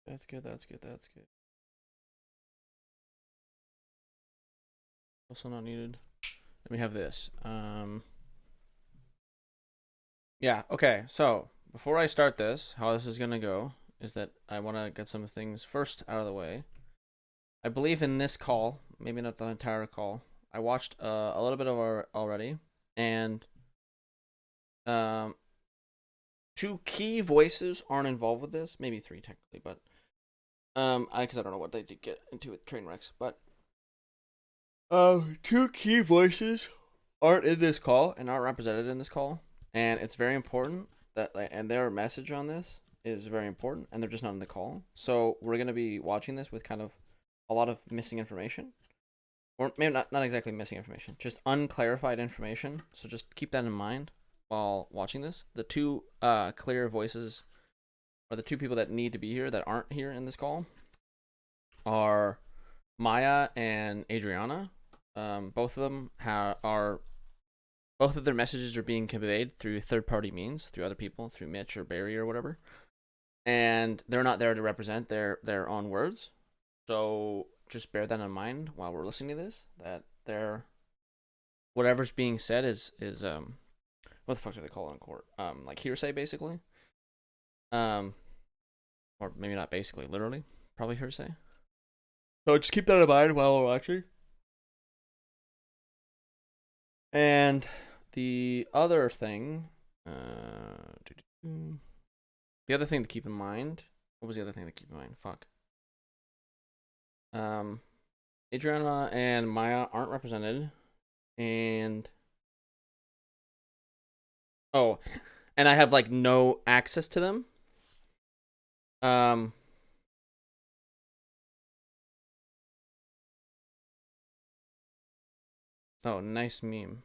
That's good. That's good. That's good. Also not needed. Let me have this. Yeah. Okay. So before I start this, how this is gonna go is that I want to get some things first out of the way. I believe in this call, maybe not the entire call. I watched a little bit of our already, and um, two key voices aren't involved with this. Maybe three technically, but because I don't know what they did get into with train wrecks, but two key voices aren't in this call and aren't represented in this call, and it's very important that and their message on this is very important, and they're just not in the call. So we're gonna be watching this with kind of a lot of missing information, or maybe not exactly missing information, just unclarified information. So just keep that in mind while watching this. The two clear voices, or the two people that need to be here that aren't here in this call, are Maya and Adriana. Both of them are both of their messages are being conveyed through third-party means, through other people, through Mitch or Barry or whatever, and they're not there to represent their own words. So just bear that in mind while we're listening to this. That they're whatever's being said is what the fuck do they call it in court? Like hearsay basically. Um, or maybe not basically, literally, probably hearsay. So just keep that in mind while we're watching. And the other thing, the other thing to keep in mind. What was the other thing to keep in mind? Fuck. Adriana and Maya aren't represented, and oh, and I have like no access to them. Oh, nice meme.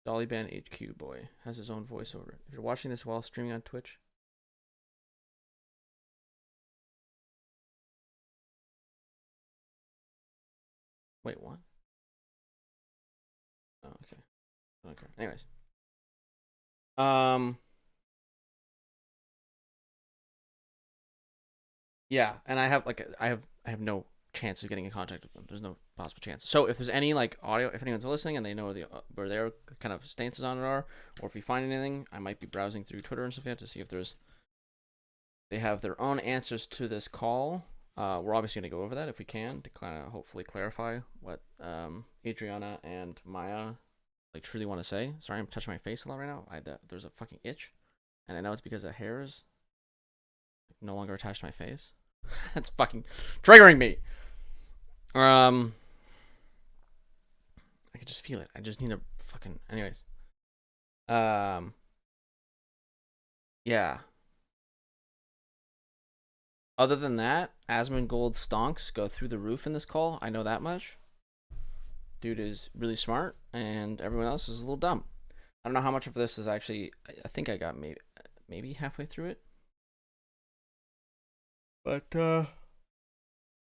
Dolly Band HQ boy has his own voiceover. If you're watching this while streaming on Twitch. Wait, what? Oh, okay. Okay. Anyways. Yeah, and I have no chance of getting in contact with them. There's no possible chance. So if there's any like audio, if anyone's listening and they know where their kind of stances on it are, or if we find anything, I might be browsing through Twitter and stuff yet to see if they have their own answers to this call. We're obviously gonna go over that if we can to kind of hopefully clarify what Adriana and Maya like truly want to say. Sorry, I'm touching my face a lot right now. There's a fucking itch, and I know it's because the hair is no longer attached to my face. That's fucking triggering me. I can just feel it. I just need to fucking. Anyways. Yeah. Other than that, Asmongold stonks go through the roof in this call. I know that much. Dude is really smart, and everyone else is a little dumb. I don't know how much of this is actually. I think I got maybe halfway through it. But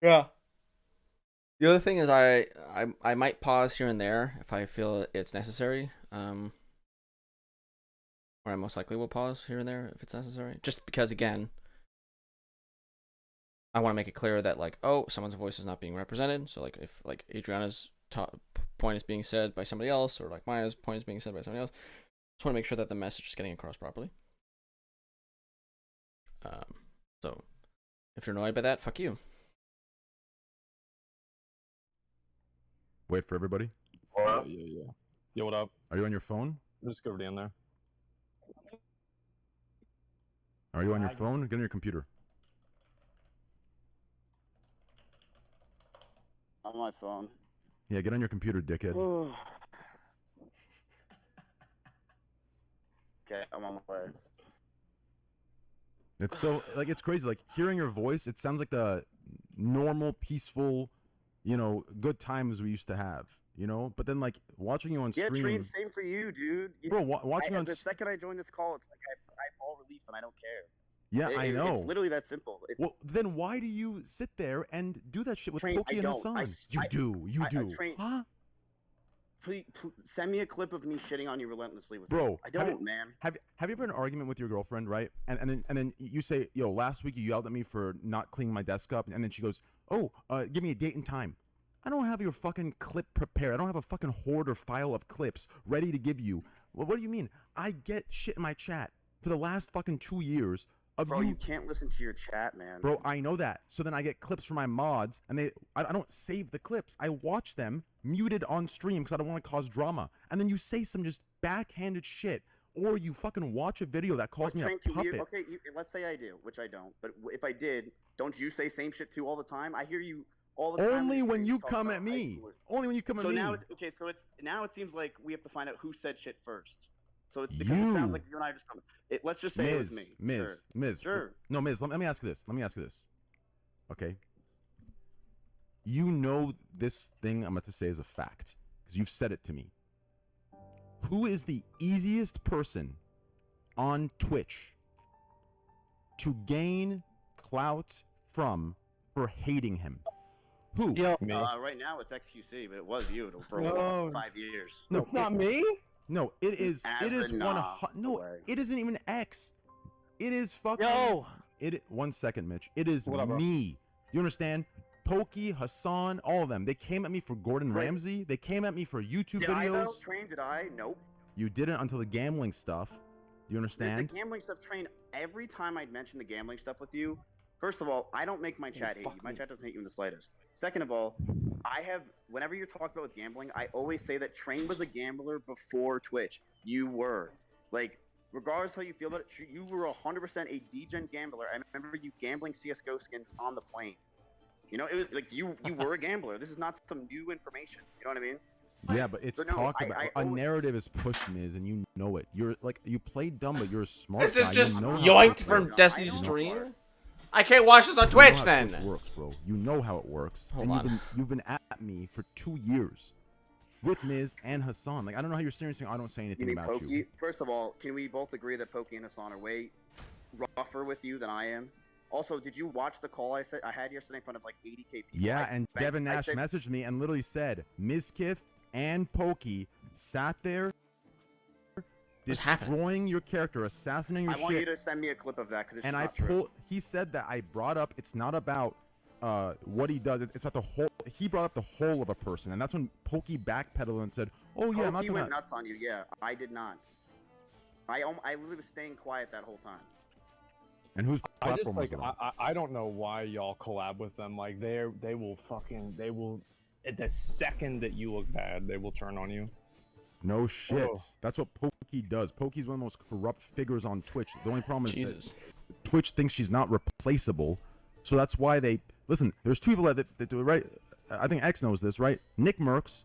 yeah. The other thing is I might pause here and there if I feel it's necessary. Or I most likely will pause here and there if it's necessary. Just because again, I want to make it clear that like, oh, someone's voice is not being represented. So like if like Adriana's point is being said by somebody else, or like Maya's point is being said by somebody else, just want to make sure that the message is getting across properly. So if you're annoyed by that, fuck you. Wait for everybody. Yeah. Yo, what up? Are you on your phone? Just go down there. Are you on your phone? Get on your computer. On my phone. Yeah, get on your computer, dickhead. Okay, I'm on my way. It's so like it's crazy. Like hearing your voice, it sounds like the normal, peaceful, good times we used to have. But then like watching you on Yeah, stream. Train, same for you, dude. Bro, watching on the second I join this call, it's like I fall relief and I don't care. Yeah, I know. It's literally that simple. Well, then why do you sit there and do that shit with Train, Pokey and Hassan? You do. Train, huh? please send me a clip of me shitting on you relentlessly with Bro, you. I don't, man. Have you ever had an argument with your girlfriend, right? And then you say, yo, last week you yelled at me for not cleaning my desk up, and then she goes, oh, give me a date and time. I don't have your fucking clip prepared. I don't have a fucking hoard or file of clips ready to give you. Well, what do you mean? I get shit in my chat for the last fucking 2 years of Bro, you can't listen to your chat, man. Bro, I know that. So then I get clips from my mods, and I don't save the clips. I watch them muted on stream because I don't want to cause drama. And then you say some just backhanded shit, or you fucking watch a video that calls me a puppet. Let's say I do, which I don't. But if I did, don't you say same shit too all the time? I hear you all the time. Only when you come at me. Only when you come at me. So now, now it seems like we have to find out who said shit first. So it's because it sounds like you and I are just coming. Let's just say it was me. Miz. Sure. No, Miz, let me ask you this. Okay. You know this thing I'm about to say is a fact because you've said it to me. Who is the easiest person on Twitch to gain clout from for hating him? Who? Yo, right now it's XQC, but it was you for 5 years. No, it's not me. No, it is. It is one. No, it isn't even X. It is fucking. Yo. 1 second, Mitch. It is Whatever. me. You understand? Pokey, Hassan, all of them. They came at me for Gordon Ramsay. They came at me for YouTube Did videos. I though? Train? Did I? Nope. You didn't until the gambling stuff. You understand? The gambling stuff, Train. Every time I'd mention the gambling stuff with you, first of all, I don't make my chat hate you. My chat doesn't hate you in the slightest. Second of all, whenever you're talked about with gambling, I always say that Train was a gambler before Twitch. You were. Like, regardless how you feel about it, you were 100% a degen gambler. I remember you gambling CSGO skins on the plane. You know, it was like you were a gambler. This is not some new information. You know what I mean? Yeah, but it's talked about. A narrative is pushed, Miz, and you know it. You're like, you play dumb, but you're a smart guy. This is just you know yoinked from Destiny's stream? I can't watch this on Twitch then. Twitch works, bro. You know how it works. Hold and on. You've been at me for 2 years with Miz and Hassan. Like, I don't know how you're seriously. I don't say anything about Pokey? you. First of all, can we both agree that Pokey and Hassan are way rougher with you than I am? Also, did you watch the call I had yesterday in front of like 80k people? Yeah, and Devin Nash messaged me and literally said, MizKif and Pokey sat there destroying your character, assassinating your shit. I want you to send me a clip of that because it's and not true. He said that I brought up, it's not about what he does. It's about the whole. He brought up the whole of a person, and that's when Pokey backpedaled and said, "Oh yeah, I'm not Pokey gonna." went nuts on you. Yeah, I did not. I literally was staying quiet that whole time. And whose I platform just was like it on? I don't know why y'all collab with them. Like they will at the second that you look bad, they will turn on you. No shit. Oh. That's what Pokey does. Pokey's one of the most corrupt figures on Twitch. The only problem is Jesus. that Twitch thinks she's not replaceable, so that's why they listen. There's two people that do it, right. I think X knows this, right? Nick Mercs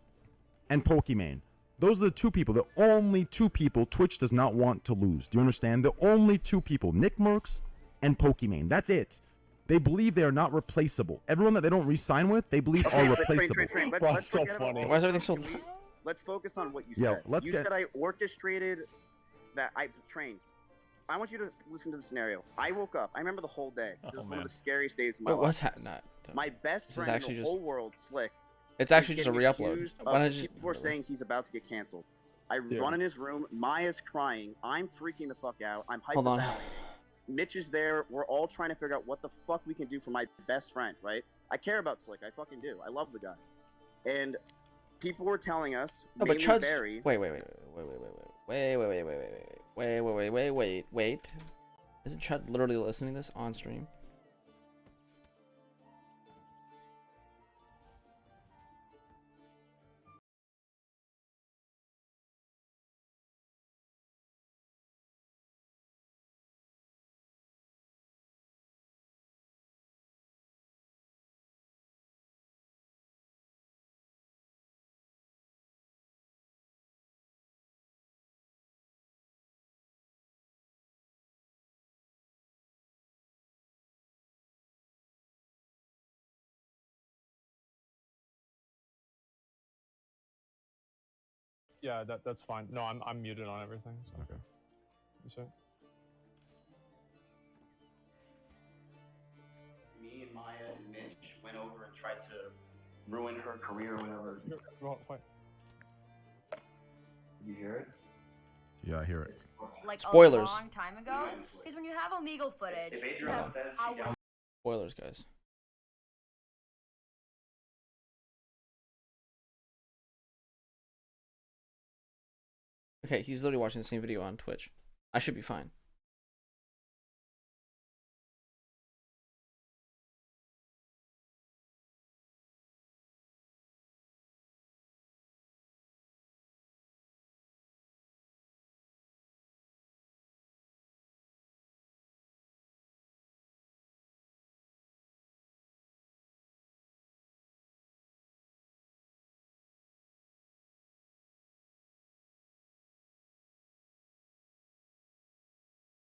and Pokimane. Those are the two people, the only two people Twitch does not want to lose. Do you understand? The only two people, Nick Mercs and Pokimane. That's it. They believe they are not replaceable. Everyone that they don't re-sign with, they believe are replaceable. Let's so forget funny. Why is everything so? Let's focus on what you Yeah, said. You said I orchestrated that I trained. I want you to listen to the scenario. I woke up. I remember the whole day. This was one of the scariest days of my life. What's happening? My best friend in the whole world, Slick. It's actually is just a getting re-upload. accused Why don't of- you People are saying he's about to get canceled. I run in his room. Maya's crying. I'm freaking the fuck out. I'm Hold on. hyperventilating. Mitch is there. We're all trying to figure out what the fuck we can do for my best friend, right? I care about Slick. I fucking do. I love the guy. And people were telling us, No, but mainly Chud's. Barry, Wait. Isn't Chud literally listening to this on stream? Yeah, that's fine. No, I'm muted on everything. So. Okay. You said? me and Maya and Mitch went over and tried to ruin her career or whatever. Well, wait. You hear it? Yeah, I hear it. Like Spoilers. a long time ago. Because when you have Omegle footage, If you Adriana have says she hours. Spoilers, guys. Okay, he's literally watching the same video on Twitch. I should be fine.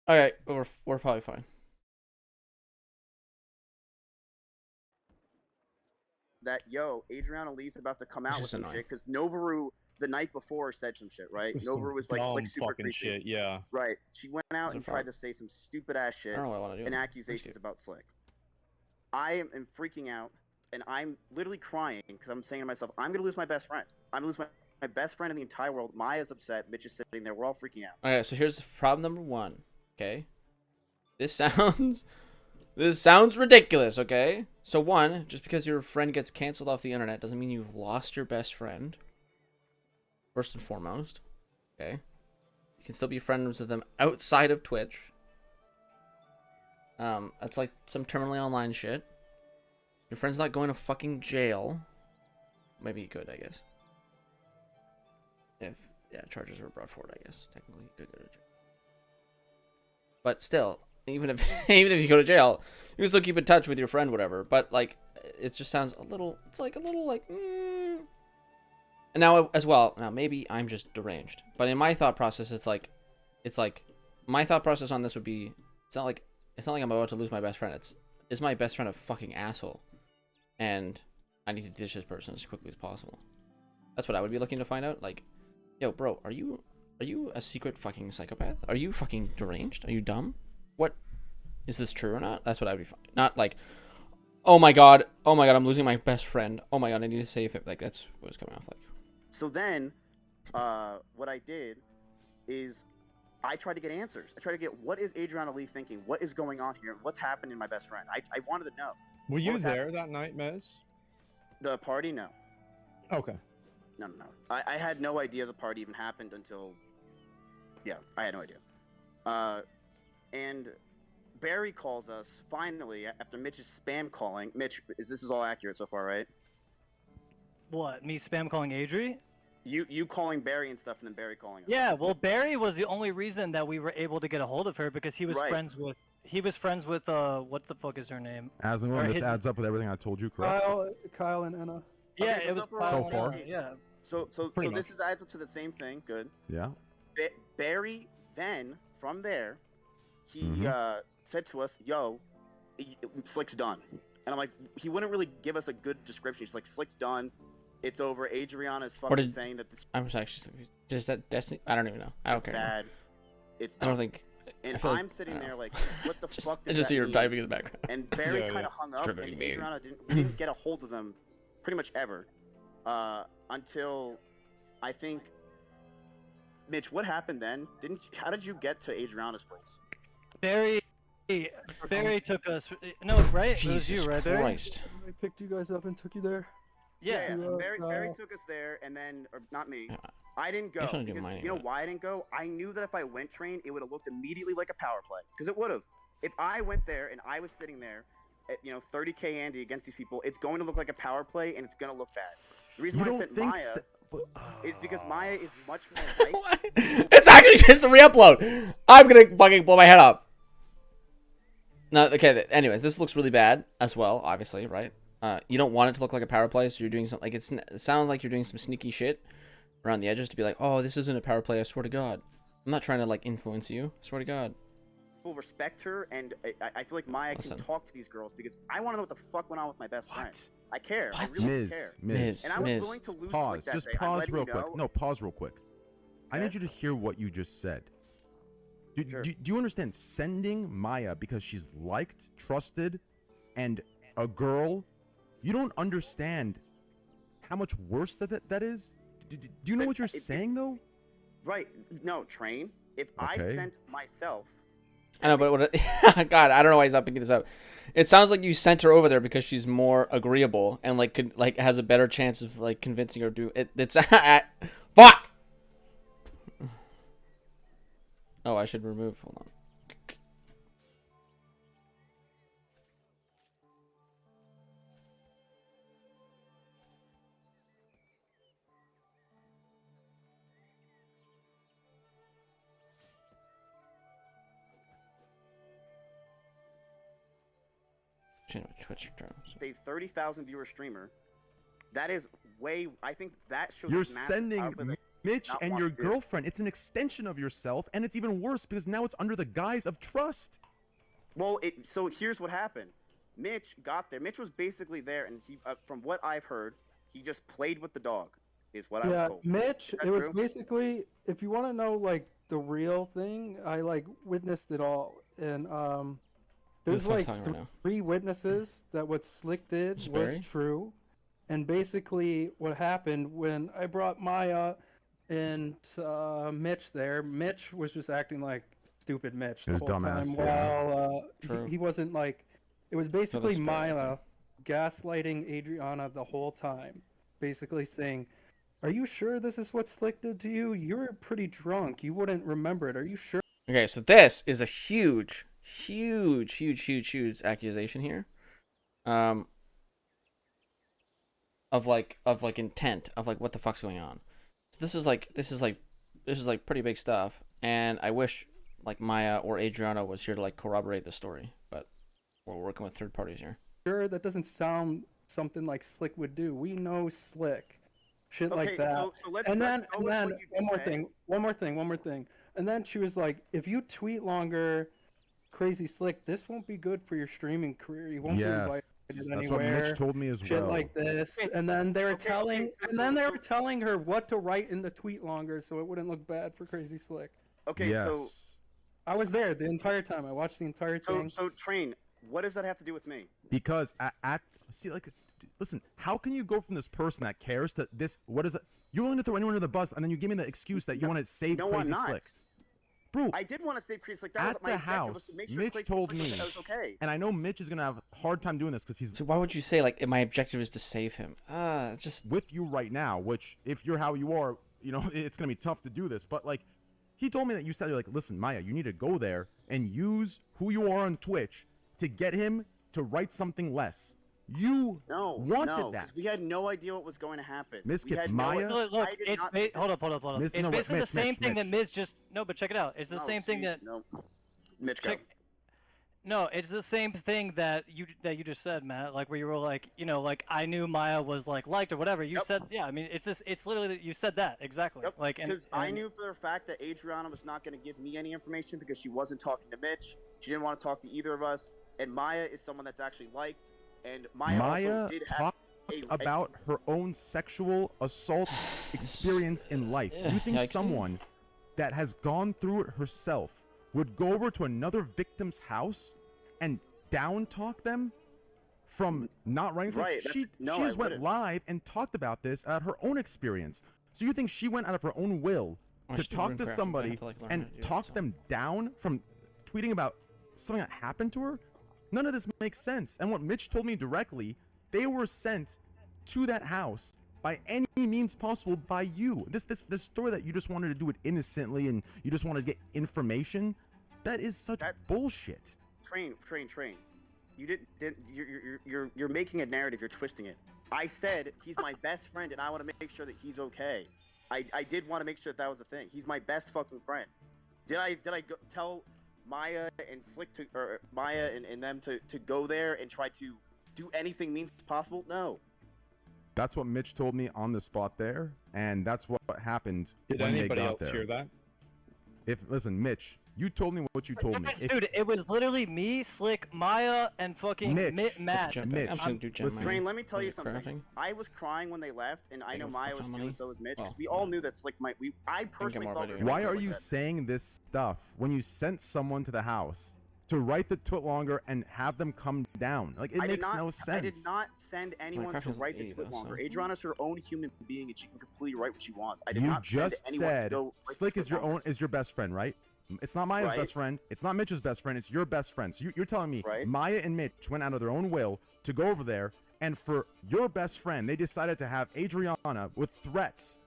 Okay, we're probably fine. That Adriana Lee's about to come It's out with just some annoying. shit because Novaru the night before said some shit, right? Some Novaru was like dumb super fucking creepy. shit. Yeah. Right. She went out What's and the tried problem? to say some stupid ass I shit don't know what I want to do. and accusations about Slick. I am freaking out and I'm literally crying because I'm saying to myself, I'm gonna lose my best friend. I'm gonna lose my best friend in the entire world. Maya's upset. Mitch is sitting there. We're all freaking out. Okay, so here's problem number one. Okay, this sounds ridiculous. Okay, so one, just because your friend gets canceled off the internet doesn't mean you've lost your best friend. First and foremost, okay, you can still be friends with them outside of Twitch. That's like some terminally online shit. Your friend's not going to fucking jail. Maybe he could, I guess. If charges were brought forward, I guess technically he could go to jail. But still, even if even if you go to jail, you can still keep in touch with your friend, whatever. But like, it just sounds a little. It's like a little like. And now as well, now maybe I'm just deranged, but in my thought process, it's like my thought process on this would be, it's not like I'm about to lose my best friend. Is my best friend a fucking asshole, and I need to ditch this person as quickly as possible. That's what I would be looking to find out. Like, yo, bro, are you a secret fucking psychopath? Are you fucking deranged? Are you dumb? What is this true or not? That's what I would be finding. Not like, oh my god, I'm losing my best friend. Oh my god, I need to save him. Like that's what it's coming off like. So then, what I did is I tried to get answers. I tried to get what is Adriana Lee thinking? What is going on here? What's happening to my best friend? I wanted to know. Were you was there happening? that night, Mez? The party? No. Okay. No. I had no idea the party even happened until, yeah, I had no idea. And Barry calls us finally after Mitch's spam calling. Mitch, this is all accurate so far, right? What, me spam calling Adri? You calling Barry and stuff, and then Barry calling us. Yeah, well, Barry was the only reason that we were able to get a hold of her because he was Right. friends with what the fuck is her name? Aslan, Or this his- adds up with everything I told you, correct? Kyle and Anna. Yeah, Okay, so it was so far- Kyle So and far? Anna, yeah. So Pretty this much. is adds up to the same thing. Good. Yeah. Barry then from there, he Mhm. said to us, "Yo, Slick's done," and I'm like, he wouldn't really give us a good description. He's like, "Slick's done. It's over." Adriana's fucking did- saying that this I'm just actually confused. Is that Destiny? I don't even know. I don't is care. bad. It's I done. don't think. And I feel like- I'm sitting I don't there know. like, what the Just, fuck I does just that see her mean? typing in the background. And Barry Yeah, kind yeah. of hung up, and triggering me. Adriana we didn't get a hold of them pretty much ever until I think. Mitch, what happened then? How did you get to Adriana's place? Barry took us. No, right? It was Jesus you, right, Barry? Christ. I picked you guys up and took you there. Yeah. So Yeah, Barry took us there, and then, or not me. Yeah. I didn't I go just wanna do because mine you know anyway. why I didn't go? I knew that if I went train, it would have looked immediately like a power play. Because it would have. If I went there and I was sitting there, at 30K Andy against these people, it's going to look like a power play, and it's going to look bad. The reason You why I don't sent think Maya so- but- is because Maya is much more hyped. It's actually just a re-upload. I'm gonna fucking blow my head off. No, okay. Anyways, this looks really bad as well. Obviously, right? You don't want it to look like a power play, so you're doing something like it sounds like you're doing some sneaky shit around the edges to be like, oh, this isn't a power play. I swear to God, I'm not trying to like influence you. I swear to God. People respect her, and I feel like Maya Listen. can talk to these girls because I want to know what the fuck went on with my best friend. What? I care. I What? really Miz, care. Miz, And I was Miz. willing to lose pause. like that Just day. I'm pause letting real you quick. know. No, pause real quick. I Okay. need you to hear what you just said. Do, Sure. do you understand sending Maya because she's liked, trusted, and a girl? You don't understand how much worse that is? Do you know But what you're it- saying, though? Right? No, Train. If I Okay. sent myself, I know, but God, I don't know why he's not picking this up. It sounds like you sent her over there because she's more agreeable and like could like has a better chance of like convincing her to do it. It's fuck. Oh, I should remove. Hold on. Change my Twitch terms. a 30,000 viewer streamer, that is way. I think that shows. You're massive sending power that Mitch not and want your to do. girlfriend. It's an extension of yourself, and it's even worse because now it's under the guise of trust. Well, so here's what happened. Mitch got there. Mitch was basically there, and he, from what I've heard, he just played with the dog. Is what I was Yeah, told. Mitch. Is that It was true? basically, if you want to know like the real thing, I like witnessed it all, and there's fuck's like talking right now? 3 witnesses that what Slick did was Sperry? true, and basically what happened when I brought Maya and Mitch there, Mitch was just acting like stupid Mitch the His whole dumbass, time. yeah. While True. he wasn't like, it was basically Sperry, I Maya gaslighting Adriana the whole time, basically saying, "Are you sure this is what Slick did to you? You're pretty drunk. You wouldn't remember it. Are you sure?" Okay, so this is a huge accusation here. Of like intent of like what the fuck's going on. So this is like pretty big stuff, and I wish like Maya or Adriana was here to like corroborate the story, but we're working with third parties here. Sure, that doesn't sound something like Slick would do. We know Slick, shit Okay, like that. so let's and go then with what you just said. one more thing. And then she was like, "If you tweet longer, Crazy Slick, this won't be good for your streaming career. You won't be Yes, invited that's what anywhere." Mitch told me as Shit well. like this, and then they were Okay, telling, so- and then they so- were telling her what to write in the tweet longer, so it wouldn't look bad for Crazy Slick. Okay, Yes. I was there the entire time. I watched the entire thing. so Train. What does that have to do with me? Because see, like, listen, how can you go from this person that cares to this? What is it? You're willing to throw anyone under the bus, and then you give me the excuse that you want to save No, Crazy I'm not. Slick. Bro, I did want to save Chris. Like that at was my the objective was to house, make sure Mitch Crazy told Slick me, that was okay. and I know Mitch is gonna have a hard time doing this because he's So why would you say like my objective is to save him? It's just with you right now. Which, if you're how you are, you know it's gonna be tough to do this. But like, he told me that you said, you're like, listen, Maya, you need to go there and use who you are on Twitch to get him to write something less. You wanted that. Because we had no idea what was going to happen. We MizKif, had Maya- Look, I did it's not- hold up. Miz- It's no, basically the Mitch, same Mitch, thing that Mitch. Miz just but check it out. It's the No, same thing see, that no. Mitch, go. check. No, it's the same thing that you just said, Matt. Like where you were like, you know, like I knew Maya was like liked or whatever. You Yep. said, yeah. I mean, it's literally that you said that exactly. Yep. Like and, Because I and- knew for a fact that Adriana was not going to give me any information because she wasn't talking to Mitch. She didn't want to talk to either of us. And Maya is someone that's actually liked. And Maya also did have talked a- about her own sexual assault experience in life. Yeah, You think yikes. someone that has gone through it herself would go over to another victim's house and down talk them from not writing something? Right, She no, she I has went wouldn't. live and talked about this at her own experience. So you think she went out of her own will I to should do talk rune to crafting, but I somebody have to, like, learn and how to do that talk still. them down from tweeting about something that happened to her? None of this makes sense. And what Mitch told me directly, they were sent to that house by any means possible by you. This story that you just wanted to do it innocently and you just wanted to get information, that is such bullshit. Train. You you're making a narrative. You're twisting it. I said he's my best friend, and I want to make sure that he's okay. I did want to make sure that was a thing. He's my best fucking friend. Did I tell Maya and Slick to, or Maya and them to go there and try to do anything means possible? No. That's what Mitch told me on the spot there, and that's what happened Did when they anybody got else there. hear that? Listen, Mitch, you told me what you told me. Yes, If- dude, it was literally me, Slick, Maya, and fucking Mitch. Matt. Gem Mitch, I'm just gonna do gem listen, mining. Train, let me tell you Is it something. crafting? I was crying when they left, and I Think know of Maya how was too, many? and so was Mitch, because Well, we all yeah. knew that Slick might. I personally more thought. video. We were Why gonna are do you that. saying this stuff when you sent someone to the house to write the twit longer and have them come down. Like, it makes no sense. I did not send anyone to Crafting's write the 80 twit though, longer. so- Adriana's her own human being, and she can completely write what she wants. I did You not send just anyone to said go write the Slick twit is your longer. own is your best friend, right? It's not Maya's Right. best friend. It's not Mitch's best friend. It's your best friend. So you're telling me Right. Maya and Mitch went out of their own will to go over there, and for your best friend, they decided to have Adriana with threats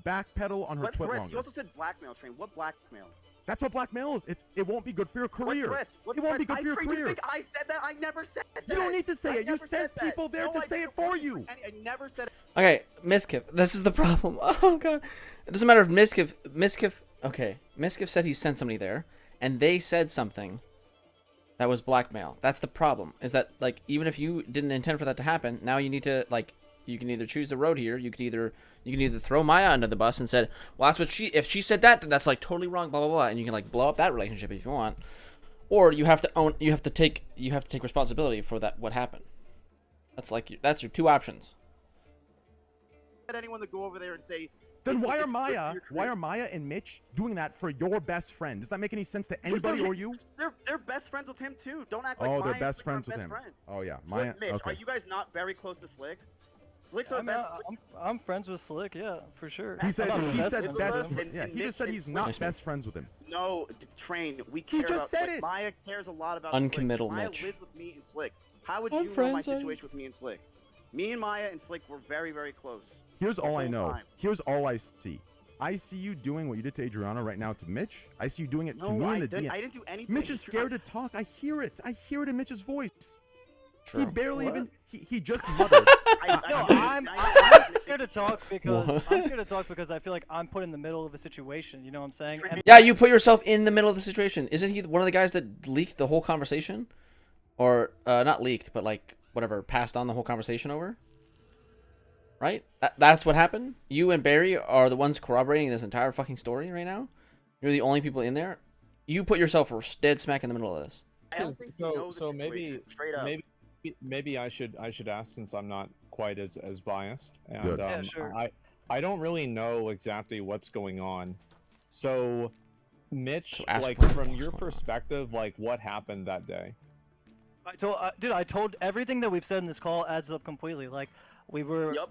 backpedal on her What twit threats? longer. You also said blackmail, Train. What blackmail? That's what blackmail is. It won't be good for your career. What threats? What it won't be threats? good for your Train, career. You think I said that? I never said that. You don't need to say I it. You never sent said that. people there No, to I say it didn't. for you. I never said it. Okay, MizKif. This is the problem. Oh god, it doesn't matter if MizKif. Okay, MizKif said he sent somebody there, and they said something that was blackmail. That's the problem. Is that like even if you didn't intend for that to happen, now you need to like you can either choose the road here. You can either throw Maya under the bus and said, well, that's what if she said that, then that's like totally wrong. Blah blah blah, and you can like blow up that relationship if you want, or you have to take responsibility for that what happened. That's your two options. Anyone to go over there and say. Then why it's are good Maya? for your Why career. are Maya and Mitch doing that for your best friend? Does that make any sense to Because anybody or you? They're best friends with him too. Don't act like Oh, Maya they're and best Slick aren't friends with him. friends. Oh yeah, Slick, Maya. Mitch, Okay. are you guys not very close to Slick? Slick's I our mean, best. I'm friends with Slick, yeah, for sure. He said I'm not he best said friends best. with him. and- Yeah, and he just Mitch said and he's Slick- not best friends with him. No, Train. We He care just about said Slick. it. Maya cares a lot about Uncommittal Slick. Maya Mitch. lived with me and Slick. How would I'm you know my friends, are you? situation with me and Slick? Me and Maya and Slick were very, very close. Here's all I whole know. time. Here's all I see. I see you doing what you did to Adriana right now to Mitch. I see you doing it to No, me I in the didn't. DM. I didn't do anything. Mitch is scared to talk. I hear it. I hear it in Mitch's voice. True. He barely What? even. He just muttered. No, I'm scared to talk because What? I'm scared to talk because I feel like I'm put in the middle of a situation. You know what I'm saying? And Yeah, you put yourself in the middle of the situation. Isn't he one of the guys that leaked the whole conversation, or not leaked, but like whatever, passed on the whole conversation over? Right? That's what happened. You and Barry are the ones corroborating this entire fucking story right now. You're the only people in there. You put yourself dead smack in the middle of this. I don't think you know the So maybe situation, straight up. maybe I should ask, since I'm not quite as biased, and Good. Yeah, sure. I don't really know exactly what's going on. So Mitch, So ask like what the from fuck's your going on. perspective, like what happened that day? I told everything that we've said in this call adds up completely. Like we were, Yup.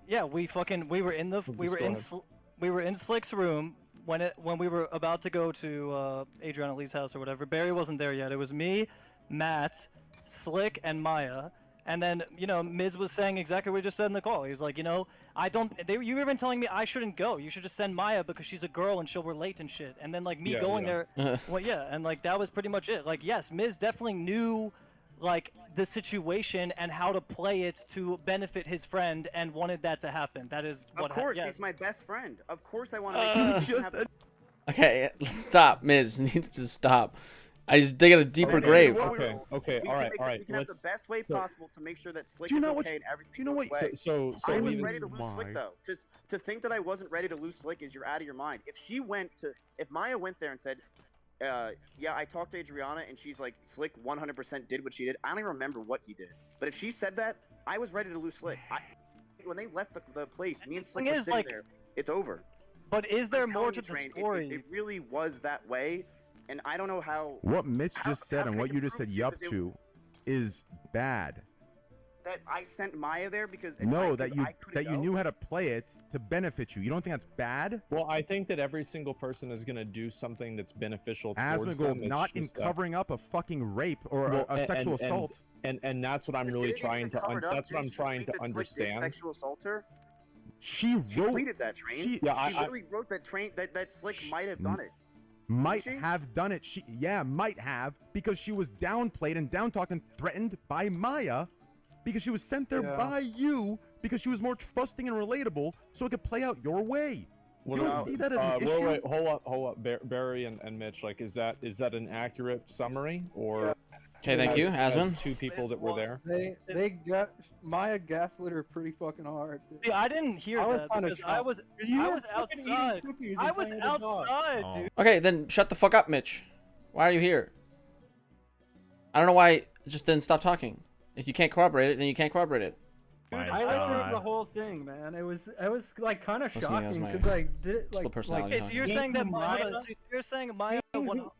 yeah, we were in the we were in Describe. we were in Slick's room when we were about to go to Adriana Lee's house or whatever. Barry wasn't there yet. It was me, Matt, Slick, and Maya. And then, Miz was saying exactly what we just said in the call. He was like, you were even telling me I shouldn't go. You should just send Maya because she's a girl and she'll relate and shit. And then, like, me Yeah, going yeah. there, well, yeah, and, like, that was pretty much it. Like, yes, Miz definitely knew, like, the situation and how to play it to benefit his friend and wanted that to happen. That is what Of course, yes. he's my best friend. Of course, I want to make Just Okay, stop. Miz needs to stop. I just dig at a deeper Okay, grave. what Okay, okay, We all can right, make all it- right. We can have the Let's. best way so- possible to make sure that Slick Do you is know what okay you- and everything do you know goes what- away. So I was even- ready to lose why. Slick though. Just to think that I wasn't ready to lose Slick is you're out of your mind. If Maya went there and said, yeah, I talked to Adriana and she's like, Slick 100% did what she did. I don't even remember what he did. But if she said that, I was ready to lose Slick. When they left the place, me and Slick thing were is, sitting like, there. It's over. But is there I'm more telling to you, the Train, story? It really was that way, and I don't know how What Mitch How- just said how and can what I you just said prove to you? yup 'Cause it- to is bad. that I sent Maya there because No, because that I couldn't you go? knew how to play it to benefit you. You don't think that's bad? Well, I think that every single person is gonna do something that's beneficial towards Asmongold, them. It's not in just that- covering up a fucking rape or Well, a sexual and- assault. and that's what I'm But really didn't it trying get to. covered up? That's what I'm Didn't you trying think to that Slick did understand. Sexual assault her. She She wrote, tweeted that Train. she- Yeah, she I- literally wrote that that Slick might have done it. might she? have done it. She might have, because she was downplayed and down talked and threatened by Maya, because she was sent there Yeah. by you, because she was more trusting and relatable, so it could play out your way. You don't see that as an issue? Wait, hold up, Barry and Mitch. Like, is that an accurate summary, or Okay, thank you, as Asmon. two people that were there? They got Maya gaslit her pretty fucking hard. See, I didn't hear I was that kinda because shocked. I was outside. I was outside, Oh. dude. Okay, then shut the fuck up, Mitch. Why are you here? I don't know why. Just then stop talking. If you can't corroborate it, then you can't corroborate it. My I listened to the God. whole thing, man. It was like kind of That's me, that was shocking my because I did split personality. Okay, so you're Being saying that Maya- Maya, so you're saying Maya being won. who-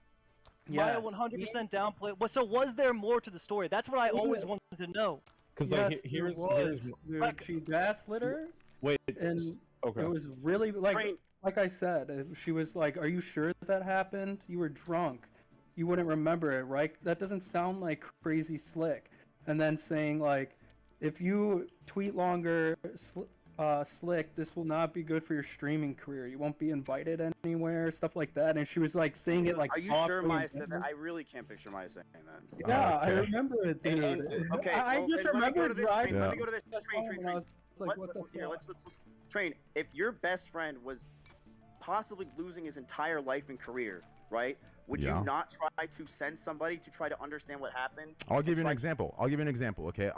Maya Yes. 100% downplayed. So was there more to the story? That's what I always wanted to know. Because Yes, like there here's was. Like- She gaslit her, wait. and Okay. it was really like Train. like I said. She was like, "Are you sure that happened? You were drunk. You wouldn't remember it, right? That doesn't sound like crazy slick." And then saying like, "If you tweet longer, slick, this will not be good for your streaming career. You won't be invited anywhere, stuff like that." And she was like saying it like Are you softly sure and Maya said that? gently. I really can't picture Maya saying that. Yeah, I Okay. remember it, dude. Okay, I well, just then let me go remember to this driving. train. Let me Yeah. go to this train. And I was like, what the Here, fuck? let's train. If your best friend was possibly losing his entire life and career, right? Would Yeah. you not try to send somebody to try to understand what happened? I'll give you an try- example. Okay,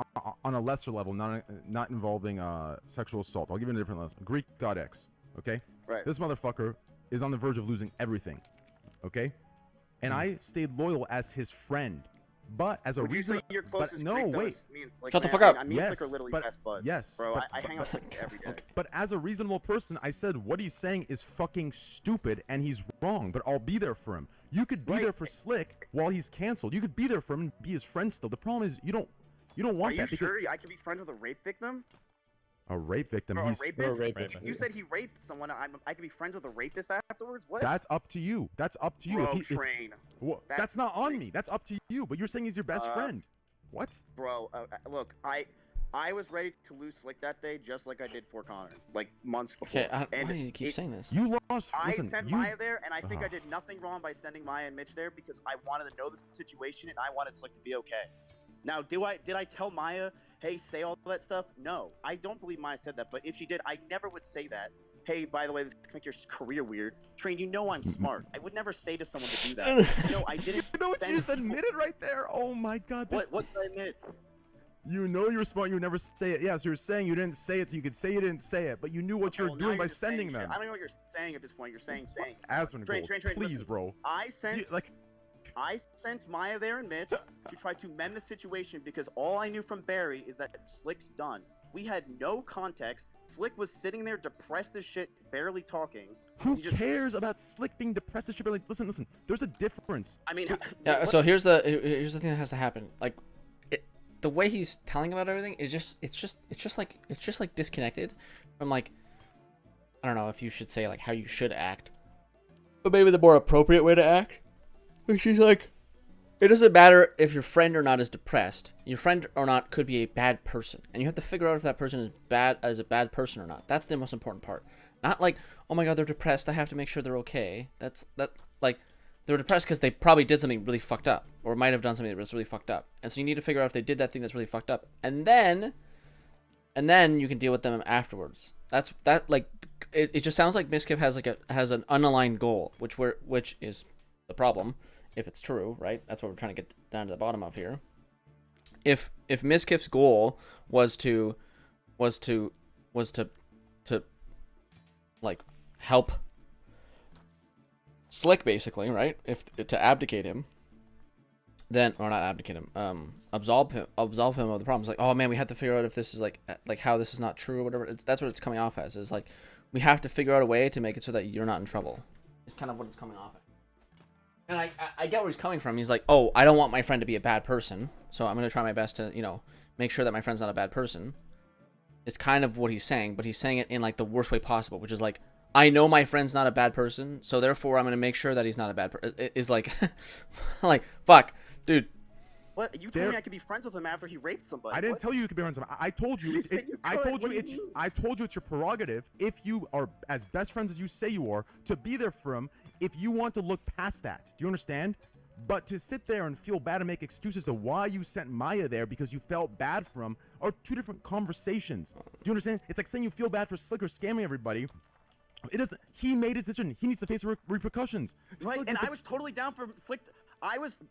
on a lesser level, not involving sexual assault. I'll give you a different level. Greek god X. Okay. Right. This motherfucker is on the verge of losing everything. Okay. And I stayed loyal as his friend, but as a Would you reason. say your closest no, Greek, though, wait. is me and Slick, Shut the man? fuck I mean, up. Me and Slick are Yes, literally but- best buds. yes, bro. but- I hang out with Slick every day. But as a reasonable person, I said what he's saying is fucking stupid and he's wrong. But I'll be there for him. You could be Right. there for Slick while he's canceled. You could be there for him and be his friend still. The problem is you don't want Are you that because sure I could be friends with a rape victim? a rape victim. Or a He's rapist? You said he raped someone. I could be friends with a rapist afterwards? What? that's up to you. That's up to you. Bro, If train. that's That's not on me. crazy. That's up to you. But you're saying he's your best friend. What? Bro, look, I was ready to lose Slick that day just like I did for Connor, like months before. Okay, why And do you keep it- saying this? You lost. I Listen, sent you. Maya there, and I think I Ugh. did nothing wrong by sending Maya and Mitch there because I wanted to know the situation and I wanted Slick to be okay. Now, did I tell Maya, hey, say all that stuff? No, I don't believe Maya said that. But if she did, I never would say that. Hey, by the way, this can make your career weird. Train, you know I'm smart. I would never say to someone to do that. No, I didn't. You know what you send- just admitted right there? Oh my god. This, What did I admit? You know you're smart. You would never say it. Yeah, so you're saying you didn't say it, so you could say you didn't say it, but you knew what you Well, were now doing by just saying sending shit. them. I don't know what you're saying at this point. You're saying. Asmongold, Train, please, listen. bro. I sent Like, I sent Maya there and Mitch to try to mend the situation because all I knew from Barry is that Slick's done. We had no context. Slick was sitting there depressed as shit, barely talking. who He just- cares about Slick being depressed? It should be like, listen. There's a difference. I mean, Yeah. what- So here's the thing that has to happen. Like, the way he's telling about everything is it's just like disconnected from like, I don't know if you should say like how you should act, but maybe the more appropriate way to act. Which is like, it doesn't matter if your friend or not is depressed. Your friend or not could be a bad person, and you have to figure out if that person is a bad person or not. That's the most important part. Not like, oh my god, they're depressed, I have to make sure they're okay. Like, they're depressed because they probably did something really fucked up, or might have done something that was really fucked up. And so you need to figure out if they did that thing that's really fucked up, and then you can deal with them afterwards. It just sounds like MizKif has an unaligned goal, which is the problem. If it's true, right? That's what we're trying to get down to the bottom of here. If MizKif's goal was to like help Slick, basically, right? If to abdicate him, then, or not abdicate him, absolve him of the problems. Like, oh man, we have to figure out if this is like how this is not true or whatever. That's what it's coming off as. Is like, we have to figure out a way to make it so that you're not in trouble. It's kind of what it's coming off as. And I get where he's coming from. He's like, oh, I don't want my friend to be a bad person, so I'm going to try my best to, make sure that my friend's not a bad person. It's kind of what he's saying, but he's saying it in, like, the worst way possible, which is, like, I know my friend's not a bad person, so therefore I'm going to make sure that he's not a bad person. It's like, like, fuck, dude. What? You told me I could be friends with him after he raped somebody. I didn't What? tell you could be friends with him. I told you. You said you I could. told What you do you it's. mean? I told you it's your prerogative, if you are as best friends as you say you are, to be there for him. If you want to look past that, do you understand? But to sit there and feel bad and make excuses to why you sent Maya there because you felt bad for him are two different conversations. Do you understand? It's like saying you feel bad for Slick or scamming everybody. It doesn't. He made his decision. He needs to face the repercussions. Right, Slick and is I was totally down for Slick. I was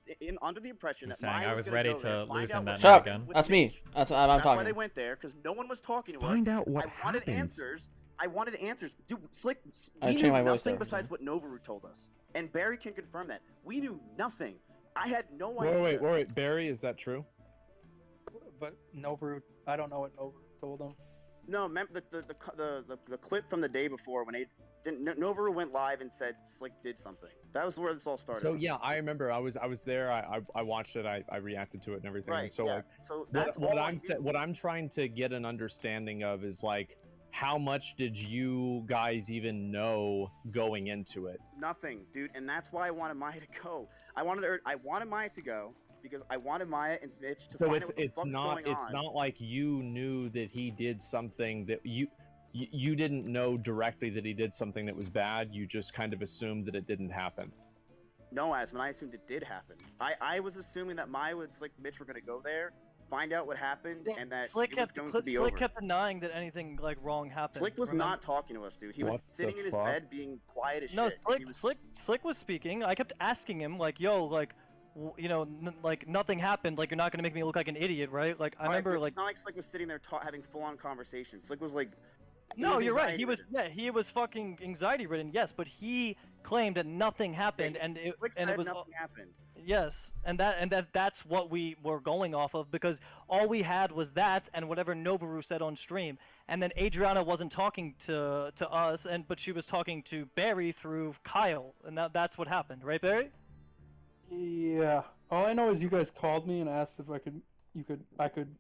under the impression that saying Maya I was gonna ready go to there, find lose out him what that Shut night up. again. with That's me. Mitch. I'm That's talking. why they went there, because no one was talking to us. Find out what I wanted happens. answers. I wanted answers. Dude, Slick, I we changed knew my voice nothing there. besides what Novaru told us. And Barry can confirm that. We knew nothing. I had no idea. Wait, Barry, is that true? But Nobu, I don't know what Nobu told him. No, remember the clip from the day before when Novaru went live and said Slick did something. That was where this all started. So yeah, I remember I was there. I watched it. I reacted to it and everything. Right. So yeah. like, So that's what I'm trying to get an understanding of is like, how much did you guys even know going into it? Nothing, dude, and that's why I wanted Maya to go. I wanted Maya to go because I wanted Maya and Mitch to find out what the fuck's going on. It's not like you knew that he did something that you didn't know directly that he did something that was bad. You just kind of assumed that it didn't happen. No, Asman, I assumed it did happen. I was assuming that Maya and Mitch were gonna go there, find out what happened, and that Slick it was going to be over. Slick kept denying that anything like wrong happened. Slick was remember? not talking to us, dude. He was What sitting the in his fuck? bed being quiet as No, shit. Slick was speaking. I kept asking him like, "Yo, like, you know, like nothing happened. Like, you're not gonna make me look like an idiot, right?" Like, I remember but like. It's not like Slick was sitting there having full-on conversations. Slick was like. No, you're right. He was anxiety-ridden. he was fucking anxiety ridden. Yes, but he claimed that nothing happened, Yeah, and it Slick and said it was nothing happened. yes, and that's what we were going off of because all we had was that and whatever Noboru said on stream, and then Adriana wasn't talking to us, but she was talking to Barry through Kyle, and that's what happened, right, Barry? Yeah. All I know is you guys called me and asked if I could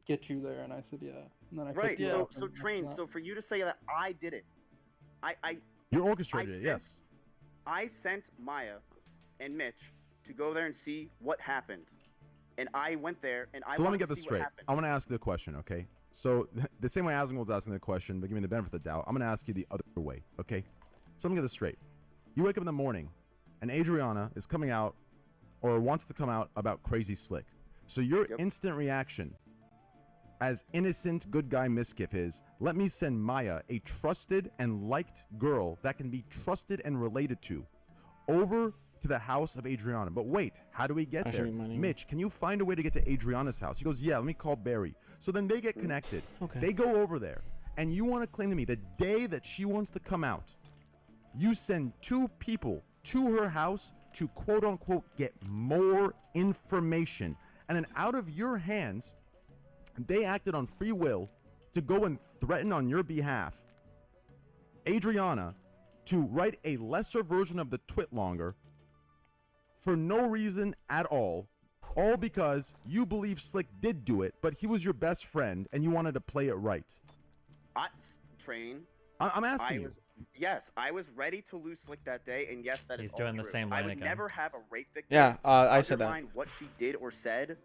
get you there, and I said yeah. And then I Right. picked you So up, so and train. that's So for you to say that I did it, I You orchestrated it, sent- yes. I sent Maya and Mitch to go there and see what happened, and I went there and I So let me wanted get to this see straight. what happened. I want to ask you the question, okay? So the same way Asmund was asking the question, but give me the benefit of the doubt, I'm going to ask you the other way, okay? So let me get this straight. You wake up in the morning, and Adriana is coming out, or wants to come out about Crazy Slick. So your Yep. instant reaction, as innocent good guy MizKif is, let me send Maya, a trusted and liked girl that can be trusted and related to, over to the house of Adriana. But wait, how do we get I there? should be money. Mitch, can you find a way to get to Adriana's house? He goes, yeah, let me call Barry. So then they get connected. Okay. They go over there, and you want to claim to me the day that she wants to come out, you send two people to her house to quote unquote get more information. And then out of your hands, they acted on free will to go and threaten on your behalf Adriana to write a lesser version of the twit longer for no reason at all because you believe Slick did do it, but he was your best friend and you wanted to play it right. Train. I'm asking you. Yes, I was ready to lose Slick that day, and yes, that is He's all doing the true. same I line would again. never have a rape victim. Yeah, I said that. undermine what she did or said.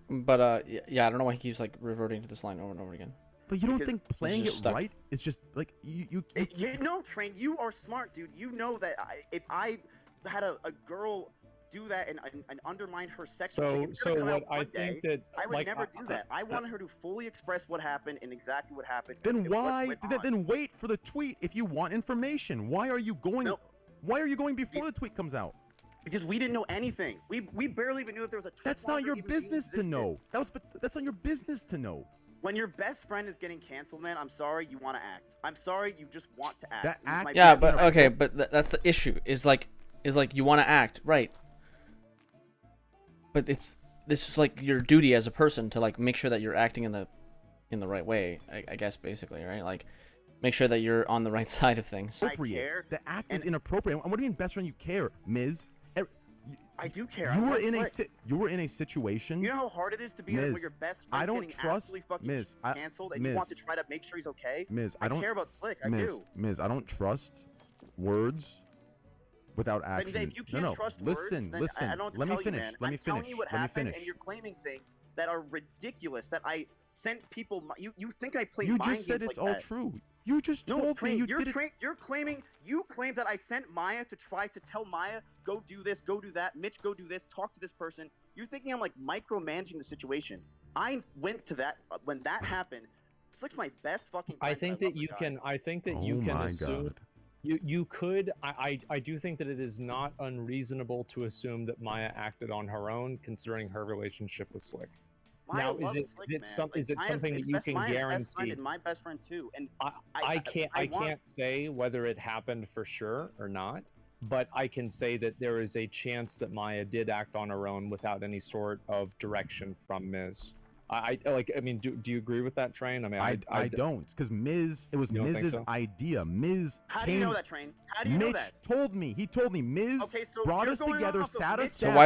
But yeah, I don't know why he keeps like reverting to this line over and over again. But you don't Because think playing just it stuck. right is just like you No, Train, you are smart, dude. You know that if I had a girl do that and undermine her sex So instead of coming what out I one day, think that I would like, never do that. I wanted her to fully express what happened and exactly what happened. then and what why went on. then wait for the tweet if you want information. Why are you going No. Why are you going before the tweet comes out? Because we didn't know anything. We barely even knew that there was a tweet That's not longer your even being business to existed. know. That's not your business to know. When your best friend is getting canceled, man, I'm sorry you want to act. I'm sorry you just want to act. That This is my act- Yeah, best but friend. okay, but that's the issue. Is like you want to act right, but this is like your duty as a person to like make sure that you're acting in the right way. I guess basically, right? Like make sure that you're on the right side of things. I Appropriate. care, The act is and- inappropriate. And what do you mean, best friend? You care, Ms. I do care. You I were love in Slick. you were in a situation. You know how hard it is to be Ms., with your best friend I don't getting trust- absolutely fucking Ms., canceled, and you want to Ms., try to make sure he's okay. Ms. I care about Slick. I Ms. do. Ms. I don't trust words without action. But if you can't no. trust listen, words, then listen. I don't know what to Let me tell finish. you, man. Let me I'm telling finish. you what Let me happened, finish. and you're claiming things that are ridiculous. That I sent people. You think I played You mind just said games it's like all that. true. You just No, told me Train, you you're did it. you're claiming you claimed that I sent Maya to try to tell Maya go do this, go do that. Mitch, go do this. Talk to this person. You're thinking I'm like micromanaging the situation. I went to that when that happened. Slick's my best fucking. I friend, think love that the you guy. can. I think that Oh you can my assume. God. You could. I do think that it is not unreasonable to assume that Maya acted on her own, considering her relationship with Slick. Maya Now, loves is Slick, it man. some- Like, is it Maya's- something that it's you best- can Maya's best friend guarantee? and my best friend too. And I want- can't say whether it happened for sure or not, but I can say that there is a chance that Maya did act on her own without any sort of direction from Miz. I mean, do you agree with that, Train? I mean, I don't, because Miz, it was You don't think Miz's so? idea. Miz How do came. you know that, Train? How do you know Mitch that? told me. He told me. Miz Okay, so brought you're us going together, off of sat us Mitch. So down.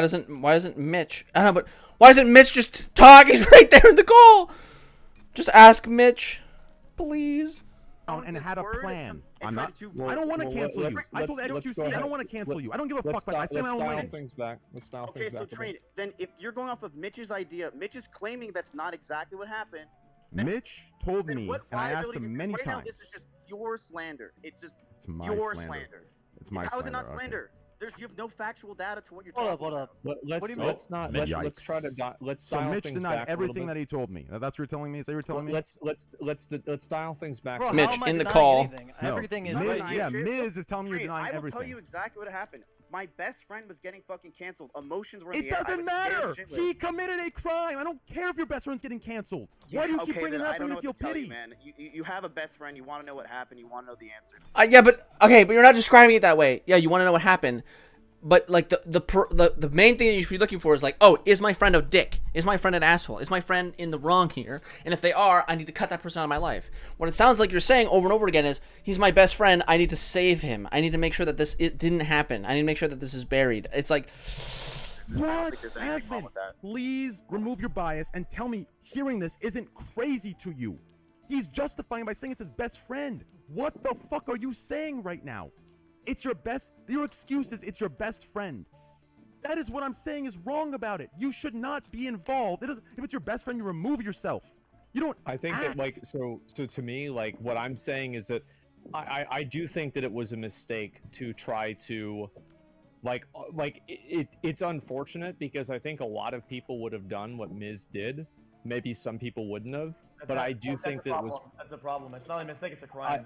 why doesn't Mitch? I don't know, but why doesn't Mitch just talk? He's right there in the call. Just ask Mitch, please. And had a plan. I'm not. Well, I don't want to well, cancel you. let's- I told let's XQC go I ahead. don't want to cancel you. I don't give a Let's fuck. But I stand let's my own dial lane. things back. Let's dial Okay, things so back. a bit. Train, then if you're going off of Mitch's idea, Mitch is claiming that's not exactly what happened. Mitch told Then me, what and I asked liability- him many right now, times. this is just pure slander. It's just It's my your slander. slander. It's my How is it not okay. slander? You have no factual data to what you're Hold talking up. about. Let's do you mean? not Mitch, let's try to let's So dial Mitch things denied back a little everything bit. that he told me. That's what you're telling me? Is that what you're telling me? Let's dial things back. Bro, Mitch, how am I in the denying call. anything? No, Everything is Miz- right denying here. Yeah, shit. Miz is telling me you're Train, denying I will everything. tell you exactly what happened. My best friend was getting fucking canceled. Emotions were in It the air. I doesn't was scared matter. shitless. He committed a crime. I don't care if your best friend's getting canceled. Why do you keep Okay, bringing then that I up don't for know me to what feel to tell pity? you, man. You have a best friend. You want to know what happened. You want to know the answer. Yeah, but okay, but you're not describing it that way. Yeah, you want to know what happened, but like the main thing that you should be looking for is like, oh, is my friend a dick? Is my friend an asshole? Is my friend in the wrong here? And if they are, I need to cut that person out of my life. What it sounds like you're saying over and over again is, he's my best friend. I need to save him. I need to make sure that it didn't happen. I need to make sure that this is buried. It's like, What? think there's anything wrong Asmon, with that. please remove your bias and tell me hearing this isn't crazy to you. He's justifying by saying it's his best friend. What the fuck are you saying right now? It's your excuse is it's your best friend. That is what I'm saying is wrong about it. You should not be involved. If it's your best friend, you remove yourself. You don't I think act. that like so to me, like what I'm saying is that I do think that it was a mistake to try to it's unfortunate because I think a lot of people would have done what Miz did. Maybe some people wouldn't have, but I do think that it was. That's a problem. It's not a mistake. It's a crime.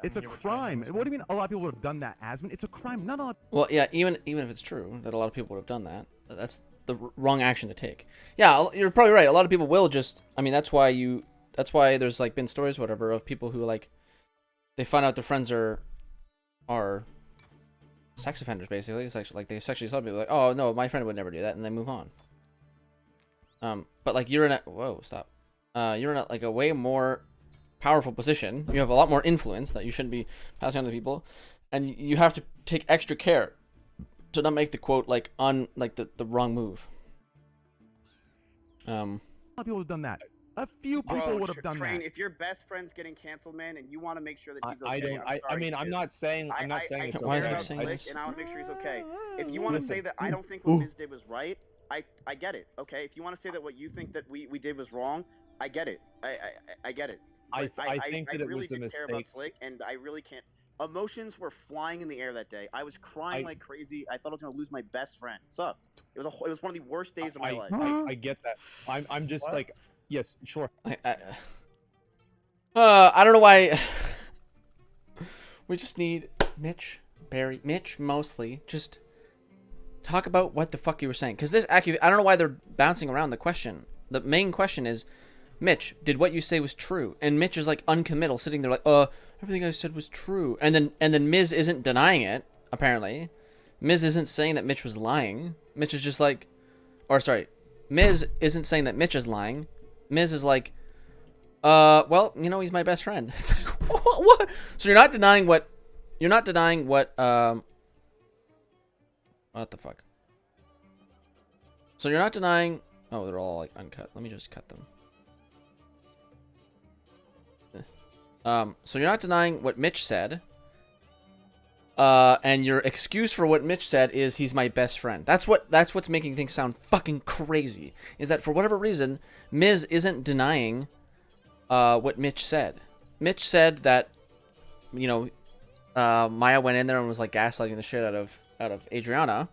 It's a crime. What do you mean a lot of people would have done that, Asmon? It's a crime. Not a lot. well, yeah, even if it's true that a lot of people would have done that, that's the wrong action to take. Yeah, you're probably right. A lot of people will just. I mean, that's why there's like been stories, whatever, of people who like they find out their friends are sex offenders, basically. It's like they sexually assault people. Like, oh no, my friend would never do that, and they move on. But like you're in a you're in like a way more powerful position. You have a lot more influence that you shouldn't be passing on to people, and you have to take extra care to not make the quote like the wrong move. A lot of people have done that. A few people would have done Train, that. if your best friend's getting canceled, man, and you want to make sure that he's okay, I don't. I'm I sorry, mean, I'm kid. not saying. I'm not saying it's Why is care he about saying Slick, this? and I want to make sure he's okay. If you want to Listen. say that I don't think what Miz did was right, I get it. Okay, if you want to say that what you think that we did was wrong, I get it. I get it. I But think that I it really was a did care about mistake. Slick, and I really can't. Emotions were flying in the air that day. I was crying like crazy. I thought I was gonna lose my best friend. It sucked. It was one of the worst days of my life. I get that. I'm just like, yes, sure. I don't know why. We just need Mitch mostly. Just talk about what the fuck you were saying. Because I don't know why they're bouncing around the question. The main question is, Mitch, did what you say was true? And Mitch is like uncommittal, sitting there like, everything I said was true. And then Miz isn't denying it, apparently. Miz isn't saying that Mitch was lying. Mitch is just like, Miz isn't saying that Mitch is lying. Miz is like, well, he's my best friend. It's like, what? So you're not denying what the fuck? So you're not denying, oh, they're all like uncut. Let me just cut them. So you're not denying what Mitch said. And your excuse for what Mitch said is he's my best friend. That's what's making things sound fucking crazy. Is that for whatever reason, Miz isn't denying what Mitch said. Mitch said that, Maya went in there and was like gaslighting the shit out of Adriana,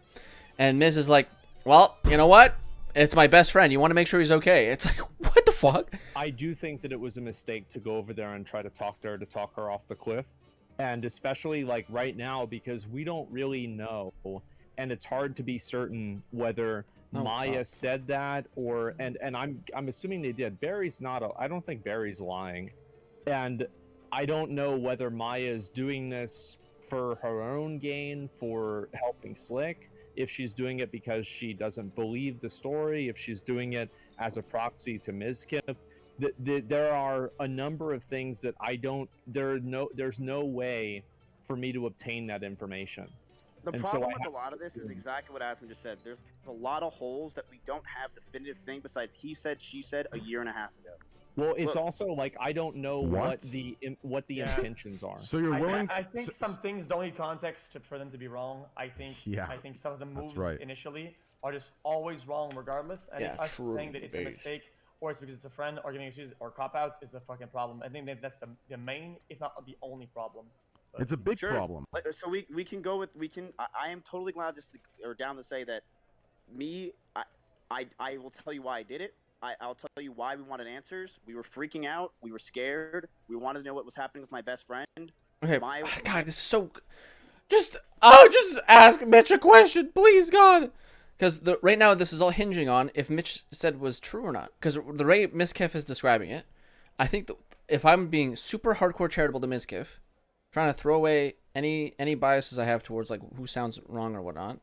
and Miz is like, well, you know what? It's my best friend. You want to make sure he's okay. It's like, what the fuck? I do think that it was a mistake to go over there and try to talk her off the cliff. And especially like right now, because we don't really know, and it's hard to be certain whether Maya said that or and I'm assuming they did. I don't think Barry's lying. And I don't know whether Maya is doing this for her own gain, for helping Slick. if she's doing it because she doesn't believe the story, if she's doing it as a proxy to MizKif. There are a number of things that I don't. There's no way for me to obtain that information. The And so problem I with a have lot to of this is assume- exactly what Aspen just said. There's a lot of holes that we don't have definitive thing besides he said, she said a year and a half ago. Well, it's Look. also like I don't know What? what the Yeah. intentions are. So you're willing? I think so- some things don't need context for them to be wrong. I think Yeah, some of the that's moves right. initially are just always wrong regardless. And Yeah, us true, saying that it's a based. mistake or it's because it's a friend or giving excuses or cop outs is the fucking problem. I think that's the main, if not the only problem. But It's a big Sure. problem. So we can go with I am totally glad or down to say that I will tell you why I did it. I'll tell you why we wanted answers. We were freaking out. We were scared. We wanted to know what was happening with my best friend. Okay, My- God, this is so. Just ask Mitch a question, please, God. Because right now this is all hinging on if Mitch said was true or not. Because the way MizKif is describing it, I think that if I'm being super hardcore charitable to MizKif, trying to throw away any biases I have towards like who sounds wrong or whatnot,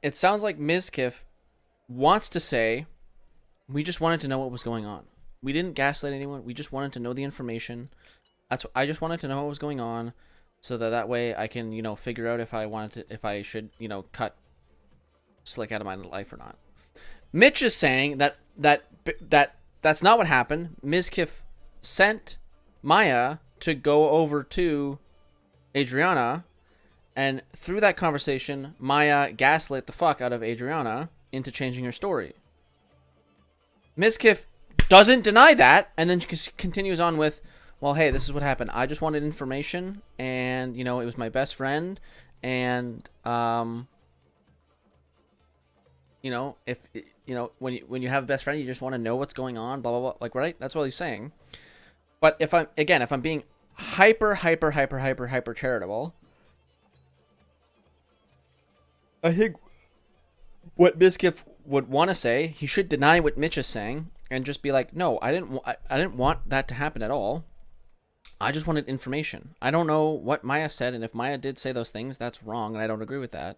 it sounds like MizKif wants to say, we just wanted to know what was going on. We didn't gaslight anyone. We just wanted to know the information. I just wanted to know what was going on, so that way I can figure out if I should cut Slick out of my life or not. Mitch is saying that's not what happened. MizKif sent Maya to go over to Adriana, and through that conversation, Maya gaslit the fuck out of Adriana into changing her story. MizKif doesn't deny that, and then continues on with, well, hey, this is what happened. I just wanted information, and, it was my best friend, and, if, when you have a best friend, you just want to know what's going on, blah, blah, blah, like, right? That's what he's saying. But if I'm being hyper charitable, I think what MizKif would want to say, he should deny what Mitch is saying and just be like, no, I didn't want that to happen at all. I just wanted information. I don't know what Maya said, and if Maya did say those things, that's wrong, and I don't agree with that.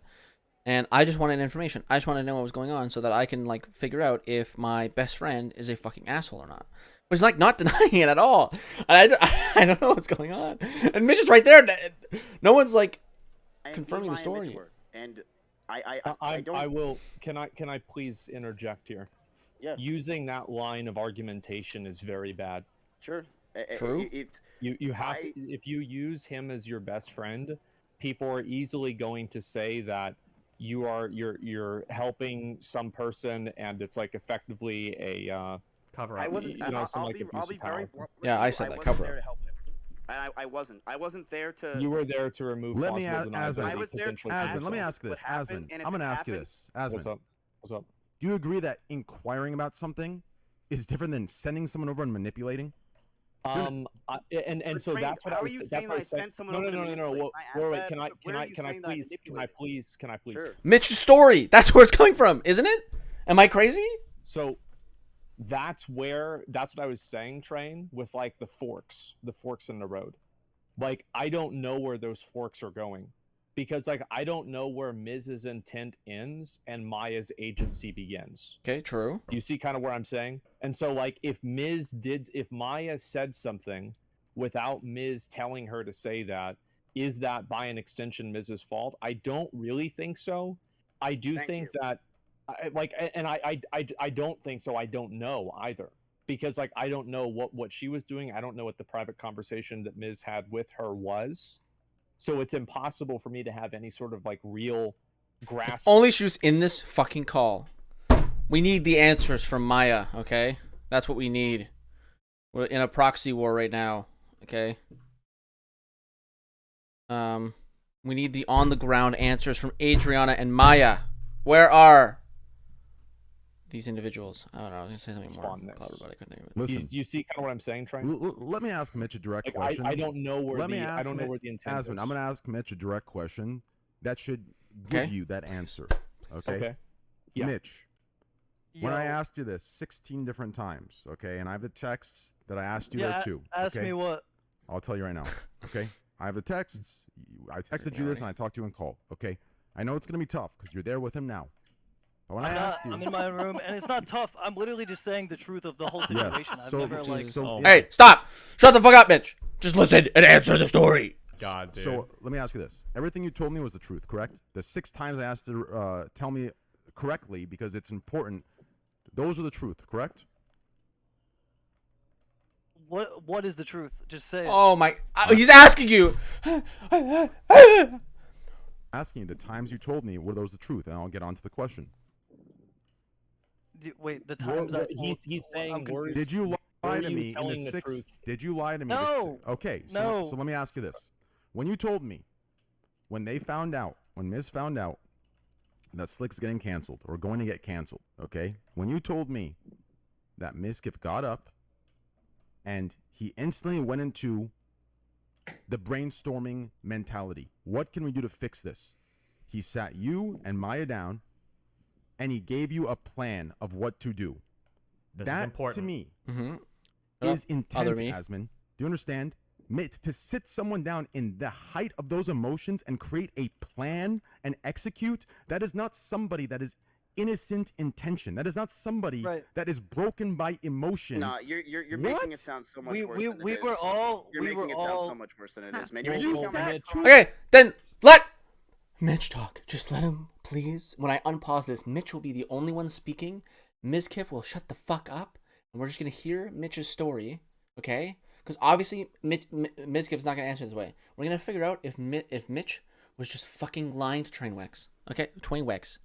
And I just wanted information. I just wanted to know what was going on so that I can figure out if my best friend is a fucking asshole or not. But he's not denying it at all. And I don't know what's going on. And Mitch is right there. No one's confirming the story. And I don't. I will. Can I please interject here? Yeah. Using that line of argumentation is very bad. Sure. True. You have to, if you use him as your best friend, people are easily going to say that you're helping some person, and it's effectively a Cover I up. wasn't. I'll be very blunt with Yeah, you. I said that, wasn't cover there up. to help him. And I wasn't. I wasn't there to. You were there to remove. Let me possible ask- deniability I was there to potentially ask Asmund, let me what ask you this. happened, Asmund, and if I'm going to it ask you happened- this. Asmund, What's up? What's up? do you agree that inquiring about something is different than sending someone over and manipulating? And But so Train, that's what how I are was. you that's saying what that I said. sent someone No, over no, to no, no, no. manipulate? I asked Wait, that, can I, but can where I, are you can I saying that I please, can I manipulated? please, can I please? Sure. Mitch's story. That's where it's coming from, isn't it? Am I crazy? So that's what I was saying, Train, with the forks in the road. I don't know where those forks are going, because I don't know where Miz's intent ends and Maya's agency begins. Okay, true. You see kind of where I'm saying? And so if Maya said something without Miz telling her to say that, is that by an extension Miz's fault? I don't really think so. I do Thank think you. that I don't think so. I don't know either, because I don't know what she was doing. I don't know what the private conversation that Miz had with her was. So it's impossible for me to have any sort of real grasp. Only she was in this fucking call. We need the answers from Maya, okay? That's what we need. We're in a proxy war right now, okay? We need the on-the-ground answers from Adriana and Maya. Where are these individuals? I don't know. I was going to say something more Spawnness. clever, but I couldn't think of it. Listen, You see kind of what I'm saying, Trent? let me ask Mitch a direct question. I don't know where Let me I ask don't know Mi- where the intent Asmund, is. I'm going to ask Mitch a direct question that should give Okay. you that answer. Okay? Okay. Yeah. Mitch, when I asked you this 16 different times, okay, and I have the texts that I asked you there too. Ask okay? me what. I'll tell you right now. Okay, I have the texts. I texted you this and I talked to you in call. Okay, I know it's gonna be tough because you're there with him now. But when I asked you, I'm in my room, and it's not tough. I'm literally just saying the truth of the whole situation. I've so- never like. Jesus. so- Hey, stop! Shut the fuck up, Mitch. Just listen and answer the story. God, dude. So let me ask you this: everything you told me was the truth, correct? The 6 times I asked to tell me correctly because it's important. Those are the truth, correct? What is the truth? Just say it. Oh my! He's asking you. Asking you the times you told me were those the truth, and I'll get on to the question. Wait, the times He's saying I'm words. Did you lie to you me in the telling the 6? truth? Did you lie to me? No. Okay. So, No. So let me ask you this: when you told me, when they found out, when Miz found out that Slick's getting canceled or going to get canceled, okay? When you told me that MizKif got up and he instantly went into the brainstorming mentality. What can we do to fix this? He sat you and Maya down and he gave you a plan of what to do. This is That important. to me Mm-hmm. is Other intent, me. Asman. Do you understand? To sit someone down in the height of those emotions and create a plan and execute, that is not somebody that is innocent intention. That is not somebody Right. that is broken by emotions. Nah, you're What? making it sound so much worse than it is. were all You're we making were it all sound so much worse than it is, man. You're Well, making it You sound like sat two. Okay, then let Mitch talk. Just let him, please. When I unpause this, Mitch will be the only one speaking. MizKif will shut the fuck up, and we're just gonna hear Mitch's story, okay? Because obviously, MizKif's not gonna answer this way. We're gonna figure out if Mitch was just fucking lying to Trainwex. Okay, Trainwex.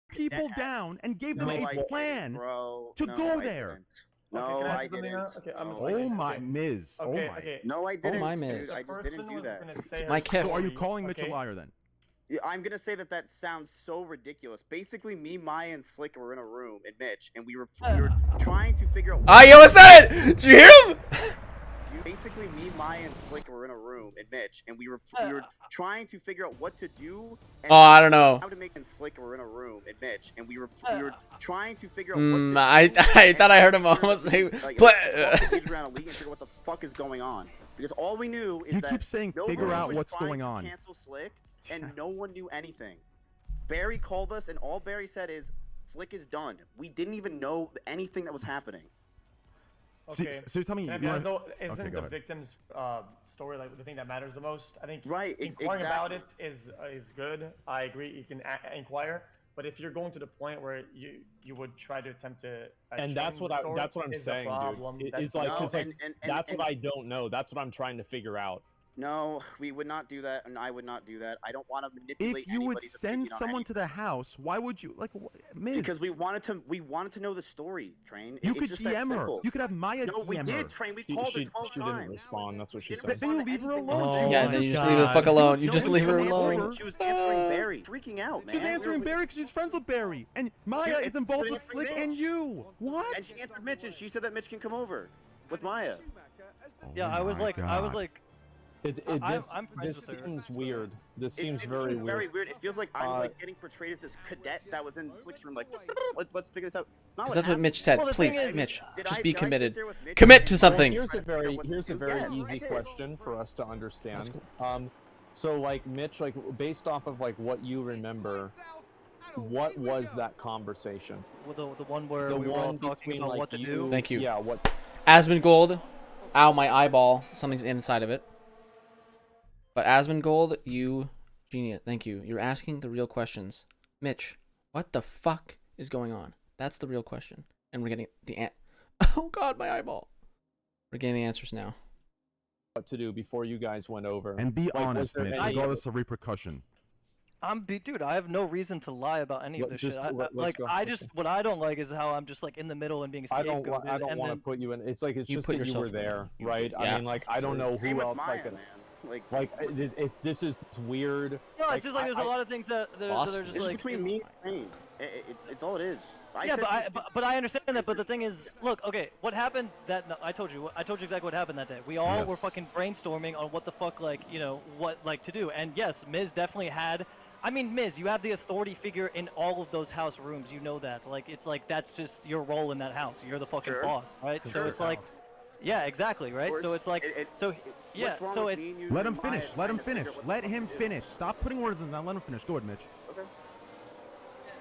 people down and gave them No, a I didn't, plan bro. to No, go I there. didn't. No, Okay, can I I say something didn't. now? Okay, I'm No, just I Oh like- didn't. my okay. Miz. Okay, Oh my. okay. No, I didn't. my dude. Miz. I The just didn't person do was that. gonna say her My Kef. So are you story, calling Mitch a okay? liar then? Yeah, I'm gonna say that sounds so ridiculous. Basically, me, Maya, and Slick were in a room, and Mitch, and we were trying to figure out. Ah, you almost said it. Did you hear him? Basically, me, Maya, and Slick were in a room, and Mitch, and we were trying to figure out what to do. And Oh, I don't know. how to make and Slick were in a room, and Mitch, and we were trying to figure out what to do. I and thought I heard him figure out almost say, like, play. talk to Adriana Lee and figure out what the fuck is going on. Because all we knew is You that keep saying nobody figure out was what's trying going to on. Cancel Slick, and no one knew anything. Barry called us, and all Barry said is, "Slick is done." We didn't even know anything that was happening. Okay. So you're telling me Can I you be honest, want- though, isn't Okay, go the ahead. victim's story like the thing that matters the most? I think Right, inquiring about it exactly. is good. I agree. You can inquire, but if you're going to the point where you would try to attempt to And that's change what the story, that's what I'm is the saying, problem. dude. That's It's the like, problem. cause like and that's what I don't know. That's what I'm trying to figure out. No, we would not do that, and I would not do that. I don't want to manipulate. If you would anybody's send opinion on someone to anything. the house, why would you like Miz? Because we wanted to know the story, Train. you It's could just that DM her. simple. You could have Maya No, we DM did, her. Train. We She, called she, her 12 she times. didn't respond. That's what she She said. didn't Then you respond to leave her anything. alone. Oh Yeah, my then you just leave her the fuck God. alone. You No, just she leave her was alone. answering- She was answering Barry, freaking out, man. She's answering Barry because she's friends with Barry, and Maya She- is involved she with answering Slick Mitch. and you. What? And she answered Mitch, and she said that Mitch can come over with Maya. Yeah, I was my like, God. This I'm friends this with her. seems weird. This It seems very seems weird. very weird. It feels like I'm like getting portrayed as this cadet that was in Slick's room, like let's figure this out. It's not Because what that's what happened. Mitch said. Well, the Please, thing is- Mitch, Did just I- be did I sit committed. there with Mitch Commit and to say, something. Here's a figure out very what here's to a do? very Yes, I easy did. question for us to understand. That's So like Mitch, like based off of like what you remember, what was that conversation? Well, the one where The we were all one talking between about like what to you. do. Thank you. Yeah. What? Asmon Gold. Ow, my eyeball. Something's inside of it. But Asmon Gold, you genius. Thank you. You're asking the real questions. Mitch, what the fuck is going on? That's the real question. And we're getting the oh god, my eyeball. We're getting the answers now. What to do before you guys went over? And be Like, was honest, there Mitch, any- regardless of repercussion. Dude, I have no reason to lie about any of this Just shit. let's Like, go. I just, what I don't like is how I'm just like in the middle and being I don't scapegoated. I don't and want to then, put you in. It's like it's You just put that you yourself were in there, it. right? Yeah. I mean, like I don't know Same who with else Maya, I could. man. Like This is weird. No, Like, it's just like there's a lot of things that are Lost just this is like. between it's- me and Train. It's all it is. Yeah, said but since but I understand that. But the thing is, look, okay, what happened that no, I told you exactly what happened that day. We all were Yes. fucking brainstorming on what the fuck, like, you know, what like to do. And yes, Miz definitely had. I mean, Miz, you have the authority figure in all of those house rooms. You know that. Like, it's like that's just your role in that house. You're the fucking Sure. boss, right? So Sure. it's like, yeah, exactly, right? So it's like, yeah, what's wrong so with it's. me and you Let him and Maya finish. Let trying him to figure finish. out what Let the fuck him to do? finish. Stop putting words in that. Let him finish. Go ahead, Mitch. Okay.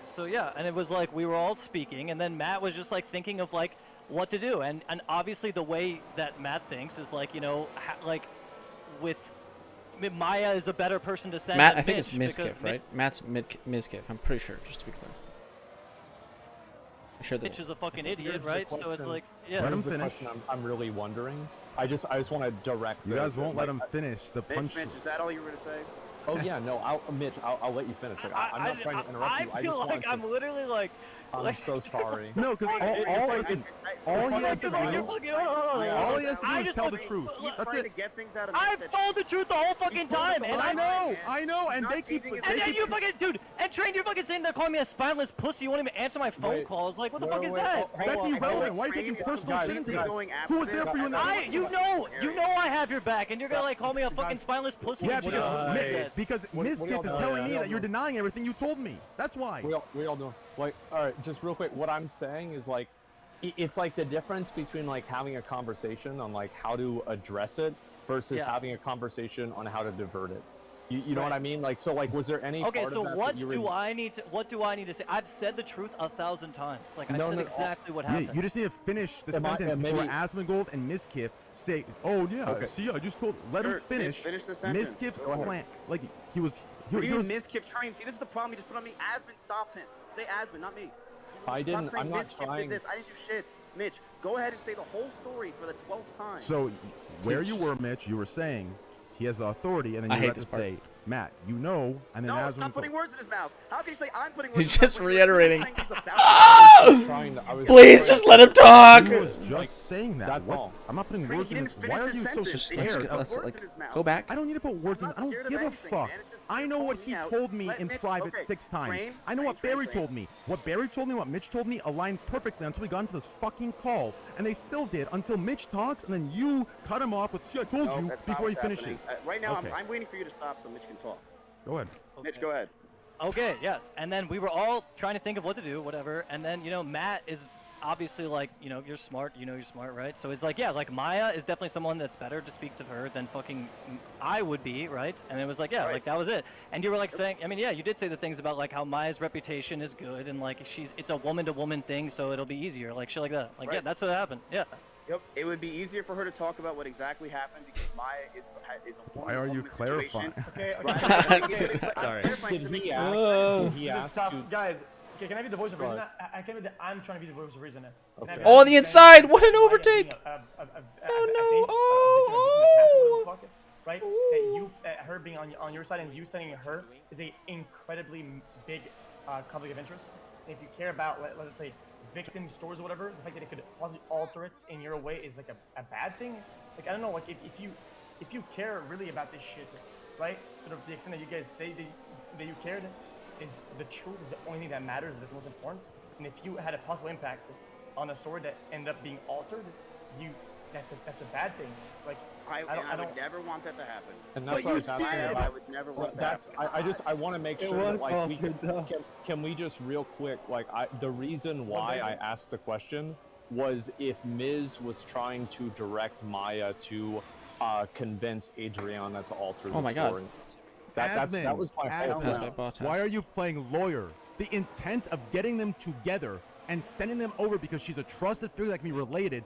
So yeah, and it was like we were all speaking, and then Matt was just like thinking of like what to do, and obviously the way that Matt thinks is like, you know, like with Maya is a better person to send Matt, than I think it's Mitch, because MizKif, right? Matt's MizKif. I'm pretty sure, just to be clear. I'm sure that Mitch is a fucking idiot, Here's the right? So it's question. like, yeah. Let him Here's the finish. question I'm really wondering. I just want to direct. You guys won't let him finish the punch. Mitch, is that all you were gonna say? Oh yeah, no, Mitch, I'll let you finish. Like, I'm not trying to interrupt you. I I feel just like wanted to- I'm literally like. I'm so sorry. No, because all he has to do, all he has to do I is just tell the fucking- truth. Keep That's trying it. to get things out of I've Mitch. told the truth the whole fucking time, and I know, and Not they keep. keeping it- And then you fucking, dude, and Train, you're fucking sitting there calling me a spineless pussy. You won't even answer my phone Wait. calls. Like, what the Wait, fuck is wait, that? hold That's on. irrelevant. Why are you Train taking is personal shit into completely this? going after Who was this there for you in that? You know I have your back, and you're gonna like call me a fucking spineless pussy. Yeah, and shit. because What y'all MizKif is doing? telling Yeah, me y'all that you're doing? denying everything you told me. That's why. We all doing. Like, all right, just real quick. What I'm saying is like, it's like the difference between like having a conversation on like how to address it versus Yeah. having a conversation on how to divert it. You know what I mean? Like, so like, was there any? Okay, part so of that what that you do were... I need to? What do I need to say? I've said the truth 1,000 times. Like I've No, said no, exactly what Yeah, happened. you just need to finish the Am I- sentence maybe- before Asmongold and MizKif say, "Oh yeah, Okay. see, I just told." Let him Sure, finish. finish the sentence. MizKif's Go ahead. plan, like he was. What do you mean was MizKif Train? See, this is the problem. You just put on me. Asmon stopped him. Say Asmon, not me. I didn't- Stop saying I'm not MizKif trying- did this. I didn't do shit. Mitch, go ahead and say the whole story for the 12th time. so where you were, Mitch. You were saying he has the authority, and then I you hate had to this part. say, "Matt, you know," and then No, stop putting Asmongold. words in his mouth. How can you say I'm putting words He's in his just mouth? reiterating. I was trying to- I was Please, trying just to- let him talk. He was just Like, saying that. that's What? all. I'm not putting Train, words he in didn't his. Why finish are his you so sentence. Let's scared? get- of- let's words like in his mouth. go back. I don't need to put words in. I'm I not don't scared of give a anything, fuck. man. It's just I you're know what calling he me out. told me Let in Mitch- private okay, 6 times. Train, I know train, what train, Barry train. told me. What Barry told me, what Mitch told me, aligned perfectly until we got into this fucking call, and they still did until Mitch talks, and then you cut him off with "See, I told No, you" that's not before he what's happening. finishes. Right now, Okay. I'm waiting for you to stop so Mitch can talk. Go ahead. Mitch, go ahead. Okay, yes. And then we were all trying to think of what to do, whatever. And then, you know, Matt is obviously like, you know, you're smart, you're smart, right? So it's like, yeah, like Maya is definitely someone that's better to speak to her than fucking I would be, right? And it was like, yeah, Right. like that was it. And you were like saying, I mean, yeah, you did say the things about like how Maya's reputation is good and like it's a woman to woman thing, so it'll be easier, like shit like that. Like, yeah, Right. that's what happened. Yeah. Yep. It would be easier for her to talk about what exactly happened because Maya is a Why are you woman situation. clarifying? Okay, okay. Right? Sorry. Did he Please ask stop. you? Guys, okay, can I be the voice of reason? Right. I can't be the, I'm trying to be the voice of reason. Can I Okay. be- Oh, on the inside! What an overtake! Oh no! Right? That you, her being on your side and you sending her is a incredibly big conflict of interest. And if you care about, let's say, victim stories or whatever, the fact that it could possibly alter it in your way is like a bad thing. Like I don't know, like if you care really about this shit, right? Sort of the extent that you guys say that you cared, is the truth is the only thing that matters, that's most important. And if you had a possible impact on a story that ended up being altered, that's a bad thing. Like I don't would never want that to happen. And that's But what I you was asking did! about. I would never want that. That's I want to make It sure that was like we awkward, though. can we just real quick like the reason why I asked the question was if Miz was trying to direct Maya to convince Adriana to alter the Oh my God. story. That was my whole Asmon, Pass my ball test. why are you playing lawyer? The intent of getting them together and sending them over because she's a trusted figure that can be related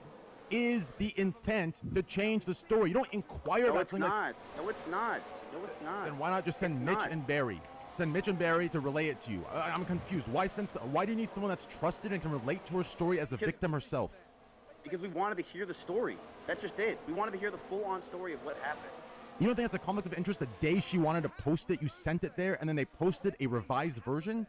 is the intent to change the story. You don't inquire No, about it's something not. No, it's not. No, it's not. Then why not just send It's Mitch not. and Barry? Send Mitch and Barry to relay it to you. I'm confused. Why do you need someone that's trusted and can relate to her story as a Because- victim herself? Because we wanted to hear the story. That's just it. We wanted to hear the full-on story of what happened. You don't think that's a conflict of interest? The day she wanted to post it, you sent it there, and then they posted a revised version?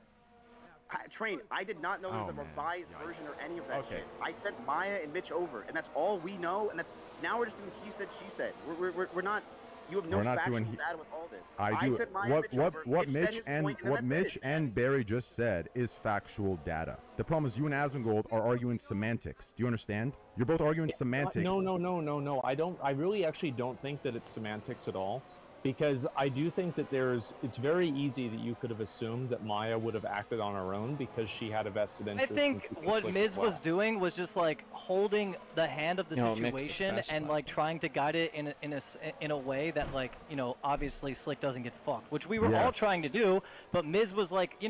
Train, I did not know there was Oh, a man. revised version or any of that Okay. shit. I sent Maya and Mitch over, and that's all we know. And that's now we're just doing he said, she said. We're not. You have no We're not factual doing he- data with all this. I do. sent Maya What and Mitch over, what said Mitch his and point, what that's Mitch it. and Barry just said is factual data. The problem is you and Asmongold are arguing semantics. Do you understand? You're both arguing semantics. No. I don't. I really actually don't think that it's semantics at all. Because I do think that it's very easy that you could have assumed that Maya would have acted on her own because she had a vested I interest. think what Miz was doing was just like holding the hand of the Mick, situation fast and slap. like trying to guide it in a way that like obviously Slick doesn't get fucked, which we were all Yes. trying to do. But Miz was like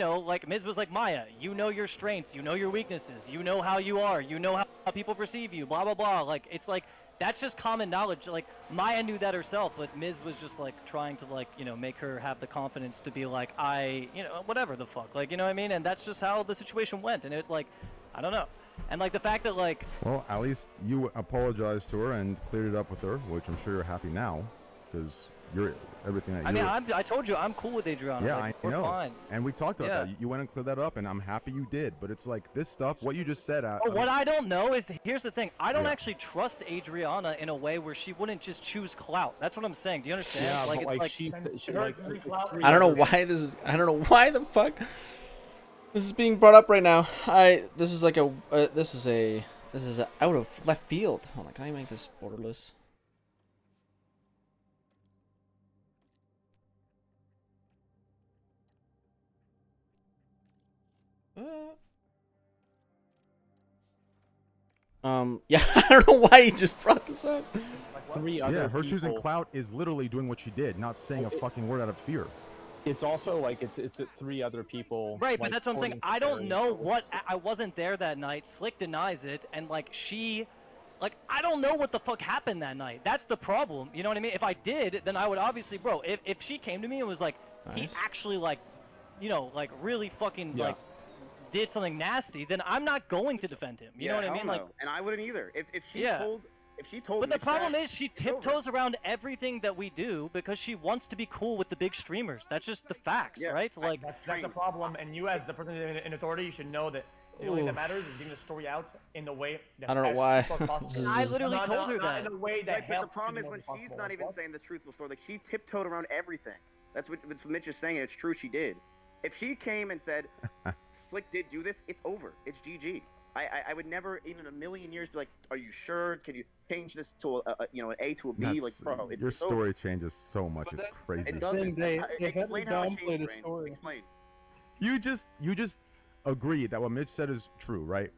Miz was like, Maya, you know your strengths, you know your weaknesses, you know how you are, you know how people perceive you, blah blah blah. Like it's like that's just common knowledge. Like Maya knew that herself, but Miz was just like trying to like make her have the confidence to be like whatever the fuck, like you know what I mean. And that's just how the situation went. And it like I don't know. And like the fact that like Well, at least you apologized to her and cleared it up with her, which I'm sure you're happy now, because you're everything that I mean I told you I'm cool with Adriana. Yeah, like, I we're know. fine. And we talked about Yeah. that. You went and cleared that up, and I'm happy you did. But it's like this stuff, what you just said. But what I don't know is, here's the thing, I don't Yeah. actually trust Adriana in a way where she wouldn't just choose clout. That's what I'm saying. Do you understand? Yeah, like, but it's like she like I don't know why this is. I don't know why the fuck this is being brought up right now. This is like this is a out of left field. Hold on, can I make this borderless? Yeah, I don't know why you just brought this up. three other Yeah, her choosing people- clout is literally doing what she did, not saying a fucking word out of fear. It's also like it's three other people. right, but like, that's what I'm saying. according I to don't Barry. know what, I wasn't there that night. Slick denies it, and like I don't know what the fuck happened that night. That's the problem. You know what I mean? If I did, then I would obviously, bro, if she came to me and was like, Nice. he actually like, like really fucking Yeah. like did something nasty, then I'm not going to defend him. You know what I hell mean? no. Like, and I wouldn't either. If she Yeah. told but the Mitch problem that, is she it's over. tiptoes around everything that we do because she wants to be cool with the big streamers. That's just the facts, Yeah, right? Like, That's the problem, and you as the person in authority, you should know that the only thing that matters is getting the story out in the way that I don't know as why. truthful as possible. This is I literally Not- told not- her not that. in a way that Right, but the helps problem is you when more she's possible. not Like, even what? saying the truthful story. Like she tiptoed around everything. That's what Mitch is saying. And it's true. She did. If she came and said, "Slick did do this," it's over. It's GG. I would never, even in a million years, be like, "Are you sure? Can you change this to an A to a B?" Like, bro, your it's over. story changes so much. But It's that's- crazy. It doesn't. They had to Explain how it downplay changed, the Rain. story. Explain. You just agreed that what Mitch said is true, right?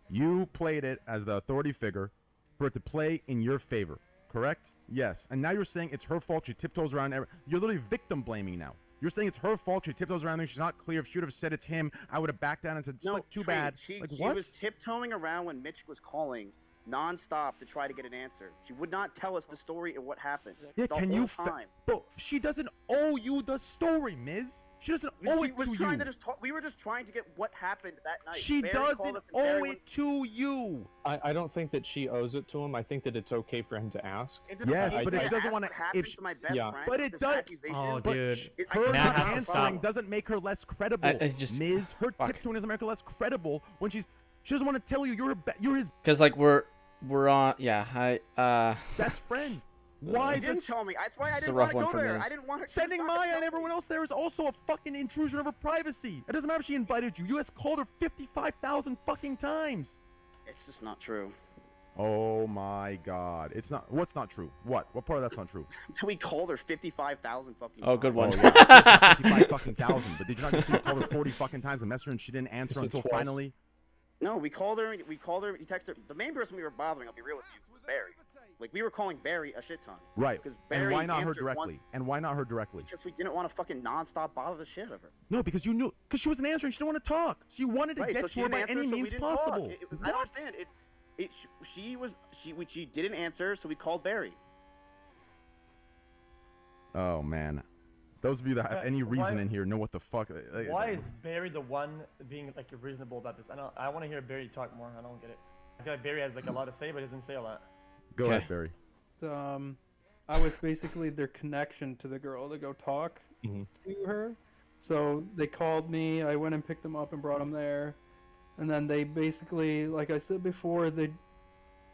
You played it as the authority figure for it to play in your favor, correct? Yes. And now you're saying it's her fault. She tiptoes around. You're literally victim blaming now. You're saying it's her fault. She tiptoes around there. She's not clear. If she would have said it's him, I would have backed down and said, "Slick, too Train, bad." She what? was tiptoeing around when Mitch was calling nonstop to try to get an answer. She would not tell us the story of what happened. Yeah, the can whole you? time. But she doesn't owe you the story, Miz. She doesn't owe She it was to trying you. to just talk. We were just trying to get what happened that night. She Barry called doesn't us and Barry owe went- it to you. I don't think that she owes it to him. I think that it's okay for him to ask. Is it Yes, okay but for if me she doesn't ask wanna- what happened if she- to my best Yeah. friend? But it There's does- accusations? Oh, But dude. I her can't Matt not has to answering stop. doesn't make her less credible. I just- Miz, her fuck. tiptoeing doesn't make her less credible when she doesn't want to tell you you're his Because like we're on. Yeah, best friend. Why She didn't does tell me. That's why I It's a didn't rough want one to go for there. Miz. I didn't want her. sending she was not Maya gonna and tell everyone me. else there is also a fucking intrusion of her privacy. It doesn't matter if she invited you. You guys called her 55,000 fucking times. It's just not true. Oh my god. It's not. What's not true? What part of that's not true? We called her 55,000 fucking. Oh, good times. one. Oh, yeah. It's not 55 fucking thousand. But did you not just see you call her 40 fucking times and message her and she didn't answer It's a until 12. finally? No, we called her. We called her. We texted her. The main person we were bothering, I'll be real with you, was Barry. Like we were calling Barry a shit ton. Right. Because And Barry why not her answered directly? once- And why not her directly? Because we didn't want to fucking nonstop bother the shit out of her. No, because you knew, because she wasn't answering. She didn't want to talk. So you wanted to Right, get so to she her didn't by answer, any so we means didn't talk. possible. I don't What? understand. She didn't answer, so we called Barry. Oh man, those of you that have any reason Why- in here know what the fuck. Why is Barry the one being like reasonable about this? I want to hear Barry talk more. I don't get it. I feel like Barry has like a lot to say, but doesn't say a lot. Go Okay. ahead, Barry. I was basically their connection to the girl to go talk Mhm. to her. So they called me. I went and picked them up and brought them there. And then they basically, like I said before, they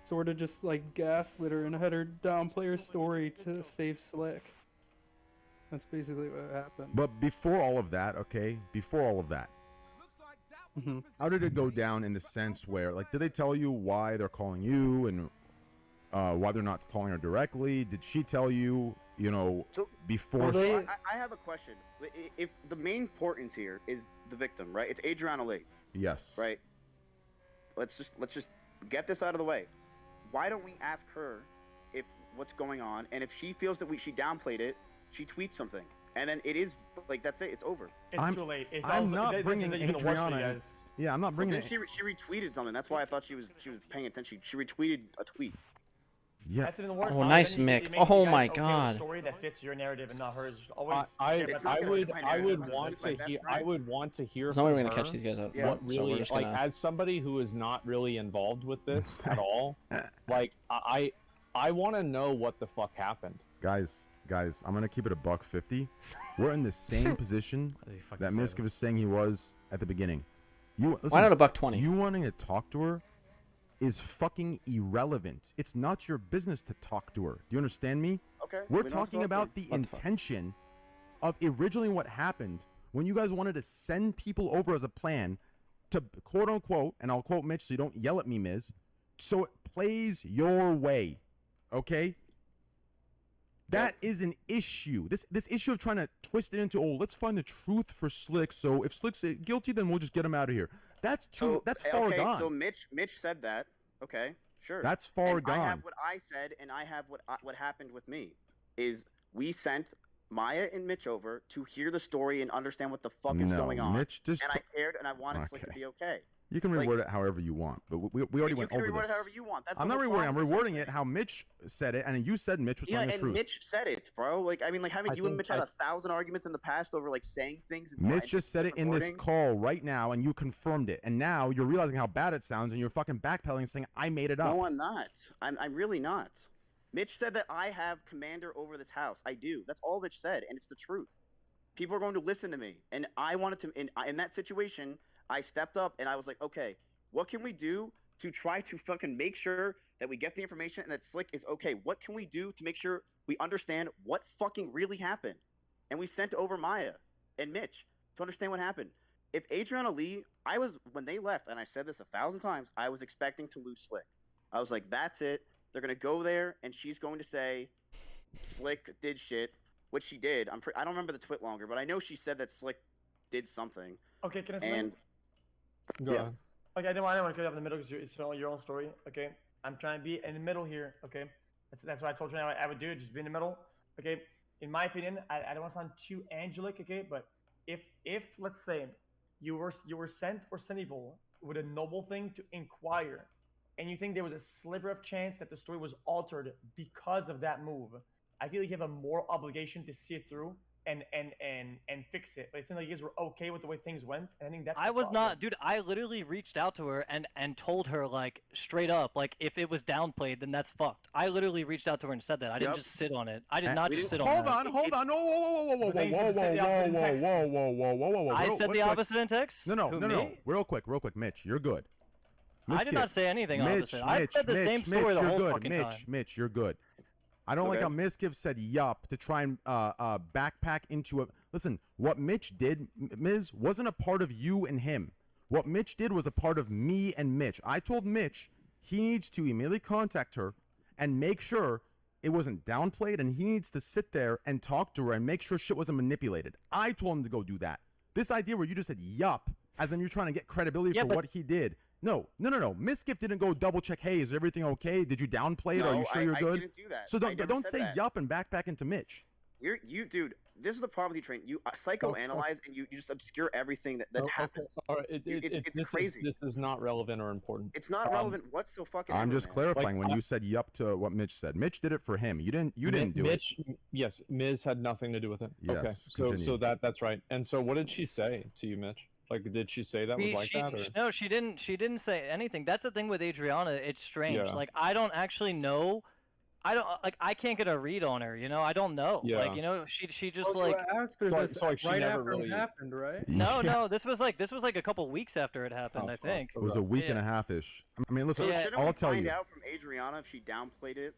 sort of just like gaslit her and had her downplay her story to save Slick. That's basically what happened. But before all of that, okay, before all of that, Mhm. how did it go down in the sense where, like, did they tell you why they're calling you and why they're not calling her directly? Did she tell you, So- before? I have a question. If the main importance here is the victim, right? It's Adriana Lee, Yes. right? Let's just get this out of the way. Why don't we ask her if what's going on, and if she feels that she downplayed it, she tweets something, and then it is like that's it. It's over. It's too late. I'm not bringing even worse for you Adriana. guys. Yeah, I'm not bringing Then it. she retweeted something. That's why I thought she was paying attention. She retweeted a tweet. Yeah. That's even worse. Oh, Then nice, it Mick. makes Oh you guys my okay with a God. story that fits your narrative and not hers. Just always. It's not gonna fit my I would narrative. want It's my to best hear. friend. I would want to hear. There's no way from we're gonna catch her these guys up. Yeah. What So we're really, just like, gonna. as somebody who is not really involved with this at all, like, I want to know what the fuck happened. Guys, I'm gonna keep it $150. We're in the same position that MizKif is saying he was at the beginning. Listen, Why not $120? You wanting to talk to her is fucking irrelevant. It's not your business to talk to her. Do you understand me? Okay. We're we know it's talking okay. about the intention of originally what happened when you guys wanted to send people over as a plan to quote unquote, and I'll quote Mitch so you don't yell at me, Miz, so it plays your way. Okay? That is an issue. This issue of trying to twist it into, let's find the truth for Slick. So if Slick's guilty, then we'll just get him out of here. That's far gone. So Mitch said that. Okay, sure. That's far and gone. I have what I said, and I have what happened with me. Is we sent Maya and Mitch over to hear the story and understand what the fuck is going on. Mitch just and I cared, and I wanted Slick to be okay. You can reword it however you want, but we already went over this. You can reword it however you want. That's I'm the not whole rewording. I'm problem. rewording it how Mitch said it, and you said Mitch was telling the and truth. Mitch said it, bro. Like, I mean, like, haven't you and Mitch had 1,000 arguments in the past over like saying things? And Mitch just said it in this call right now, and you confirmed it. And now you're realizing how bad it sounds, and you're fucking backpedaling and saying I made it up. No, I'm not. I'm really not. Mitch said that I have commander over this house. I do. That's all Mitch said, and it's the truth. People are going to listen to me, and I wanted to. In that situation, I stepped up, and I was like, okay, what can we do to try to fucking make sure that we get the information and that Slick is okay? What can we do to make sure we understand what fucking really happened? And we sent over Maya and Mitch to understand what happened. If Adriana Lee, when they left, and I said this 1,000 times, I was expecting to lose Slick. I was like, that's it. They're going to go there, and she's going to say Slick did shit, which she did. I don't remember the twit longer, but I know she said that Slick did something. Okay, can I say? And Go ahead. Okay, I don't want to cut you off in the middle because it's your own story. Okay, I'm trying to be in the middle here. Okay, that's what I told you I would do. Just be in the middle. Okay, in my opinion, I don't want to sound too angelic. Okay, but if let's say you were sent or sendable with a noble thing to inquire, and you think there was a sliver of chance that the story was altered because of that move, I feel like you have a moral obligation to see it through and fix it. But it seems like you guys were okay with the way things went, and I think that's I was not, dude. I literally reached out to her and told her, like, straight up, like, if it was downplayed, then that's fucked. I literally reached out to her and said that. I didn't just sit on it. I did not just sit on that. Hold on. Whoa. I said the opposite in text? No. Real quick. Mitch, you're good. I did not say anything opposite. I said the same story the whole fucking time. Mitch, you're good. I don't like how MizKif said yup to try and backpack into it. Listen, what Mitch did, Miz, wasn't a part of you and him. What Mitch did was a part of me and Mitch. I told Mitch he needs to immediately contact her and make sure it wasn't downplayed, and he needs to sit there and talk to her and make sure shit wasn't manipulated. I told him to go do that. This idea where you just said yup, as in you're trying to get credibility for what he did. No. MizKif didn't go double check. Hey, is everything okay? Did you downplay it? Are you sure you're good? I didn't do that. So don't say yup and backpack into Mitch. Dude. This is the problem with you, Train. You psychoanalyze and you just obscure everything that happens. Okay. It's crazy. This is not relevant or important. It's not relevant. What's so fucking? I'm just clarifying when you said yup to what Mitch said. Mitch did it for him. You didn't do Mitch, it. Yes, Miz had nothing to do with it. Yes, okay. So that's right. And so what did she say to you, Mitch? Like, did she say that was like that? Or? No, she didn't. She didn't say anything. That's the thing with Adriana. It's strange. Yeah. Like, I don't actually know. I can't get a read on her. You know, I don't know. Yeah. Like, she just You asked her this so like she right never after really it happened, right? No. This was like a couple weeks after it happened. I fuck. think. It was a week and a half ish. I mean, listen, So shouldn't I'll we tell find you. out from Adriana if she downplayed it?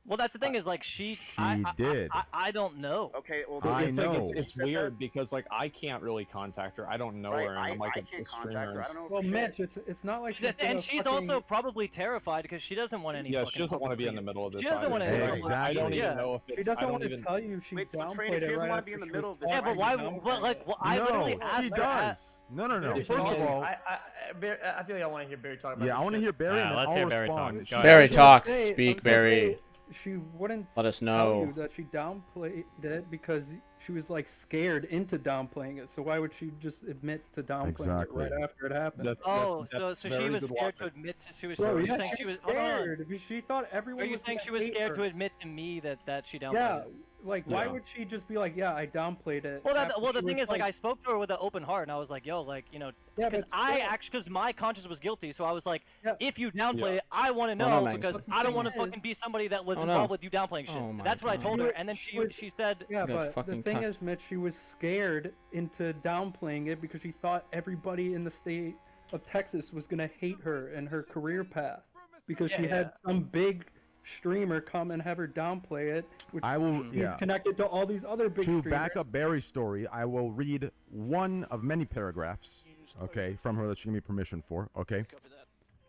Well, that's the thing is like She I did. I don't know. Okay, well, I It's like know. it's She said weird that. because like I can't really contact her. I don't know Right, her, and I'm like I a can't streamer. contact her. I don't know. Well, for Mitch, shit. it's not like she's And gonna she's fucking- also probably terrified because she doesn't want any. Yeah, fucking she doesn't want to be in the public- middle of this. She doesn't either. want to. Right. I don't Exactly. even know if She it's. doesn't I don't want to even. tell you she Wait, so downplayed Train, if it she doesn't right wanna after be in the she middle was of this, Yeah, talking but why? downplaying But like, it. well, I no, literally asked she her. does. No. There's First of no- all, I feel like I want to hear Barry talk about yeah, this I want to shit. hear Barry, and then let's I'll hear Barry respond. talk. She Go Barry, ahead. does- talk. I was Speak, gonna Barry. say, she wouldn't Let us tell know. you that she downplayed it because she was like scared into downplaying it. So why would she just admit to downplaying Exactly. it right after it happened? Oh, That's so she very was good scared to logic. admit. She was. Bro, Are you yeah, saying she she was was? Hold on. scared. She thought everyone Are you was saying gonna she was hate scared her. to admit to me that she downplayed Yeah, it? like why Yeah. would she just be like, yeah, I downplayed it? Well, after the she thing was is, like, I spoke to her with an open heart, and I was like, yo, like, you know, yeah, because but still, because my conscience was guilty, so I was like, Yeah. if you downplay Yeah. it, I want to no, know Magnus. because But I the don't want to thing is- fucking be somebody that was Oh, no. involved with you downplaying shit. Oh my That's what I God. told her, and then She would- she said, yeah, got but the fucking thing cucked. is, Mitch, she was scared into downplaying it because she thought everybody in the state of Texas was gonna hate her and her career path because she Yeah, had some big streamer come and have her downplay it, which I will. he's Yeah. connected to all these other big To streamers. back up Barry's story, I will read one of many paragraphs, okay, from her that she gave me permission for, okay?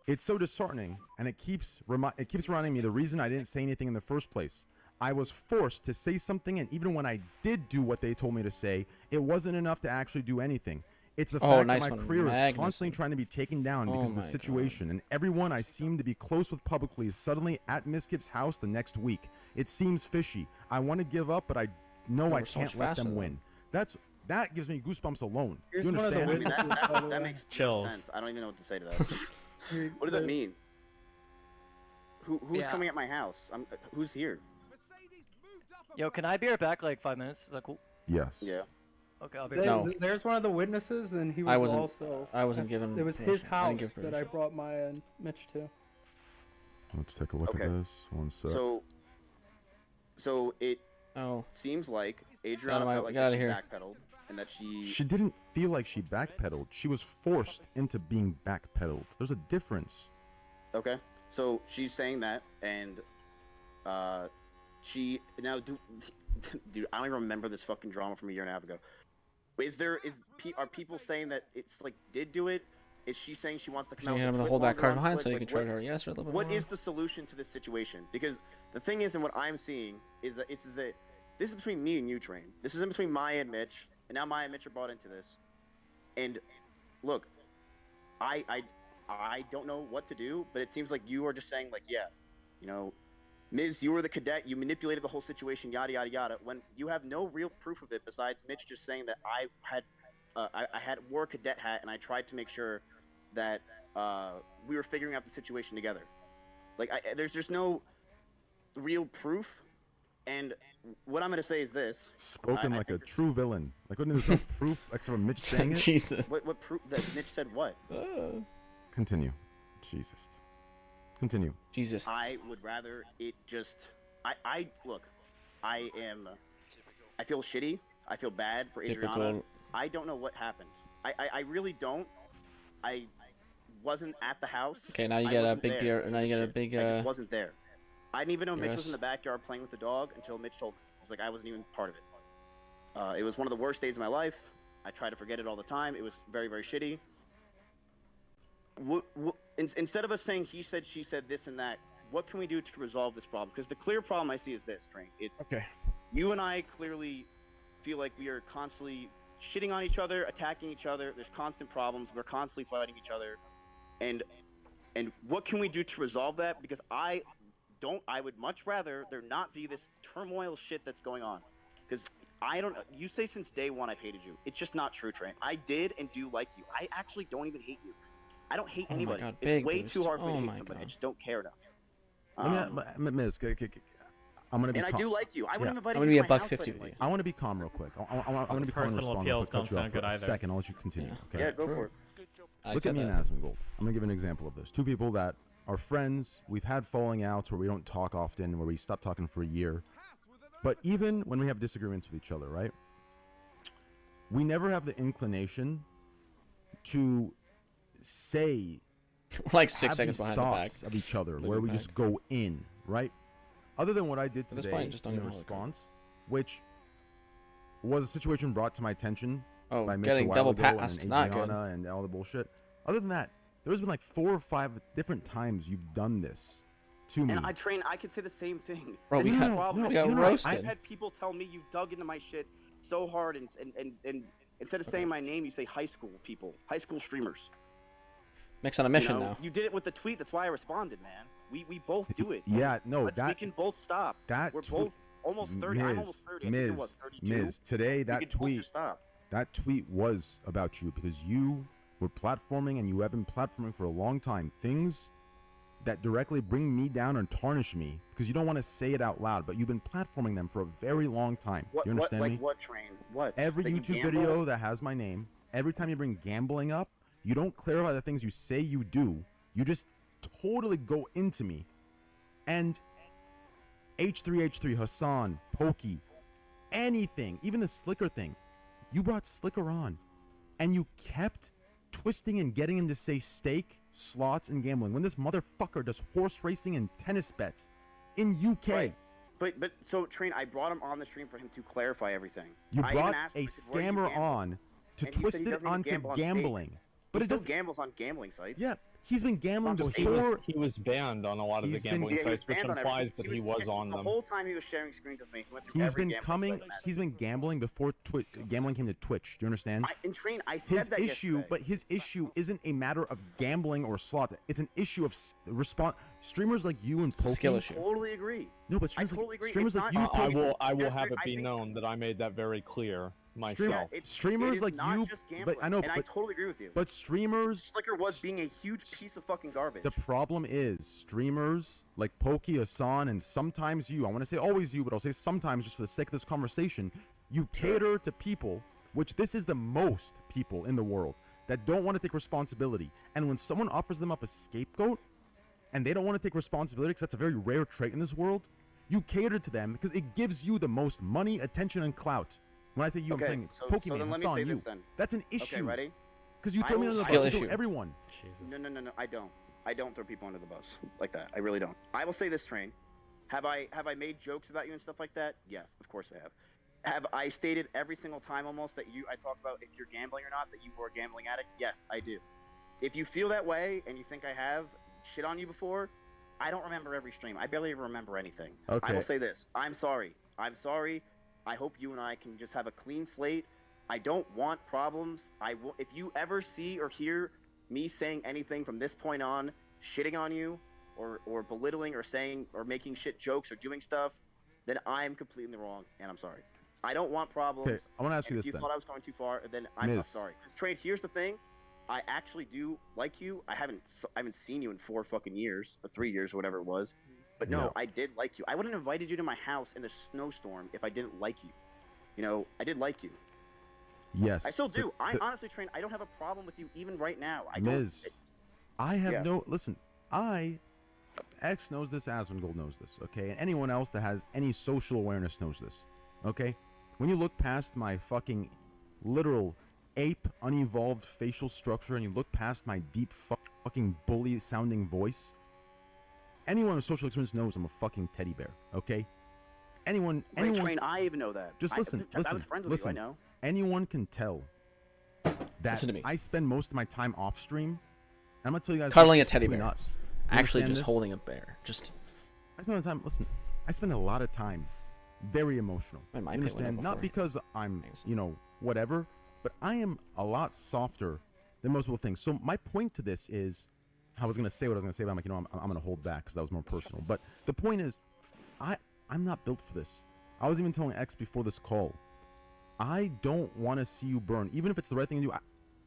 It's so disheartening, and it keeps reminding me the reason I didn't say anything in the first place. I was forced to say something, and even when I did do what they told me to say, it wasn't enough to actually do anything. It's the Oh, fact nice that my one, career is Magnuson. constantly trying to be taken down because of the my situation, and everyone I seem to be close with publicly is suddenly at MizKif's house the next week. It seems fishy. I want to give up, but I know I we're so much can't let faster, them though. win. That gives me goosebumps alone. Here's you one of the understand? I mean, witnesses, by the way. that makes no Chills. sense. I don't even know what to say to that. Here- What does that mean? Who's Yeah. coming at my house? Who's here? yo, can I be right back like 5 minutes? Is that cool? Yes. Yeah. Okay, I'll be There- right back. No. There's one of the witnesses, and he was I wasn't- also. I wasn't given It was his permission. I house didn't give that I permission. brought Maya and Mitch to. Let's take a look Okay. at this. One sec. So it Oh, seems like Adriana my- felt like get that outta she here. backpedaled and that She didn't feel like she backpedaled. She was forced into being backpedaled. There's a difference. Okay. So she's saying that, and she now dude, I don't even remember this fucking drama from a year and a half ago. Are people saying that it's like did do it? Is she saying she wants to come she out? hit him with to a hold twit that card longer on behind so Slick? you can Like, charge her yes or a little bit What more. is the solution to this situation? Because the thing is, and what I'm seeing is that this is between me and you, Train. This is in between Maya and Mitch, and now Maya and Mitch are bought into this. And look, I don't know what to do, but it seems like you are just saying like, yeah, you know, Miz, you were the cadet, you manipulated the whole situation, yada yada yada. When you have no real proof of it besides Mitch just saying that I wore a cadet hat and I tried to make sure that we were figuring out the situation together. Like, there's just no real proof. And what I'm gonna say is this: Spoken I like a think this- true villain. Like, when there's no proof except for Mitch saying it. Jesus. what proof that Mitch said what? Continue. Jesus. Continue. Jesus. I would rather it just. I look. I feel shitty. I feel bad for Adriana. Typical. I don't know what happened. I really don't. I wasn't at the house. Okay, now you I get a wasn't big there deer. for Now you this get a shit. big. I just wasn't there. I didn't even know Mitch was in Yes. the backyard playing with the dog until Mitch told me. It's like I wasn't even part of it. It was one of the worst days of my life. I try to forget it all the time. It was very, very shitty. Instead of us saying he said, she said, this and that, what can we do to resolve this problem? Because the clear problem I see is this, Train. It's Okay. you and I clearly feel like we are constantly shitting on each other, attacking each other. There's constant problems. We're constantly fighting each other. And what can we do to resolve that? Because I would much rather there not be this turmoil shit that's going on. Because you say since day one I've hated you. It's just not true, Train. I did and do like you. I actually don't even hate you. I don't hate Oh my anybody. God, It's big way boost. too hard for me Oh to my hate somebody. I God. just don't care enough. Miz, I'm gonna be. And I calm. do like you. I wouldn't Yeah. invite I'm you gonna be to a my buck house 50 if I with didn't you. I want to be calm real quick. I want to be calm and Personal respond. appeals I'll cut don't you off sound for good a either. second. I'll let you continue. Yeah. Okay. Yeah, go True. for it. I Look said at me and that. Asmongold. I'm gonna give an example of this. Two people that are friends. We've had falling outs where we don't talk often, where we stop talking for a year. But even when we have disagreements with each other, right? We never have the inclination to say Like 6 have seconds these behind the back. thoughts of each other, Looking where we back. just go in, right? other than what I did At this today point, just don't in even hold the card. response, which was a situation brought to my attention Oh, by Mitch getting a while double ago, passed, and not good. Adriana and all the bullshit. Other than that, there's been like 4 or 5 different times you've done this to me. And I could say the same thing. Bro, This we is the got- problem. we got roasted. I've had people tell me you've dug into my shit so hard, and instead of saying my name, you say high school people, high school streamers. Mick's on a mission you know, now. You did it with the tweet. That's why I responded, man. We both do it. Yeah, no, we can both stop. We're both almost 30. I'm almost 30. I think you're, what, 32? Today We that could both tweet, just stop. that tweet was about you because you were platforming and you have been platforming for a long time. Things that directly bring me down and tarnish me because you don't want to say it out loud, but you've been platforming them for a very long time. What, you understand what, me? like what train? What? Every That you YouTube gamble? video that has my name, every time you bring gambling up, you don't clarify the things you say you do. You just totally go into me. And H3H3, Hassan, Pokey, anything, even the Slicker thing. You brought Slicker on, and you kept twisting and getting him to say stake, slots, and gambling when this motherfucker does horse racing and tennis bets in UK. Right. But so Train, I brought him on the stream for him to clarify everything. You I even brought asked a him, I said, "Where do you scammer gamble?" on to And he said twist he it doesn't even onto gamble on stake. gambling. But He it still doesn't. gambles on gambling sites. Yeah, he's been gambling It's not before. He was banned on a lot of the He's been- gambling Yeah, he was sites, which banned on implies that everything. he was on the them. whole time he was sharing screens with me. He went through He's every been gambling coming. site. He's been gambling before gambling came to Twitch. Do you understand? And Train, I said His that issue, yesterday. but his issue isn't a matter of gambling or slot. It's an issue of response. Streamers like you and It's a Pokey. strill issue. Totally agree. No, but I streamers, totally like, agree. streamers It's like not- you, I Pokey. will There- have it I be think- known that I made that very clear myself. Streamers it is like not you- just but gambling, I know, and I but- totally agree with you. But streamers. Slicker was being a huge piece of fucking garbage. The problem is streamers like Pokey, Hassan, and sometimes you. I want to say always you, but I'll say sometimes just for the sake of this conversation. You cater to people, which this is the most people in the world that don't want to take responsibility. And when someone offers them up a scapegoat, and they don't want to take responsibility because that's a very rare trait in this world, you cater to them because it gives you the most money, attention, and clout. When I say you, Okay, I'm saying so Pokemon, then let me Hassan, say you. this then. That's an issue. Okay, ready? Because you I throw me will- under the Skill bus. You issue. throw everyone. No, I don't. I don't throw people under the bus like that. I really don't. I will say this, Train. Have I made jokes about you and stuff like that? Yes, of course I have. Have I stated every single time almost that I talk about if you're gambling or not, that you were a gambling addict? Yes, I do. If you feel that way and you think I have shit on you before, I don't remember every stream. I barely even remember anything. Okay. I will say this. I'm sorry. I hope you and I can just have a clean slate. I don't want problems. If you ever see or hear me saying anything from this point on, shitting on you, or belittling, or saying, or making shit jokes, or doing stuff, then I am completely wrong, and I'm sorry. I don't want problems. Okay, I want to ask you And this if you then. thought I was going too far, then I'm Miz. sorry. Because Trade, here's the thing. I actually do like you. I haven't seen you in 4 fucking years, or 3 years, or whatever it was. But no, Yeah. I did like you. I wouldn't have invited you to my house in the snowstorm if I didn't like you. You know, I did like you. Yes. I still do. the- Honestly, Train, I don't have a problem with you even right now. I Miz, don't. I have Yeah. no. Listen, X knows this, Asmongold knows this, okay? And anyone else that has any social awareness knows this, okay? When you look past my fucking literal ape, unevolved facial structure and you look past my deep fucking bully sounding voice, anyone with social experience knows I'm a fucking teddy bear, okay? Anyone. Wait, Train, I even know that. Just I listen, was listen, friends with listen. you, I know. Anyone can tell that Listen to me. I spend most of my time off stream. And I'm gonna tell you guys, Cuddling this a teddy between bear. us. You Actually, understand just this? holding a bear. Just I spend time. Listen, I spend a lot of time, very emotional. In my You pit window understand? Not before. because I'm, Thanks. whatever, but I am a lot softer than most people think. So my point to this is, I was gonna say what I was gonna say, but I'm like, I'm gonna hold back because that was more personal. But the point is, I'm not built for this. I was even telling X before this call, I don't want to see you burn, even if it's the right thing to do,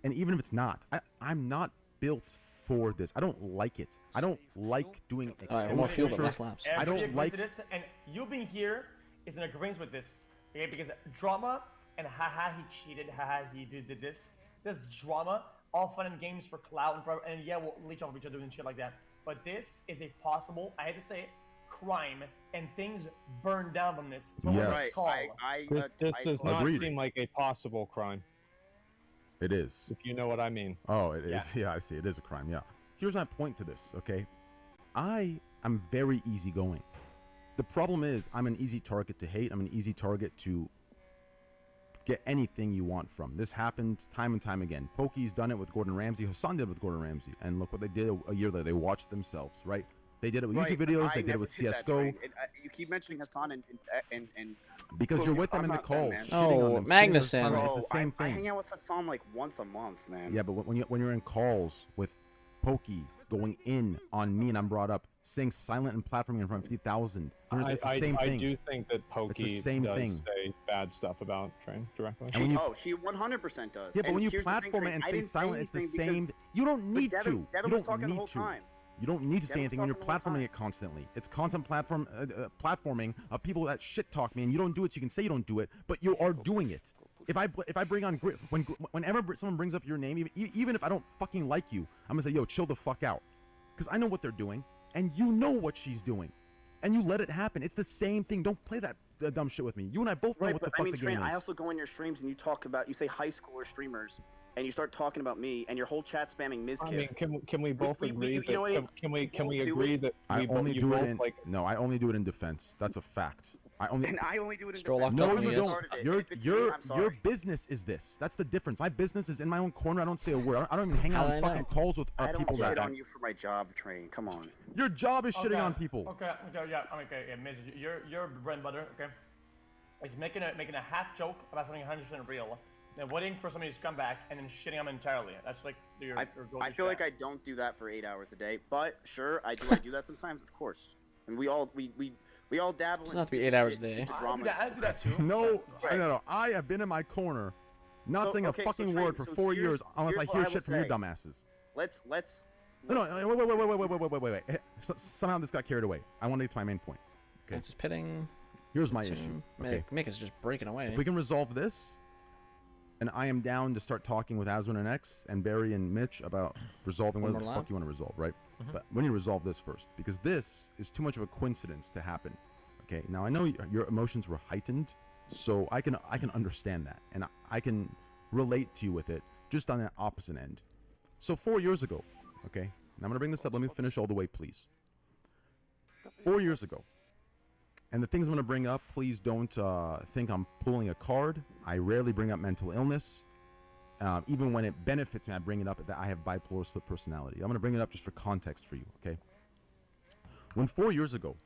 and even if it's not. I'm not built for this. I don't like it. I don't like doing Alright, more fuel, but exposure. less laps. I don't Everybody like- agrees to this, and you being here is in agreement with this, okay? Because drama and haha he cheated, haha he did this. There's drama, all fun and games for clout and yeah, we'll leech off each other and shit like that. But this is a possible, I had to say it, crime, and things burn down from this. It's what we're Yes. gonna Right. call. This does not Agreed. seem like a possible crime, It is. if you know what I mean. Oh, it is. Yeah, I see. It is a crime. Yeah. Here's my point to this. Okay, I am very easygoing. The problem is I'm an easy target to hate. I'm an easy target to get anything you want from. This happens time and time again. Pokey's done it with Gordon Ramsay. Hassan did it with Gordon Ramsay. And look what they did a year later. They watched themselves, right? They did it with YouTube videos. They did it with CSGO. You keep mentioning Hassan and because you're with them in the I'm not calls. them, shitting on them, saying they're Magnuson. silent. It's the same I thing. hang out with Hassan like once a month, man. Yeah, but when you're in calls with Pokey going in on me and I'm brought up saying silent and platforming in front of 50,000. It's the same thing. I do think that Pokey does say bad stuff about Train directly. She 100% does. Yeah, but and when you here's the thing, platform it Train, and I stay didn't say silent, it's the anything same. because- You don't need but to. Devin You was don't talking the need whole to. time. You don't need to say Devin anything when you're was talking the whole platforming it constantly. It's constant platforming of people that shit talk me, and you don't do it. So you can say you don't do it, but you are doing it. If I bring on whenever someone brings up your name, even if I don't fucking like you, I'm gonna say, yo, chill the fuck out, because I know what they're doing, and you know what she's doing, and you let it happen. It's the same thing. Don't play that dumb shit with me. You and I both know what the fuck the game Train, is. I also go in your streams and you say high schooler streamers, and you start talking about me, and your whole chat spamming MizKif. I mean, can we both agree that? Can we agree that I only do it in like? No, I only do it in defense. That's a fact. I only do it in Stroll defense. off No, Definitely you is. don't. Started it. Your If it's me, your I'm sorry. your business is this. That's the difference. My business is in my own corner. I don't say a word. I don't even hang How out do on I fucking know? calls with I don't people shit that. on you for my job, Train. Come on. Your job is shitting on people. Okay, yeah, I mean, okay, yeah, Miz, your bread and butter, okay? Is making a half joke about something 100% real, then waiting for somebody to come back and then shitting on them entirely. That's like your go-to I feel like I strat. don't do that for 8 hours a day, but sure, I do that sometimes, of course. And we all dabble. Doesn't have to be 8 hours a day. I do that too. No, Right. no. I have been in my corner, not So, saying okay, a so fucking Train, word for so 4 here's- years unless I here's what hear I will shit from you say. dumbasses. Let's No, wait. Somehow this got carried away. I want to get to my main point. Okay. It's just pitting. Here's my issue. Okay. Mick is just breaking away. If we can resolve this, and I am down to start talking with Aswin and X and Barry and Mitch about resolving One whatever the more fuck lap? you want to resolve, right? But we need to resolve this first, because this is too much of a coincidence to happen. Okay, now I know your emotions were heightened, so I can understand that, and I can relate to you with it, just on the opposite end. So 4 years ago, okay, now I'm gonna bring this up. Let me finish all the way, please. 4 years ago, and the things I'm gonna bring up, please don't think I'm pulling a card. I rarely bring up mental illness. Even when it benefits me, I bring it up that I have bipolar split personality. I'm gonna bring it up just for context for you, okay? When 4 years ago,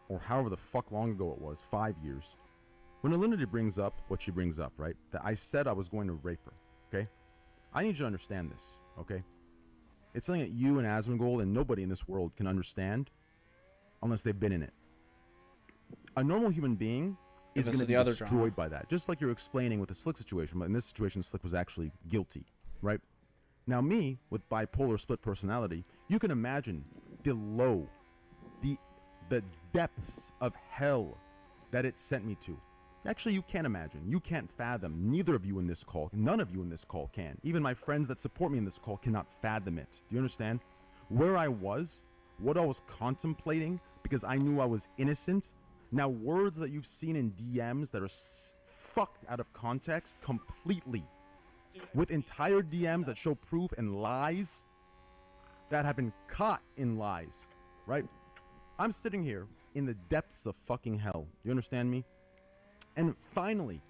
or however the fuck long ago it was, 5 years, when Alinity brings up what she brings up, right? That I said I was going to rape her, okay? I need you to understand this, okay? It's something that you and Asmongold and nobody in this world can understand unless they've been in it. A normal human being is this going to is be the other destroyed drama. by that. Just like you're explaining with the Slick situation, but in this situation, Slick was actually guilty, right? Now me, with bipolar split personality, you can imagine the low, the depths of hell that it sent me to. Actually, you can't imagine. You can't fathom. Neither of you in this call, none of you in this call can. Even my friends that support me in this call cannot fathom it. Do you understand? Where I was, what I was contemplating, because I knew I was innocent. Now, words that you've seen in DMs that are fucked out of context completely, with entire DMs that show proof and lies that have been caught in lies, right? I'm sitting here in the depths of fucking hell. You understand me? And finally,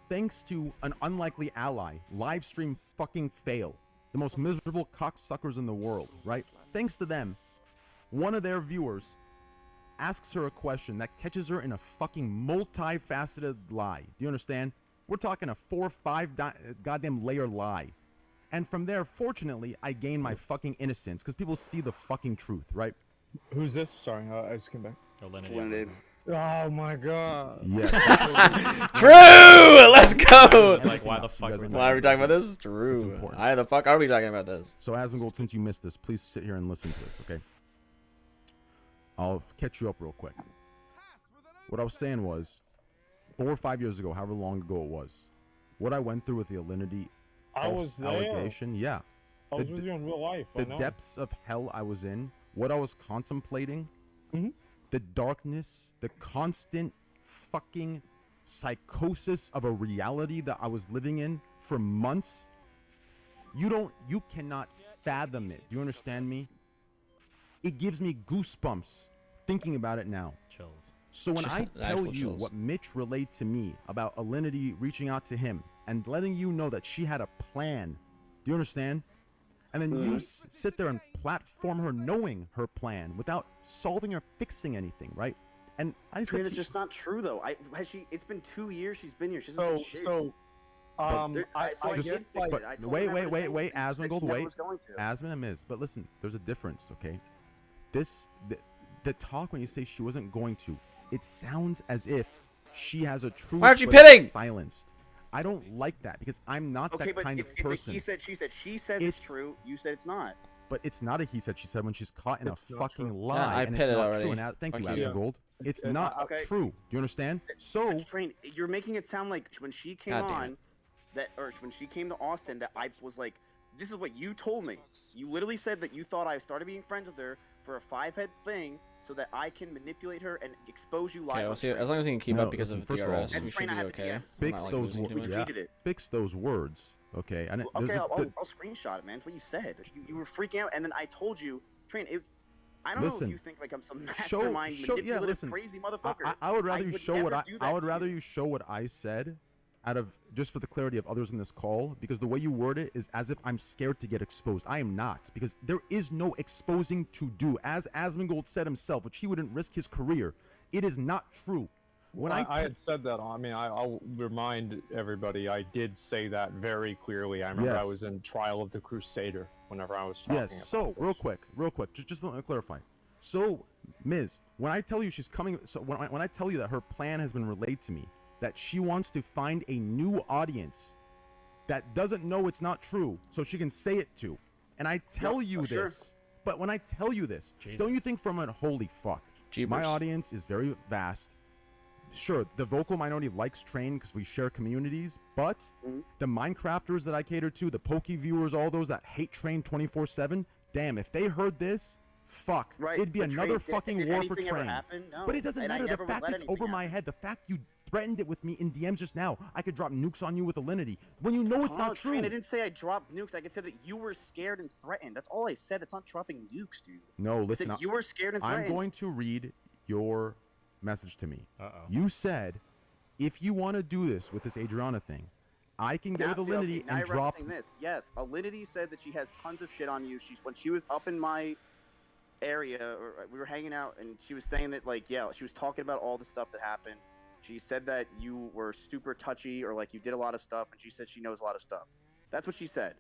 thanks to an unlikely ally, livestream fucking fail, the most miserable cocksuckers in the world, right? Thanks to them, one of their viewers asks her a question that catches her in a fucking multifaceted lie. Do you understand? We're talking a 4 or 5 goddamn layer lie. And from there, fortunately, I gain my fucking innocence because people see the fucking truth, right? Who's this? Sorry, I just came back. Alinity. Oh my god. Yes. True. Let's go. Like, why the fuck? guys Are we know. Why are we talking about this? It's True. important. Why the fuck are we talking about this? So Asmongold, since you missed this, please sit here and listen to this, okay? I'll catch you up real quick. What I was saying was, 4 or 5 years ago, however long ago it was, what I went through with the Alinity I was there. allegation, yeah. I was with you in real life. The depths of hell I was in, what I was contemplating, the darkness, the constant fucking psychosis of a reality that I was living in for months. You cannot fathom it. Do you understand me? It gives me goosebumps thinking about it now. Chills. So when I Nice tell little you chills. what Mitch relayed to me about Alinity reaching out to him and letting you know that she had a plan, do you understand? And then you sit there and platform her knowing her plan without solving or fixing anything, right? And I said, That's just not true, though. It's been 2 years she's been here. She So, hasn't said shit. so, I I just- did fix but it. I told wait, her wait, never to wait, say wait, anything. She said Asmongold, she never wait. was going to. Asmon and Miz, but listen, there's a difference, okay? The talk when you say she wasn't going to, it sounds as if she has a truth. Why aren't you but it's pitting? Silenced. I don't like that because I'm not Okay, that but kind it's of a person. he said, she said. She says it's It's- true. You said it's not. But it's not a he said she said when she's caught in It's a not fucking true. lie. Yeah, I and pit it's it not already. true. And thank you, Fuck you. Asmongold. It's Yeah, not okay. true. Do you understand? So Train, you're making it sound like when she came God damn on, or when she came to Austin, that I was like, this is what you told me. You literally said that you thought I started being friends with her for a 5-head thing, so that I can manipulate her and expose you live. Okay, on we'll see. stream. As long as he can keep No, up because listen, of first of all, DRS, That's we should fine, I be have the okay. DMs. I'm Fix not, like, those losing too words. much. Yeah. Tweeted it. fix those words, okay? And Okay, I'll screenshot it, man. It's what you said. You were freaking out, and then I told you, Train. I don't know Listen, if you think like I'm some show, mastermind, manipulative, listen. crazy motherfucker. I would rather you show what never do that I would to rather you. you show what I said, out of just for the clarity of others in this call, because the way you word it is as if I'm scared to get exposed. I am not, because there is no exposing to do. As Asmongold said himself, which he wouldn't risk his career. It is not true. When I had said that. I mean, I'll remind everybody. I did say that very clearly. I remember I Yes. was in Trial of the Crusader whenever I was talking. Yes. about So this. real quick, just let me clarify. So, Miz, when I tell you she's coming, so when I tell you that her plan has been relayed to me, that she wants to find a new audience that doesn't know it's not true, so she can say it to, and I tell you sure. this, but when I tell you this, don't you think from a holy fuck, Jeepers. my audience is very vast. Sure, the vocal minority likes Train because we share communities, but the Minecrafters that I cater to, the Poke viewers, all those that hate Train 24/7, damn, if they heard this, fuck, Right, it'd be but another Train, fucking did war for anything ever Train. happen? No. But it doesn't And I matter. never The would fact let it's anything over my happen. head, the fact you threatened it with me in DMs just now, I could drop nukes on you with Alinity when you know it's Oh, not true. Train, I didn't say I dropped nukes. I could say that you were scared and threatened. That's all I said. It's not dropping nukes, dude. No, I said listen, you were scared and threatened. I'm going to read your message to me. Uh-oh. You said, if you want to do this with this Adriana thing, I can get Now, with see, Alinity okay, now and you're drop. referencing this. Yes, Alinity said that she has tons of shit on you. When she was up in my area, or we were hanging out, and she was saying that, like, yeah, she was talking about all the stuff that happened. She said that you were super touchy, or like you did a lot of stuff, and she said she knows a lot of stuff. That's what she said.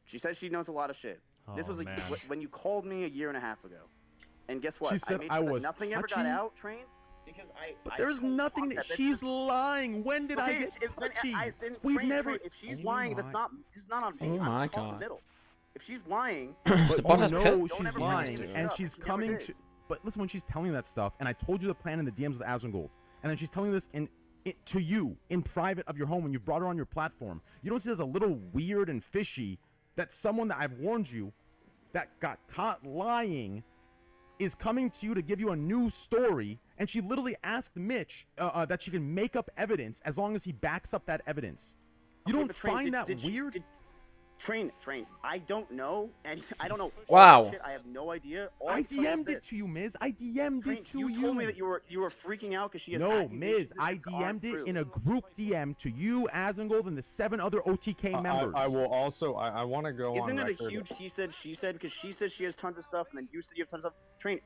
She said she knows a lot of shit. This was man. when you called me a year and a half ago. And guess what? She said I, made I sure that was nothing ever got touchy? out, Train, because But I there's told nothing. Fox that. She's lying. When did I Okay, get touchy? then We've Train, never. If she's Oh lying, that's my- not. This is not on me. Oh I'm my caught in the God. middle. If she's lying, Is the But bot you has know pit? Don't she's ever lying, bring it and up. she's She never coming did. to. But listen, when she's telling you that stuff, and I told you the plan in the DMs with Asmongold, and then she's telling this to you in private of your home when you brought her on your platform. You don't see it as a little weird and fishy that someone that I've warned you that got caught lying is coming to you to give you a new story, and she literally asked Mitch that she can make up evidence as long as he backs up that evidence. You Okay, don't but Train, find that did she- weird? Train. I don't know, and I don't know. all Wow. that shit. I have no idea. All I I know is DM'd it this. to you, Miz. I DM'd Train, it to you told me that you were freaking out because she has No, accusations Miz, that I aren't DM'd it true. in a group DM to you, Asmongold, and the 7 other OTK members. I will also. I want to go Isn't on it a record. huge he said she said, because she says she has tons of stuff and then you said you have tons of stuff? Train,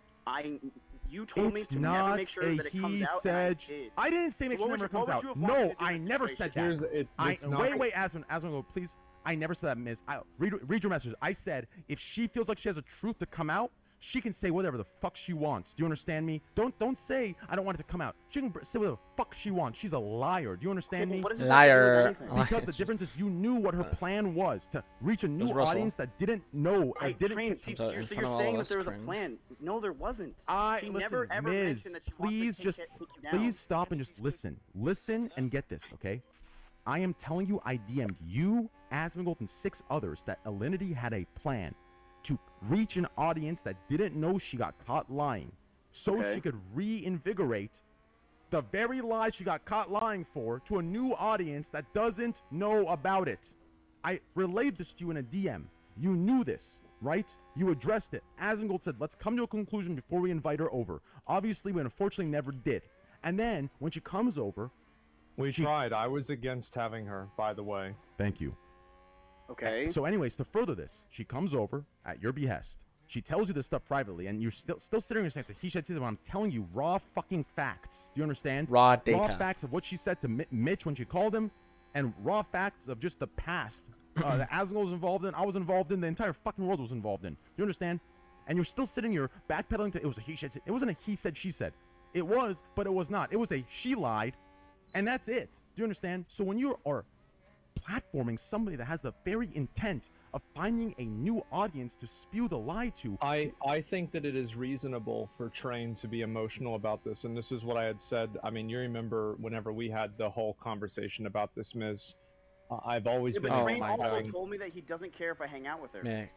you told me It's to never not make sure a that it comes he out, said. and I did. I didn't say make sure What it never would comes you- what out. would you have wanted No, to do I in this never said Here's that. it. I It's not, wait, Asmongold, please. I never said that, Miz. Read your message. I said if she feels like she has a truth to come out, she can say whatever the fuck she wants. Do you understand me? Don't say I don't want it to come out. She can say whatever the fuck she wants. She's a liar. Do you understand Okay, me? but what does this have to do with Liar. anything? Because the difference is you knew what her plan was to reach a new Russell. audience that didn't know or Hey, didn't. Train, see, Comes out you're, in so front you're of all saying of that us, there was a cringe. plan. No, there wasn't. She Listen, never ever Miz, mentioned that she please wants to just take you down. please stop and just listen and get this, okay? I am telling you, I DM'd you, Asmongold, and 6 others that Alinity had a plan to reach an audience that didn't know she got caught lying, so Okay. she could reinvigorate the very lie she got caught lying for to a new audience that doesn't know about it. I relayed this to you in a DM. You knew this, right? You addressed it. Azengold said, let's come to a conclusion before we invite her over. Obviously, we unfortunately never did. And then, when she comes over... We tried. I was against having her, by the way. Thank you. Okay. So anyways, to further this, she comes over at your behest. She tells you this stuff privately, and you're still sitting there saying, he said, I'm telling you raw fucking facts. Do you understand? Raw data. Raw facts of what she said to Mitch when she called him, and raw facts of just the past that Azengold was involved in, I was involved in, the entire fucking world was involved in. Do you understand? And you're still sitting here backpedaling to, it was a he said, it wasn't a he said, she said. It was, but it was not. It was a she lied, and that's it. Do you understand? So when you are platforming somebody that has the very intent of finding a new audience to spew the lie to, I think that it is reasonable for Train to be emotional about this, and this is what I had said. I mean, you remember whenever we had the whole conversation about this, Miz. I've always been. But Train also told me that he doesn't care if I hang out with her. Mick.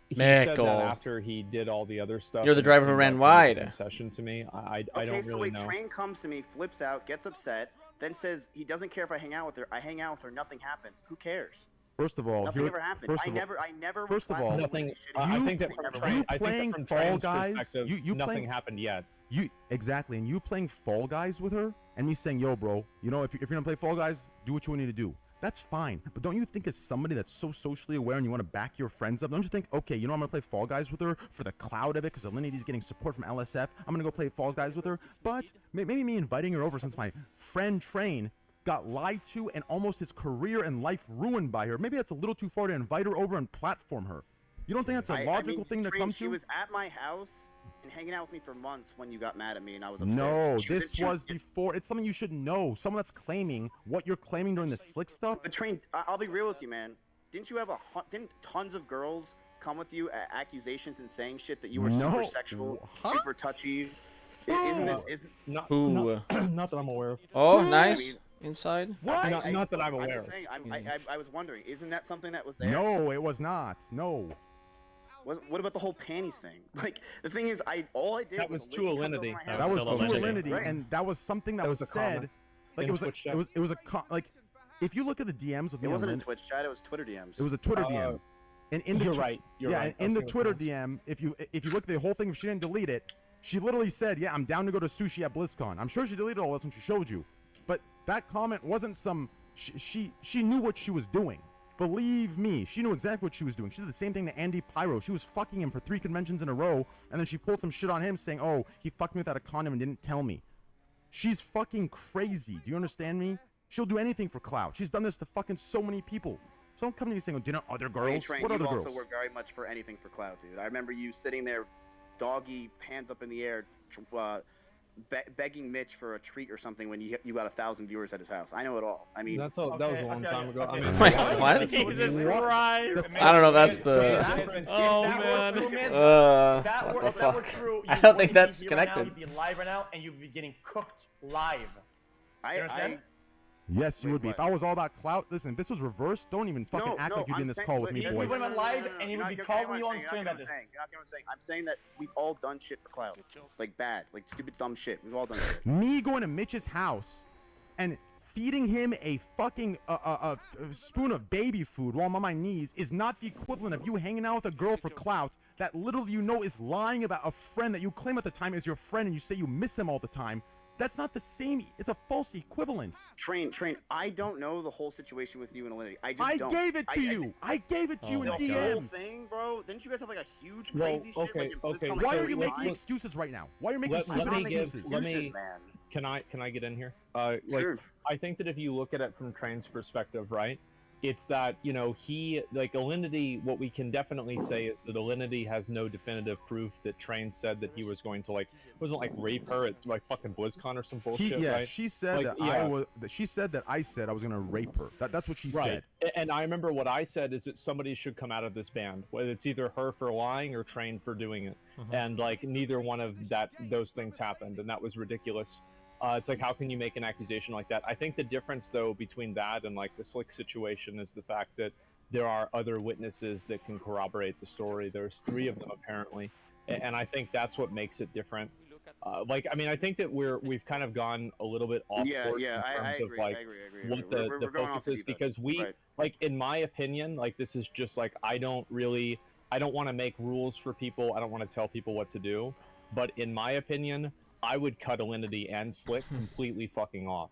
He said that after he did all the other stuff. You're the driver who ran wide. Session to me. I Okay, don't so really wait, know. Train comes to me, flips out, gets upset, then says he doesn't care if I hang out with her. I hang out with her, nothing happens. Who cares? First of all, Nothing ever happened. I never. First of all, nothing. I think that from Train, I think that from Train's perspective, nothing happened yet. Exactly, and you playing Fall Guys with her, and me saying, "Yo, bro, you know, if you're gonna play Fall Guys, do what you need to do." That's fine, but don't you think as somebody that's so socially aware and you want to back your friends up, don't you think, okay, you know, I'm gonna play Fall Guys with her for the cloud of it because Alinity's getting support from LSF. I'm gonna go play Fall Guys with her, but maybe me inviting her over since my friend Train got lied to and almost his career and life ruined by her. Maybe that's a little too far to invite her over and platform her. You don't think that's a logical thing to Train, come to? She was at my house and hanging out with me for months when you got mad at me and I was upset. No, this was before. It's something you should know. Someone that's claiming what you're claiming during the slick stuff. But Train, I'll be real with you, man. Didn't you have didn't tons of girls come with you at accusations and saying shit that you were super sexual, super touchy? Isn't this not that I'm aware of? Oh, nice. Inside? What? Not that I'm aware of. I was wondering, isn't that something that was there? No, it was not. No. What about the whole panties thing? Like, the thing is, all I did that was to Alinity. That was to Alinity, and that was something that was said. Like it was like, if you look at the DMs with it wasn't in Twitch chat, it was Twitter DMs. It was a Twitter DM. And in the you're right. In the Twitter DM, if you look at the whole thing, if she didn't delete it, she literally said, "Yeah, I'm down to go to sushi at BlizzCon." I'm sure she deleted all this when she showed you, but that comment wasn't some. She knew what she was doing. Believe me, she knew exactly what she was doing. She did the same thing to Andy Pyro. She was fucking him for 3 conventions in a row, and then she pulled some shit on him saying, "Oh, he fucked me without a condom and didn't tell me." She's fucking crazy. Do you understand me? She'll do anything for clout. She's done this to fucking so many people. So don't come to me saying, "Oh, didn't other girls?" Train, what other girls? You also were very much for anything for clout, dude. I remember you sitting there, doggy, hands up in the air, begging Mitch for a treat or something when you got 1,000 viewers at his house. I know it all. I mean, that was a long time ago. Wait, what? Jesus Christ! I don't know. That's the. Oh man. What the fuck? I don't think that's connected. You'd be live right now, and you'd be getting cooked live. You understand? Yes, you would be. If I was all about clout, listen, if this was reversed, don't even fucking act like you'd be in this call with me, boy. We would have been live, and he would be calling you on stream about this. You're not getting what I'm saying. I'm saying that we've all done shit for clout. Like bad, like stupid, dumb shit. We've all done shit. Me going to Mitch's house and feeding him a fucking a spoon of baby food while I'm on my knees is not the equivalent of you hanging out with a girl for clout that literally you know is lying about a friend that you claim at the time is your friend and you say you miss him all the time. That's not the same. It's a false equivalence. Train. I don't know the whole situation with you and Alinity. I gave it to you. I gave it to you in DMs. The whole thing, bro. Didn't you guys have like a huge crazy shit? Okay. Why are you making excuses right now? Why are you making excuses? Can I get in here? Sure. I think that if you look at it from Train's perspective, right? It's that, you know, he, like, Alinity, what we can definitely say is that Alinity has no definitive proof that Train said that he was going to, like, wasn't like rape her at, like, fucking BlizzCon or some bullshit, right? She said she said that I said I was going to rape her. That's what she said. And I remember what I said is that somebody should come out of this band, whether it's either her for lying or Train for doing it. And, like, neither one of those things happened, and that was ridiculous. It's like, how can you make an accusation like that? I think the difference, though, between that and, like, the Slick situation is the fact that there are other witnesses that can corroborate the story. There's 3 of them, apparently. And I think that's what makes it different. Like, I mean, I think that we've kind of gone a little bit off course in terms of, like, what the focus is. Because we, like, in my opinion, like, this is just, like, I don't really... I don't want to make rules for people. I don't want to tell people what to do. But in my opinion, I would cut Alinity and Slick completely fucking off.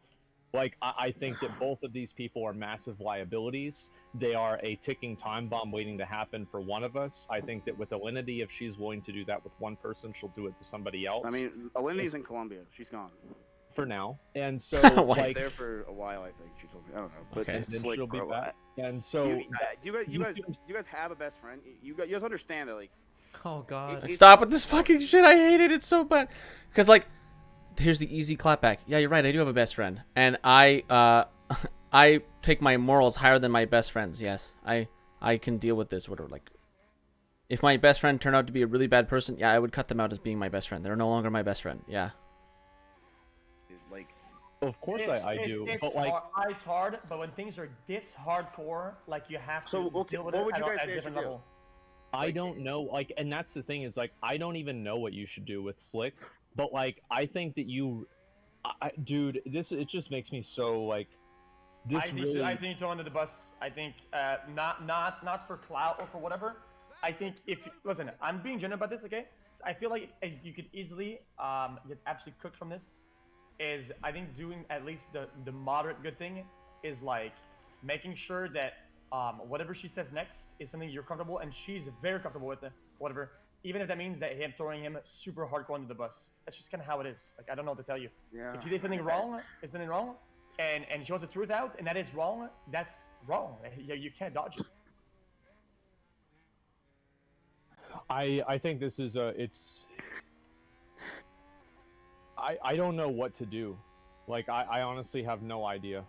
Like, I think that both of these people are massive liabilities. They are a ticking time bomb waiting to happen for one of us. I think that with Alinity, if she's willing to do that with one person, she'll do it to somebody else. I mean, Alinity's in Colombia. She's gone. For now. And so, She's like, there for a while, I think. She told me. I don't know. But Okay. it's then like, she'll be bro, back. And so, do you guys have a best friend? You guys understand that, like, Oh God. Like, stop with this fucking shit. I hate it. It's so bad. Because, like, here's the easy clapback. Yeah, you're right. I do have a best friend. And I take my morals higher than my best friends. Yes. I can deal with this. Whatever. Like, if my best friend turned out to be a really bad person, yeah, I would cut them out as being my best friend. They're no longer my best friend. Yeah. like, of course I do. It's But, like, it's hard, but when things are this hardcore, like, you have to So, okay, deal with what it would you at guys a say I should different do? level. I don't know, like, and that's the thing is, like, I don't even know what you should do with Slick, but, like, I think that dude, it just makes me so, like, this really... I think throw under the bus. I think not for clout or for whatever. I think listen, I'm being genuine about this, okay? I feel like you could easily get absolutely cooked from this. I think doing at least the moderate good thing is, like, making sure that whatever she says next is something you're comfortable, and she's very comfortable with it, whatever. Even if that means that throwing him super hardcore under the bus. That's just kind of how it is. Like, I don't know what to tell you. yeah. If she did something wrong, and she wants the truth out, and that is wrong, that's wrong. You can't dodge it. I think this is I don't know what to do. Like, I honestly have no idea.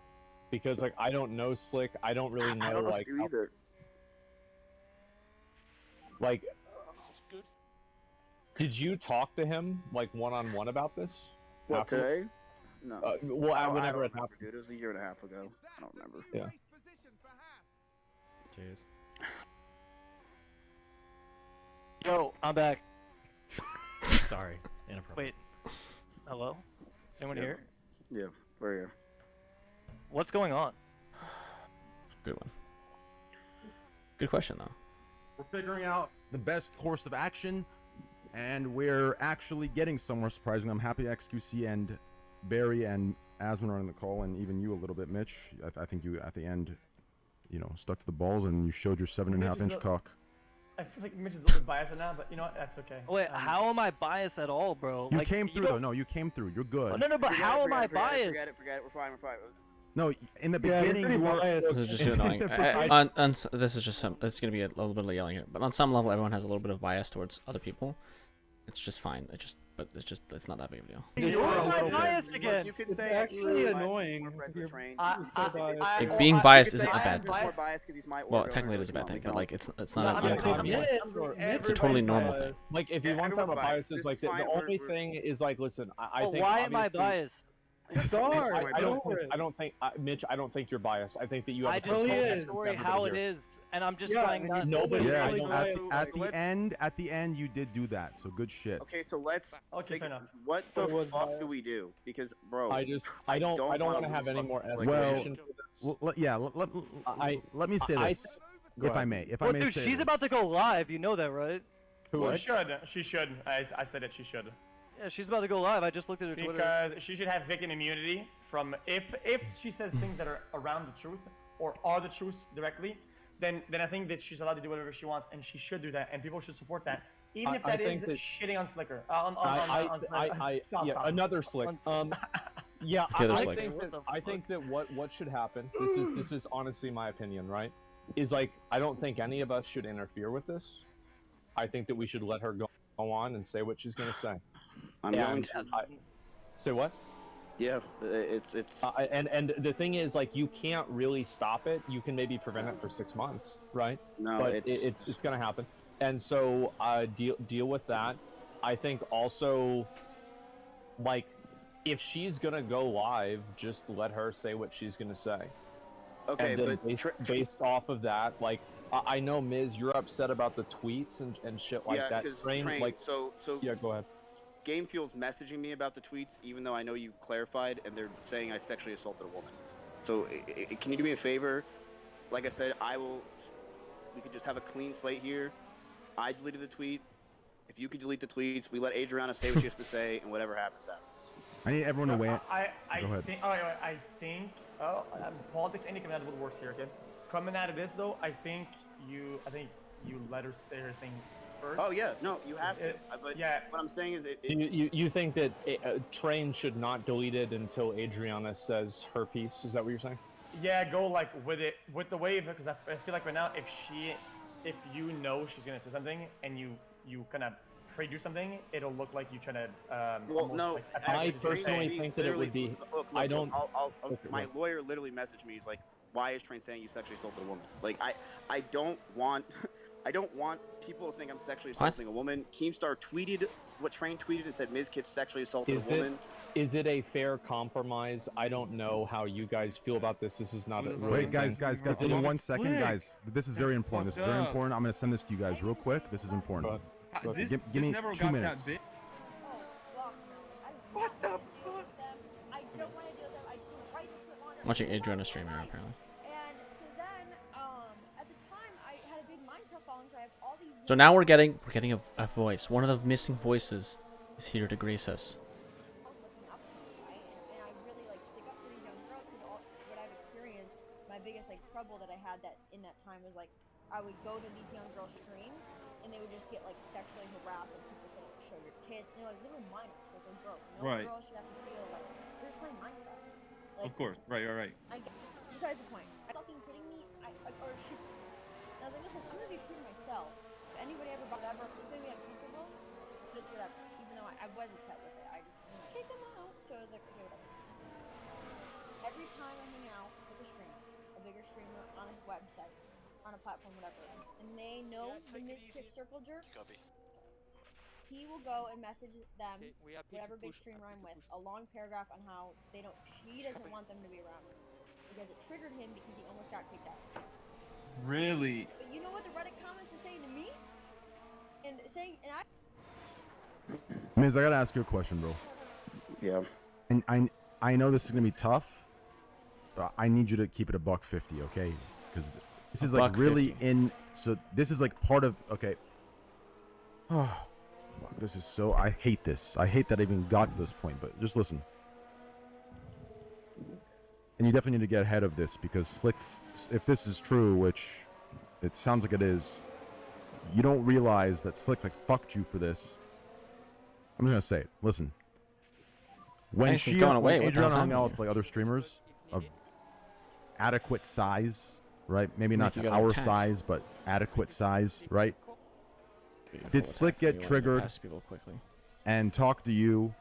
Because, like, I don't know Slick. I don't really know, I don't know like, what to do either. like, did you talk to him, like, one-on-one about this? What, After- today? No. Well, I don't whenever it remember, happened. dude. It was a year and a half ago. I don't remember. Yeah. Jeez. Yo, I'm back. Sorry. Inappropriate. Wait. Hello? Is anyone Yeah. here? Yeah, where are you? What's going on? Good one. Good question, though. We're figuring out the best course of action, and we're actually getting somewhere surprising. I'm happy XQC and Barry and Asman are on the call, and even you a little bit, Mitch. I think you, at the end, stuck to the balls, and you showed your 7.5-inch cock. I feel like Mitch is a little bit biased right now, but you know what? That's okay. Wait, how am I biased at all, bro? You Like, came through, don't- though. No, you came through. You're good. Oh, no, but how am I biased? Forget it. We're fine. No, in the Yeah, beginning, you're you pretty were... biased. This is just annoying. This is just it's gonna be a little bit of yelling here, but on some level, everyone has a little bit of bias towards other people. It's just fine. It's not that big of a deal. You're You're a my little bias bit. again. You could It's say actually you're annoying more friends if you're- with Train. you're so biased. Like, being biased isn't a I- bad I- thing. More biased 'cause he's my Well, order, technically, it like, is a bad come thing, on, but, we like, don't- it's No, not I'm an just uncommon saying, thing. yeah, It's a totally normal thing. Like, if Yeah, you want to talk everyone's about biased. biases, This like, is the fine, only we're- thing is, like, listen, I Well, think... why am I obviously- biased? Sorry, I don't go for think, it. I don't think, Mitch, I don't think you're biased. I think that you have I a just Really told the is. story how it is, and I'm just Yeah, trying and not. you Nobody- told it Yes, really don't- well. at the end, you did do that. So good shit. Okay, so let's Okay, figure fair enough. what But the it was fuck biased. do we do? Because, bro, I don't wanna want to have lose any more fucking Slick. escalation to this. Well, let me say I- this, go if I ahead. may. If Well, I may dude, say she's this. about to go live. You know that, right? She should. She should. I said it. She should. Yeah, she's about to go live. I just looked at her Twitter. Because she should have victim immunity from if she says things that are around the truth or are the truth directly, then I think that she's allowed to do whatever she wants, and she should do that, and people should support that, even if I that is think that- shitting on Slicker. On Slicker. Stop. Another Slick. Yeah, The other I Slick. think What that, the I think that what should happen. This is honestly my opinion, right? Is like I don't think any of us should interfere with this. I think that we should let her go on and say what she's gonna say. I'm going to. Say what? Yeah, it's. And the thing is, like, you can't really stop it. You can maybe prevent it for 6 months, right? No, but it's gonna happen. And so deal with that. I think also, like, if she's gonna go live, just let her say what she's gonna say. Okay, And then but based off of that, like, I know, Miz, you're upset about the tweets and shit like yeah, that. because Like, so yeah, go ahead. Game Fuel's messaging me about the tweets, even though I know you clarified, and they're saying I sexually assaulted a woman. So can you do me a favor? Like I said, I will. We could just have a clean slate here. I deleted the tweet. If you could delete the tweets, we let Adriana say what she has to say, and whatever happens, happens. I need everyone to weigh it. I Go ahead. think. Oh, I think. Oh, politics. Any coming out of what works here. Okay. Coming out of this though, I think you let her say her thing first. Oh yeah, no, you have to. But yeah. what I'm saying is, You think that Train should not delete it until Adriana says her piece? Is that what you're saying? Yeah, go like with it with the wave because I feel like right now if you know she's gonna say something and you kind of pre-do something, it'll look like you trying to. well, no, like, I personally think that it would be. Look, I don't. My lawyer literally messaged me. He's like, "Why is Train saying you sexually assaulted a woman?" Like, I don't want, I don't want people to think I'm sexually assaulting a woman. Keemstar tweeted what Train tweeted and said MizKif sexually assaulted a woman. Is it a fair compromise? I don't know how you guys feel about this. This is not a really Wait, guys, give me 1 second, guys. This is very important. This is very important. I'm gonna send this to you guys real quick. This is important. Give me 2 minutes. What the fuck? I don't want to deal with them. I just want to write this with Honor. Watching Adriana stream here, apparently. And so then, at the time, I had a big Minecraft following, so I have all these. So now we're getting a voice. One of the missing voices is here to grace us. Looking up to me, right? And I really like stick up for these young girls because what I've experienced, my biggest like trouble that I had that in that time was like I would go to these young girls' streams and they would just get like sexually harassed and people saying show your kids. And they're like little minors, like they're girls. No girl should have to feel like they're just playing Minecraft. Like, of course, right. I guess besides the point. I fucking kidding me? Or she's. And I was like, listen, I'm gonna be shooting myself. If anybody ever bought ever, it's gonna be uncomfortable. But it's whatever. Even though I was upset with it, I just kick them out. So I was like, okay, whatever. Every time I hang out with a streamer, a bigger streamer on a website, on a platform, whatever, and they know the MizKif circle jerk, he will go and message them, whatever big streamer I'm with, a long paragraph on how he doesn't want them to be around him. Because it triggered him because he almost got kicked out. Really? But you know what the Reddit comments were saying to me? And Miz, I gotta ask you a question, bro. Yeah. And I know this is gonna be tough, but I need you to keep it $150, okay? Because this is like really so this is like part of, okay. Oh, this is so, I hate this. I hate that I even got to this point, but just listen. And you definitely need to get ahead of this because Slick, if this is true, which it sounds like it is, you don't realize that Slick like fucked you for this. I'm just gonna say it. Listen. When she's going away, when what the hell's Adriana hung out happening with like other streamers of adequate size, right? Maybe not you to go our attack. size, but adequate size, right? Did Slick You get wanna triggered pass people quickly. and talk to you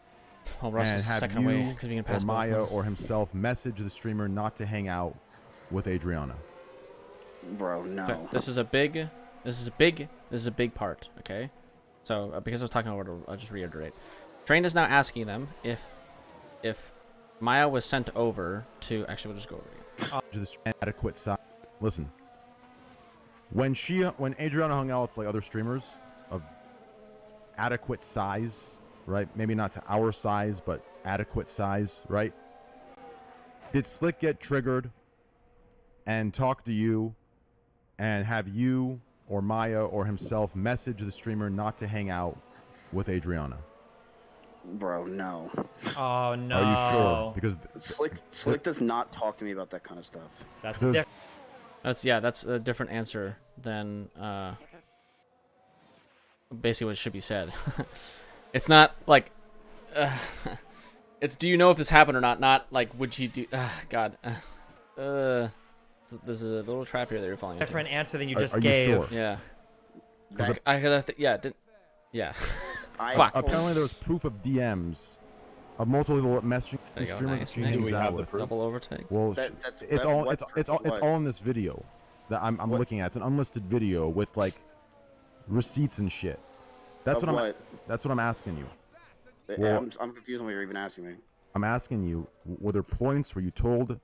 Oh, Russ and is have second you away because we can or pass both of Maya them. or himself message the streamer not to hang out with Adriana? Bro, no. Okay, this is a big part, okay? So because I was talking about it, I'll just reiterate. Train is now asking them if Maya was sent over to, actually we'll just go over here. Just adequate size. Listen. When Adriana hung out with like other streamers of adequate size, right? Maybe not to our size, but adequate size, right? Did Slick get triggered and talk to you and have you or Maya or himself message the streamer not to hang out with Adriana? Bro, no. Oh no. Are you sure? Because Slick does not talk to me about that kind of stuff. That's There's- different. That's a different answer than basically what should be said. It's not like it's do you know if this happened or not? Not like would you do? God, this is a little trap here that you're falling into. Different answer than you Are just you gave. sure? Yeah. That- Yeah. I Fuck. told- apparently there was proof of DMs of multiple messaging There you go, streamers nice. that she Do hangs we out have the with. proof? Double overtake. Well, That's it's all what it's what? all in this video that I'm What? looking at. It's an unlisted video with like receipts and shit. That's Of what what? that's what I'm asking you. Well- I'm confused on what you're even asking me. I'm asking you, were there points where you told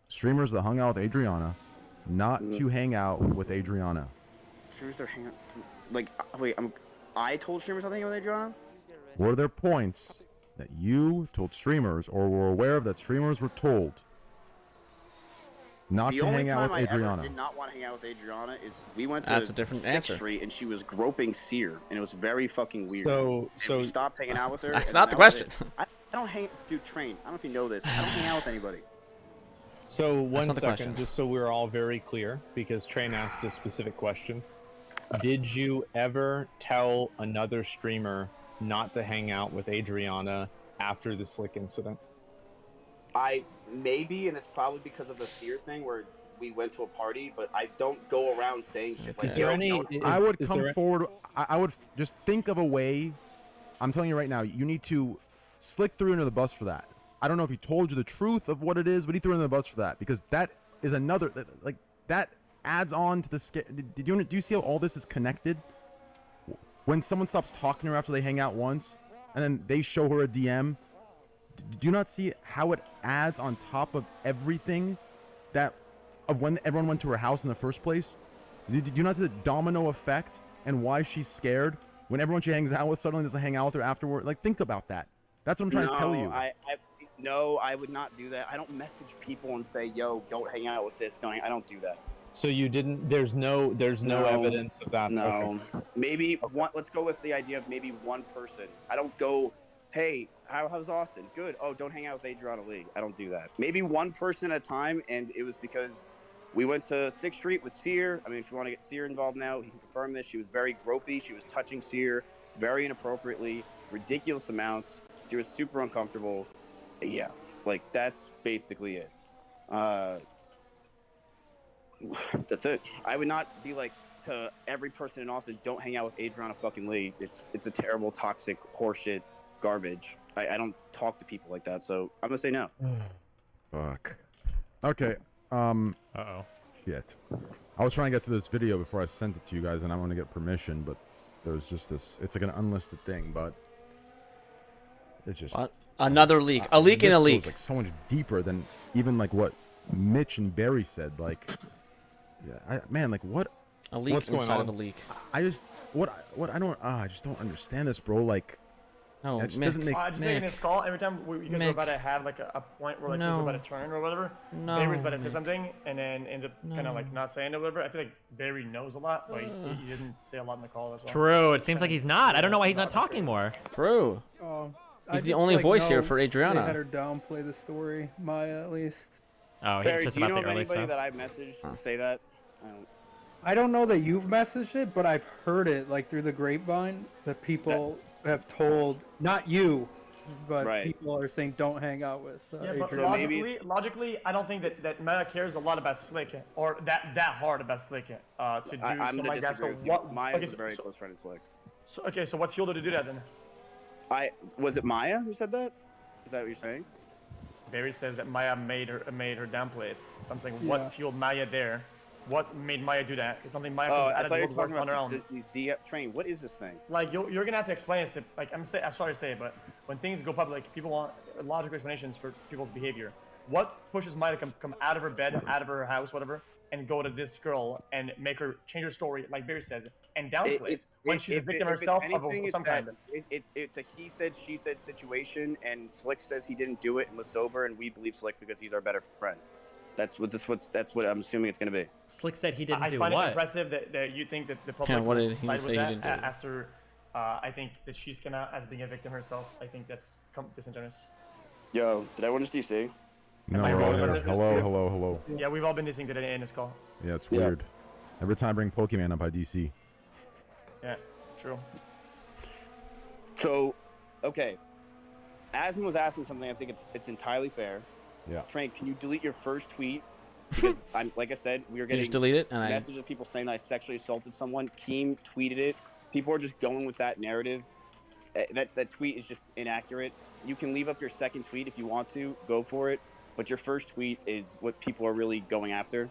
streamers that hung out with Adriana not to hang out with Adriana? Streamers they're hanging out. Like, wait, I told streamers something with Adriana? Were there points that you told streamers or were aware of that streamers were told Not The to only hang out time with I ever Adriana. did not want to hang out with Adriana is we went to That's a different 6th answer. Street and she was groping Sear, and it was very fucking weird. So and we stopped hanging out with her. That's and not the that was question. it. I don't hang, dude. Train. I don't know if you know this. I don't hang out with anybody. So one not the second, question. just so we're all very clear, because Train asked a specific question. Did you ever tell another streamer not to hang out with Adriana after the Slick incident? I maybe, and it's probably because of the Sear thing where we went to a party, but I don't go around saying shit like. Is there "Yo, any? don't-" I would is come there- forward. I would just think of a way. I'm telling you right now, you need to Slick threw under the bus for that. I don't know if he told you the truth of what it is, but he threw under the bus for that because that is another like that adds on to the scare. Do you see how all this is connected? When someone stops talking to her after they hang out once, and then they show her a DM, do you not see how it adds on top of everything that of when everyone went to her house in the first place? Did you not see the domino effect and why she's scared when everyone she hangs out with suddenly doesn't hang out with her afterward? Like, think about that. That's what I'm trying to tell you. No, I would not do that. I don't message people and say, "Yo, don't hang out with this." I don't do that. So you didn't? There's no evidence of that. No, Okay. maybe one. Let's go with the idea of maybe one person. I don't go, "Hey, how's Austin? Good. Oh, don't hang out with Adriana Lee." I don't do that. Maybe one person at a time, and it was because we went to 6th Street with Sear. I mean, if you want to get Sear involved now, he can confirm this. She was very gropey. She was touching Sear very inappropriately, ridiculous amounts. Sear was super uncomfortable. Yeah, like that's basically it. That's it. I would not be like to every person in Austin, "Don't hang out with Adriana fucking Lee." It's a terrible, toxic, horseshit garbage. I don't talk to people like that, so I'm gonna say no. Fuck. Okay. Uh-oh. Shit. I was trying to get to this video before I sent it to you guys, and I want to get permission, but there's just this. It's like an unlisted thing, but it's just What? Another leak. A leak in this a goes, leak. like so much deeper than even like what Mitch and Barry said. Like, yeah, man, like what? A leak What's going inside on? of a leak. I just I don't. I just don't understand this, bro. Like, No, it just Mick, doesn't make. Just like in this call, every time you guys Mick. are about to have like a point where like No. you're about to turn or whatever, No, Barry's about to say Mick. something and then end up kind of like not saying it or whatever. I feel like Barry knows a lot, but he didn't say a lot in the call as well. True. It seems like he's not. I don't know why he's not talking more. True. Oh, He's the only voice here for Adriana. They had her downplay the story, Maya at least. Oh, he's Barry, just do you about know the of early anybody stuff. that I messaged to say that? I don't. I don't know that you've messaged it, but I've heard it like through the grapevine that people have told, not you, but Right. people are saying don't hang out with Yeah, but Adriana. logically, I don't think that Meta cares a lot about Slick or that hard about Slick to do I'm something gonna like that. So disagree with you. what? Maya's okay, a very close friend of Slick. So what fueled her to do that then? Was it Maya who said that? Is that what you're saying? Barry says that Maya made her downplay it. So I'm saying, Yeah. what fueled Maya there? What made Maya do that? It's something Maya Oh, comes I out of thought the you were talking woodwork on her about own. these DM train. What is this thing? Like you're gonna have to explain this to like I'm sorry to say it, but when things go public, people want logical explanations for people's behavior. What pushes Maya to come out of her bed, out of her house, whatever, and go to this girl and make her change her story, like Barry says, and downplay it when she's a victim herself of some kind? It's a he said she said situation, and Slick says he didn't do it and was sober, and we believe Slick because he's our better friend. That's what I'm assuming it's gonna be. Slick said he didn't I do find what? it impressive that you think that the public what will did he side say with he that didn't do? after I think that she's come out as being a victim herself. I think that's disingenuous. Yo, did I win this DC? No, I we're all wrote here. it. Hello. Yeah, we've all been dissing today in this call. Yeah, it's Yeah. weird. Every time I bring Pokemon up, I DC. Yeah, true. So, okay. Asman was asking something. I think it's entirely fair. Yeah. Train, can you delete your first tweet? Because like I said, we were You getting just delete it, and messages of people saying that I sexually assaulted someone. Keem tweeted it. People are just going with that narrative. That tweet is just inaccurate. You can leave up your second tweet if you want to. Go for it. But your first tweet is what people are really going after.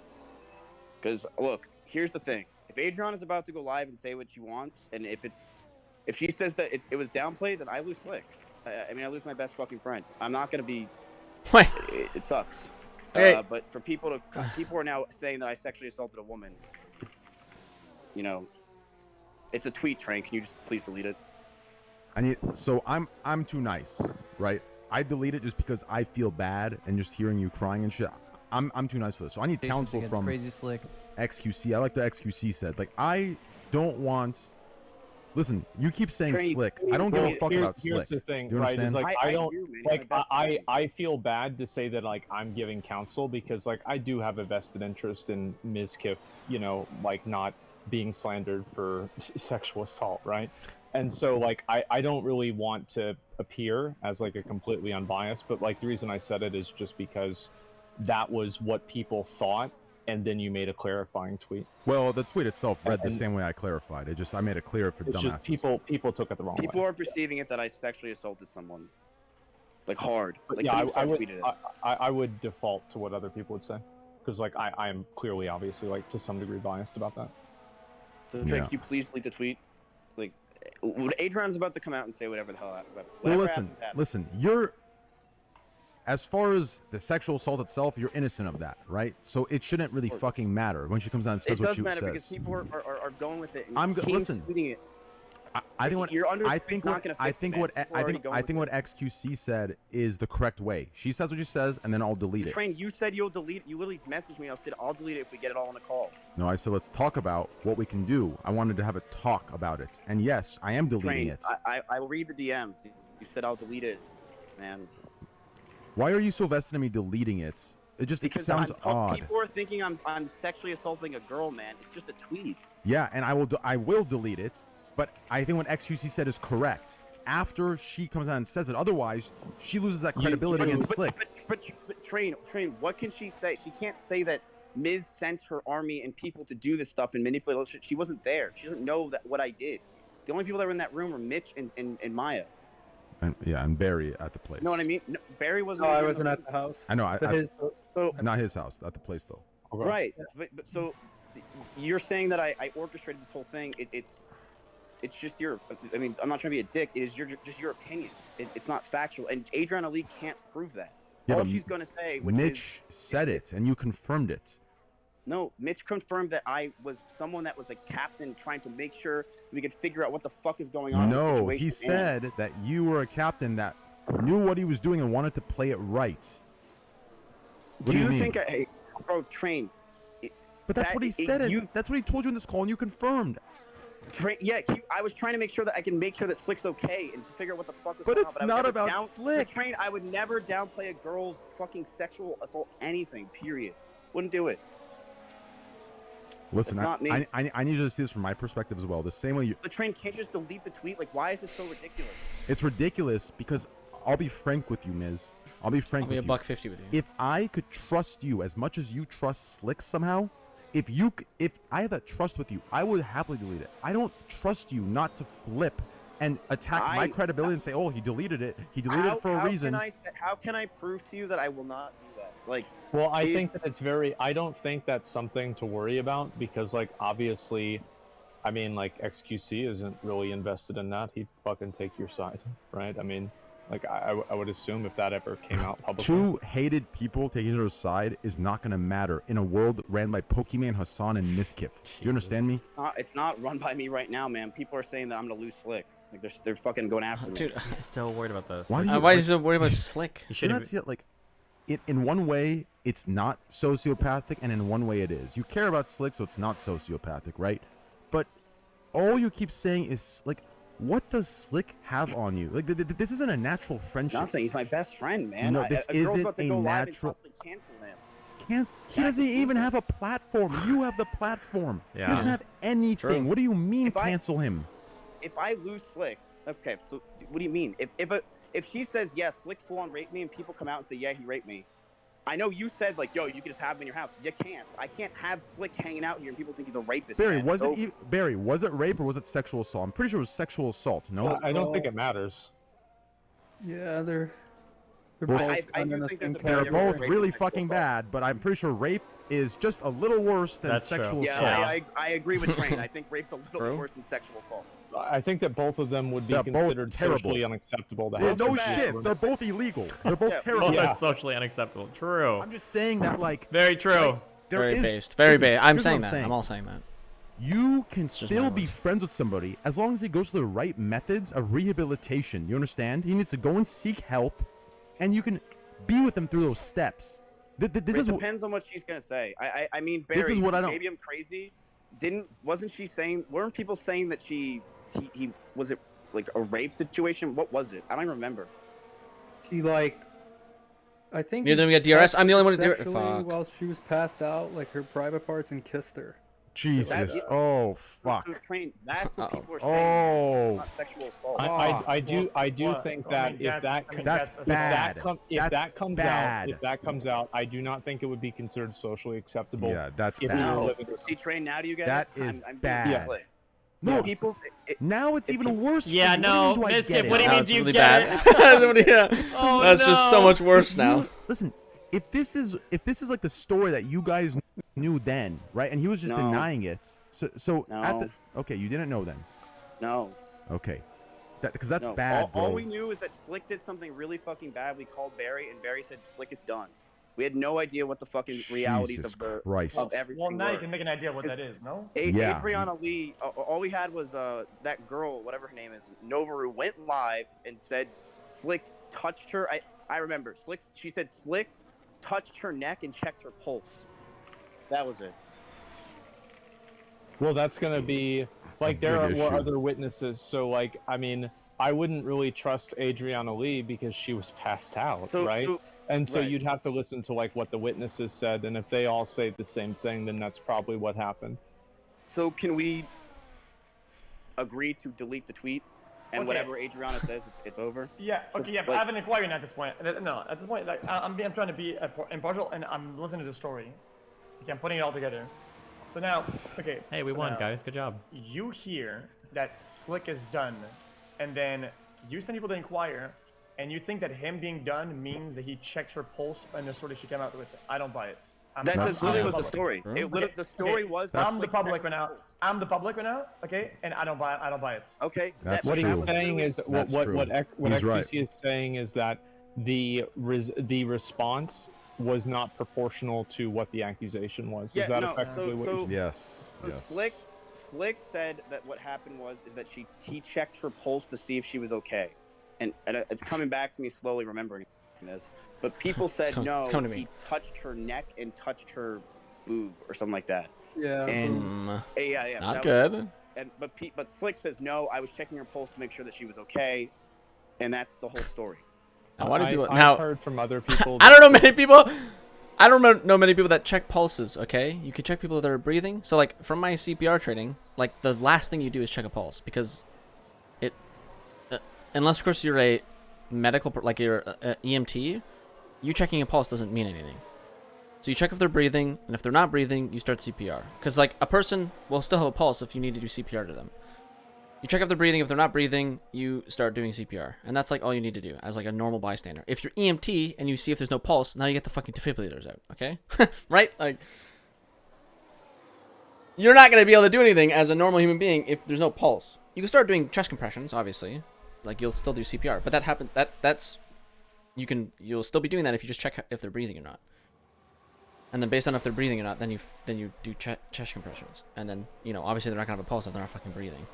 Because look, here's the thing: if Adrian is about to go live and say what she wants, and if she says that it was downplayed, then I lose Slick. I mean, I lose my best fucking friend. I'm not gonna be. Wait. It sucks. Okay. But for people are now saying that I sexually assaulted a woman. You know, it's a tweet, Train. Can you just please delete it? So I'm too nice, right? I delete it just because I feel bad, and just hearing you crying and shit. I'm too nice for this. So I need counsel Against from Crazy Slick. XQC. I like the XQC said. Like, I don't want. Listen, you keep saying Train, Slick. I don't give a fuck about Slick. Here's the thing, Do you right? understand? Is like I don't do, man. He's like my best friend. I feel bad to say that like I'm giving counsel because like I do have a vested interest in MizKif, you know, like not being slandered for sexual assault, right? And so like I don't really want to appear as like a completely unbiased, but like the reason I said it is just because that was what people thought, and then you made a clarifying tweet. Well, the tweet itself read the And- same way I clarified. I made it clear for It's dumbasses. just people took it the wrong People way. are perceiving it that I sexually assaulted someone, like hard. But Like, yeah, people I start would tweeting it. I would default to what other people would say, because like I am clearly obviously like to some degree biased about that. So, Drake, Yeah. can you please delete the tweet? Like, Adrian's about to come out and say whatever the hell happened. Well, Whatever listen, happens, happens. listen. You're, as far as the sexual assault itself, you're innocent of that, right? So it shouldn't really fucking matter when she comes out and says It what does she matter says. because people are going with it. And I'm King's listen. tweeting it. I think what You're under. I it's think not what gonna I fix it, think man. what People are I already think going I think with what XQC said is the correct way. She says what she says, and then I'll delete it. it. Train, you said you'll delete. You literally messaged me. I said I'll delete it if we get it all on a call. No, I said let's talk about what we can do. I wanted to have a talk about it, and yes, I am deleting Train, it. I will read the DMs. You said I'll delete it, man. Why are you so vested in me deleting it? It just Because it sounds odd. people are thinking I'm sexually assaulting a girl, man. It's just a tweet. Yeah, and I will delete it. But I think what XQC said is correct. After she comes out and says it, otherwise she loses that credibility against Slick. But Train, what can she say? She can't say that Miz sent her army and people to do this stuff and manipulate. She wasn't there. She doesn't know that what I did. The only people that were in that room were Mitch and Maya. And, yeah, and Barry at the place. You know what I mean? No, Barry wasn't. No, I even in wasn't the at room. the house. I know. So Not his house. At the place though. right, but so you're saying that I orchestrated this whole thing. It's just your. I mean, I'm not trying to be a dick. It is just your opinion. It's not factual, and Adriana Lee can't prove that. Yeah, All but she's going to say, which Mitch said it, and you confirmed it. no, Mitch confirmed that I was someone that was a captain trying to make sure we could figure out what the fuck is going on. in the No, situation. he said that you were a captain that knew what he was doing and wanted to play it right. What Do you mean? think bro, Train? But that's what he said. That's what he told you in this call, and you confirmed. I was trying to make sure that I can make sure that Slick's okay and to figure out what the fuck is But going it's on. But I would not never about Slick. But Train, I would never downplay a girl's fucking sexual assault, anything, period. Wouldn't do it. Listen, It's not me. I need you to see this from my perspective as well. The same way you. The Train can't just delete the tweet. Like, why is this so ridiculous? It's ridiculous because I'll be frank with you, Miz. I'll be frank I'll be with a you. $1.50 with you. If I could trust you as much as you trust Slick somehow, if I have that trust with you, I would happily delete it. I don't trust you not to flip and attack my credibility and say, "Oh, he deleted it. He deleted it for a reason." How can I prove to you that I will not do that? Like, Well, I think that it's very. I don't think that's something to worry about because, like, obviously, I mean, like, XQC isn't really invested in that. He'd fucking take your side, right? I mean, like, I would assume if that ever came out publicly. Two hated people taking their side is not going to matter in a world ran by Pokemon, Hassan, and MizKif. Do you understand me? it's not run by me right now, man. People are saying that I'm gonna lose Slick. Like, they're fucking going after me. Dude, He's still worried about this. Why do you- why is he worried about Slick? You Should should not see it like, in one way, it's not sociopathic, and in one way, it is. You care about Slick, so it's not sociopathic, right? But all you keep saying is like, what does Slick have on you? Like, this isn't a natural friendship. Nothing. He's my best friend, man. No, this a girl's isn't about to a go live and natural- possibly cancel him. He doesn't even have a platform. You have the platform. Yeah. He doesn't have anything. True. What do you mean If I- cancel him? If I lose Slick, okay. So what do you mean? If she says yes, Slick full on raped me, and people come out and say yeah, he raped me. I know you said like, yo, you can just have him in your house. You can't. I can't have Slick hanging out here and people think he's a rapist. Barry, man. was So- it Barry? Was it rape or was it sexual assault? I'm pretty sure it was sexual assault. No. I don't think it matters. Yeah, they're Well, both I done do in the think there's same a They're Barry, both rape really and sexual fucking assault. bad, but I'm pretty sure rape is just a little worse than That's true. sexual Yeah, assault. I agree with Train. I think rape's a little True. worse than sexual assault. I think that both of them would be They're both considered terrible. socially unacceptable. To Yeah, have no sex with shit. children. They're both illegal. They're both Yeah. terrible. Both Yeah. are socially unacceptable. True. I'm just saying that, like, Very true. there Very is. based. Very listen, based. I'm here's what saying that. I'm all saying that. You can just still my be words. friends with somebody as long as he goes through the right methods of rehabilitation. You understand? He needs to go and seek help, and you can be with them through those steps. This It is depends on what she's gonna say. I mean, Barry, This is what I don't. maybe I'm crazy. Wasn't she saying? Weren't people saying that he was it like a rape situation? What was it? I don't even remember. He like, I think. You're he doing a DRS? touched I'm the only her one to do it. sexually Fuck. while she was passed out, like her private parts, and kissed her. Jesus. Oh fuck. So train. That's what people are saying. Oh. It's not sexual assault. I do Well, think I that mean, if that I mean, That's a- bad. if bad. that comes out, I do not think it would be considered socially acceptable. Yeah, that's if bad. we were No. living with See, train. Now do you get That it? is I'm being bad. split. No, People. now it's even worse. Yeah, What do you no, mean, do I MizKif, get it? what do you Now mean, it's do you really get bad. it? Yeah. Oh, That's just so no. much worse now. Listen, if this is like the story that you guys knew then, right? And he was just No. denying it. So No. at the okay, you didn't know then. No. Okay, because that's No. bad, bro. All we knew is that Slick did something really fucking bad. We called Barry, and Barry said Slick is done. We had no idea what the fucking realities Jesus of the Christ. of everything Well, now you were. can make an idea of what that is, no? Yeah. Adriana Lee. All we had was that girl, whatever her name is, Novaru, went live and said Slick touched her. I remember Slick. She said Slick touched her neck and checked her pulse. That was it. Well, that's gonna be like there Big were issue. other witnesses, so like I mean, I wouldn't really trust Adriana Lee because she was passed out, right? And so right. you'd have to listen to like what the witnesses said, and if they all say the same thing, then that's probably what happened. So can we agree to delete the tweet and Okay. whatever Adriana says, it's over? Yeah. Okay. Yeah. But I have an inquiry at this point. No, at this point, like I'm trying to be impartial, and I'm listening to the story. Okay, I'm putting it all together. So now, okay. Hey, we so won, now, guys. Good job. You hear that Slick is done, and then you send people to inquire, and you think that him being done means that he checked her pulse and the story she came out with. I don't buy it. That literally was the public. story. The story was. I'm the public right now. I'm the public right now. Okay, and I don't buy it. I don't buy it. Okay. That's What true. he's saying is what That's true. what He's right. XQC is saying is that the response was not proportional to what the accusation was. Yeah, Is that no, effectively what so- you Yes. So Yes. Slick said that what happened is that he checked her pulse to see if she was okay, and it's coming back to me slowly remembering this. But people said it's no, coming to me. he touched her neck and touched her boob or something like that. Yeah. And yeah, Not that good. But Slick says no. I was checking her pulse to make sure that she was okay, and that's the whole story. Now, why did you I've now? heard from other people. I don't know many people. I don't know many people that check pulses. Okay, you can check people that are breathing. So like from my CPR training, like the last thing you do is check a pulse because it, unless of course you're a medical like you're a EMT, you checking a pulse doesn't mean anything. So you check if they're breathing, and if they're not breathing, you start CPR. Because like a person will still have a pulse if you need to do CPR to them. You check if they're breathing. If they're not breathing, you start doing CPR, and that's like all you need to do as like a normal bystander. If you're EMT and you see if there's no pulse, now you get the fucking defibrillators out. Okay, right? Like you're not gonna be able to do anything as a normal human being if there's no pulse. You can start doing chest compressions, obviously, like you'll still do CPR, but that's you'll still be doing that if you just check if they're breathing or not. And then based on if they're breathing or not, then you do chest compressions, and then obviously they're not gonna have a pulse if they're not fucking breathing.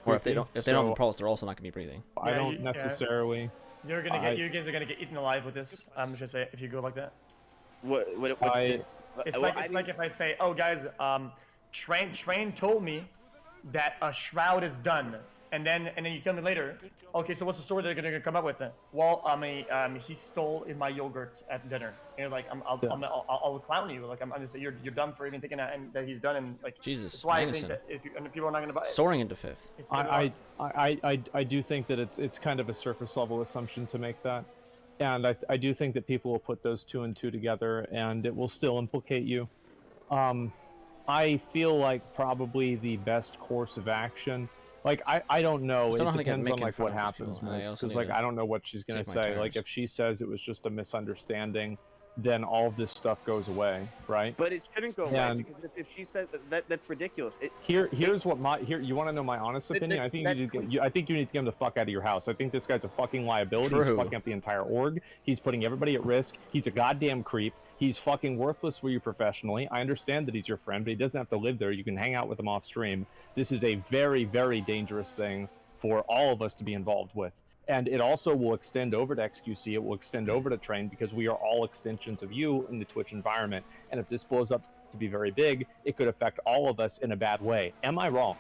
Or if they don't have a pulse, they're also not gonna be breathing. I don't necessarily. You guys are gonna get eaten alive with this. I'm just gonna say if you go like that. It's like if I say, oh guys, Train told me that a shroud is done, and then you tell me later, okay, so what's the story they're gonna come up with then? Well, he stole in my yogurt at dinner, and you're like, I'll clown you, like I'm just you're dumb for even thinking that he's done, and like Jesus, that's why innocent. I think that if people are not gonna buy it. Soaring into fifth. I do think that it's kind of a surface level assumption to make that, and I do think that people will put those two and two together, and it will still implicate you. I feel like probably the best course of action. Like I don't know. It depends on like what happens, because like I don't know what she's gonna say. Like if she says it was just a misunderstanding, then all of this stuff goes away, right? But it shouldn't go away because if she said that's ridiculous. Here's what you want to know my honest opinion. I think you need to get him the fuck out of your house. I think this guy's a fucking liability. He's fucking up the entire org. He's putting everybody at risk. He's a goddamn creep. He's fucking worthless for you professionally. I understand that he's your friend, but he doesn't have to live there. You can hang out with him off stream. This is a very, very dangerous thing for all of us to be involved with. And it also will extend over to XQC. It will extend over to Train because we are all extensions of you in the Twitch environment. And if this blows up to be very big, it could affect all of us in a bad way. Am I wrong?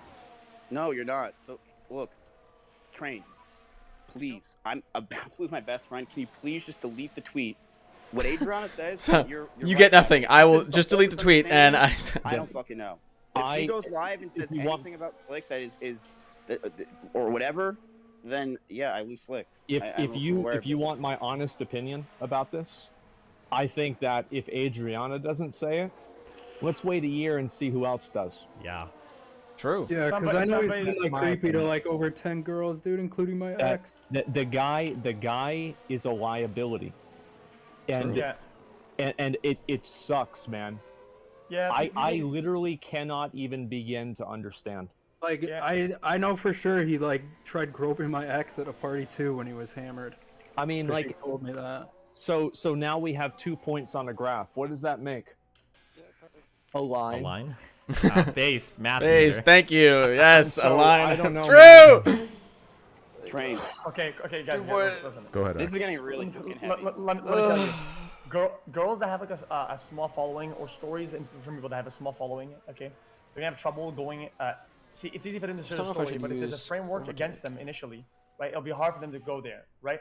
No, you're not. So look, Train, please. I'm about to lose my best friend. Can you please just delete the tweet? What Adriana says, So, you're you right get about nothing. it. I will This is just the delete the whole tweet, thing. and I I don't fucking know. If she goes live and says anything about Slick that is or whatever, then yeah, I lose Slick. If you want my honest opinion about this, I think that if Adriana doesn't say it, let's wait a year and see who else does. Yeah. True. Yeah, because I know he's somebody- been like my creepy to opinion. like over 10 girls, dude, including my ex. The guy is a liability, and Yeah. and it sucks, man. Yeah. I literally cannot even begin to understand. Like Yeah. I know for sure he like tried groping my ex at a party too when he was hammered. I mean, 'Cause he like, told me that. so now we have 2 points on a graph. What does that make? A line. A line? Base, math. Base, meter. thank you. Yes, So, a line. I don't know, True. Train. Okay, guys. Listen. Go ahead. This is X. getting really fucking Let, heavy. let me tell you, girls that have like a small following, or stories from people that have a small following, okay, they're gonna have trouble going. See, it's easy for them to share Don't the know if I story, should but if there's a use framework Rocket. against them initially, right, it'll be hard for them to go there, right?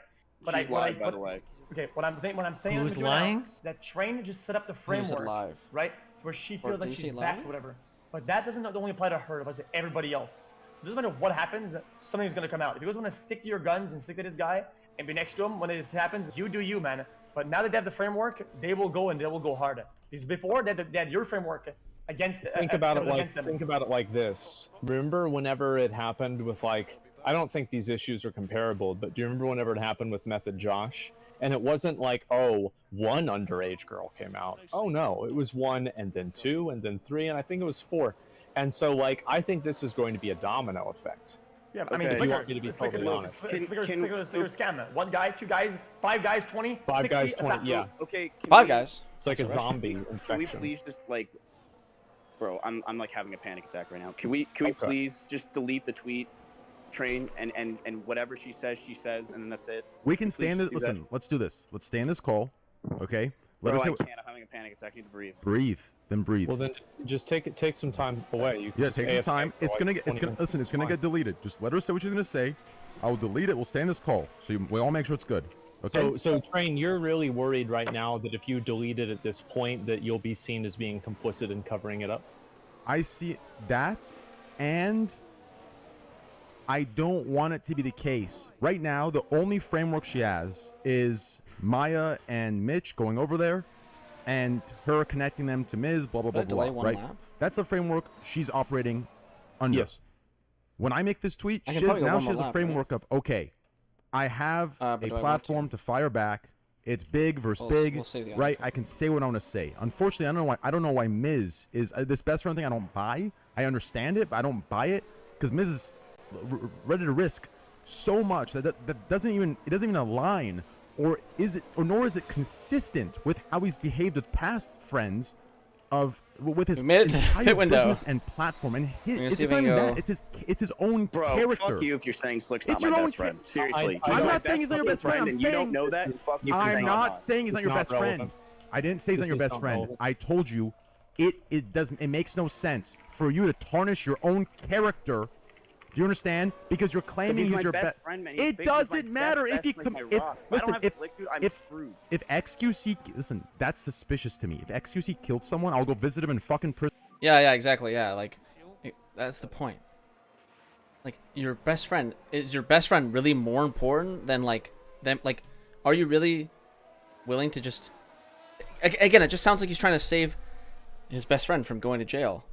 She's live, by the way. Okay, what I'm saying Who's right now, lying? that Train just set up the You said framework, live. right, where she Or feels did like you say she's live? backed, whatever. But that doesn't only apply to her, it applies to everybody else. So it doesn't matter what happens, something's gonna come out. If you guys want to stick to your guns and stick to this guy and be next to him when this happens, you do you, man. But now that they have the framework, they will go and they will go hard. Because before they had your framework against. Think about it it was like against them. this. Remember whenever it happened with like, I don't think these issues are comparable, but do you remember whenever it happened with Method Josh? And it wasn't like, oh, one underage girl came out. Oh no, it was 1 and then 2 and then 3 and I think it was 4. And so like, I think this is going to be a domino effect. Yeah, I mean, Okay. Flickr, You want me to be it's Flickr, totally it's honest? Flickr scam. 1 guy, 2 guys, 5 guys, 20, 5 60, guys, 20, yeah. Okay. Can 5 we- guys. It's like a zombie Can we infection. please just like, bro? I'm like having a panic attack right now. Can we please just delete the tweet, Train, and whatever she says, and then that's it. We can Please stay in this. do that. Listen, let's do this. Let's stay in this call. Okay. Let Bro, us I say, can't. I'm having a panic attack. I need to breathe. breathe. Then breathe. Well then, just take some time away. You can Yeah, just take some AFK time. for It's like gonna get. 20 It's gonna minutes. listen. It's gonna Fine. get deleted. Just let her say what she's gonna say. I will delete it. We'll stay in this call, so we all make sure it's good. Okay. So Train, you're really worried right now that if you delete it at this point, that you'll be seen as being complicit in covering it up. I see that, and I don't want it to be the case. Right now, the only framework she has is Maya and Mitch going over there, and her connecting them to Miz. Blah blah blah Did I delay blah. one Right. lap? That's the framework she's operating under. Yes. When I make this tweet, I can she has, probably go now one she more has a lap, framework of okay, I have but a do I want platform to fire back. It's big versus We'll- big, we'll save the right? article. I can say what I want to say. Unfortunately, I don't know why Miz is this best friend thing. I don't buy. I understand it, but I don't buy it because Miz is ready to risk so much that doesn't even align, or nor is it consistent with how he's behaved with past friends with his We made it to the entire pit window. business and platform. And We're gonna it's see if not we even can that. go- It's his own Bro, character. fuck you if you're saying Slick's not It's my your own best friend. Seriously. I'm You're my not saying he's not your fucking best friend, I'm and you don't saying- know that. Fuck you. for I'm saying not that. saying he's not your It's best not friend. relevant. I didn't say he's not This your is best not friend. relevant. I told you it makes no sense for you to tarnish your own character. Do you understand? Because you're claiming he's he's my your best best friend, man. He's It basically my doesn't matter best if you friend, my if rock. If I listen don't have if Slick, dude, I'm if screwed. if XQC listen, that's suspicious to me. If XQC killed someone, I'll go visit him in fucking prison. Yeah, exactly. Yeah, like that's the point. Like your best friend, is your best friend really more important than like them? Like, are you really willing to just? Again, it just sounds like he's trying to save his best friend from going to jail,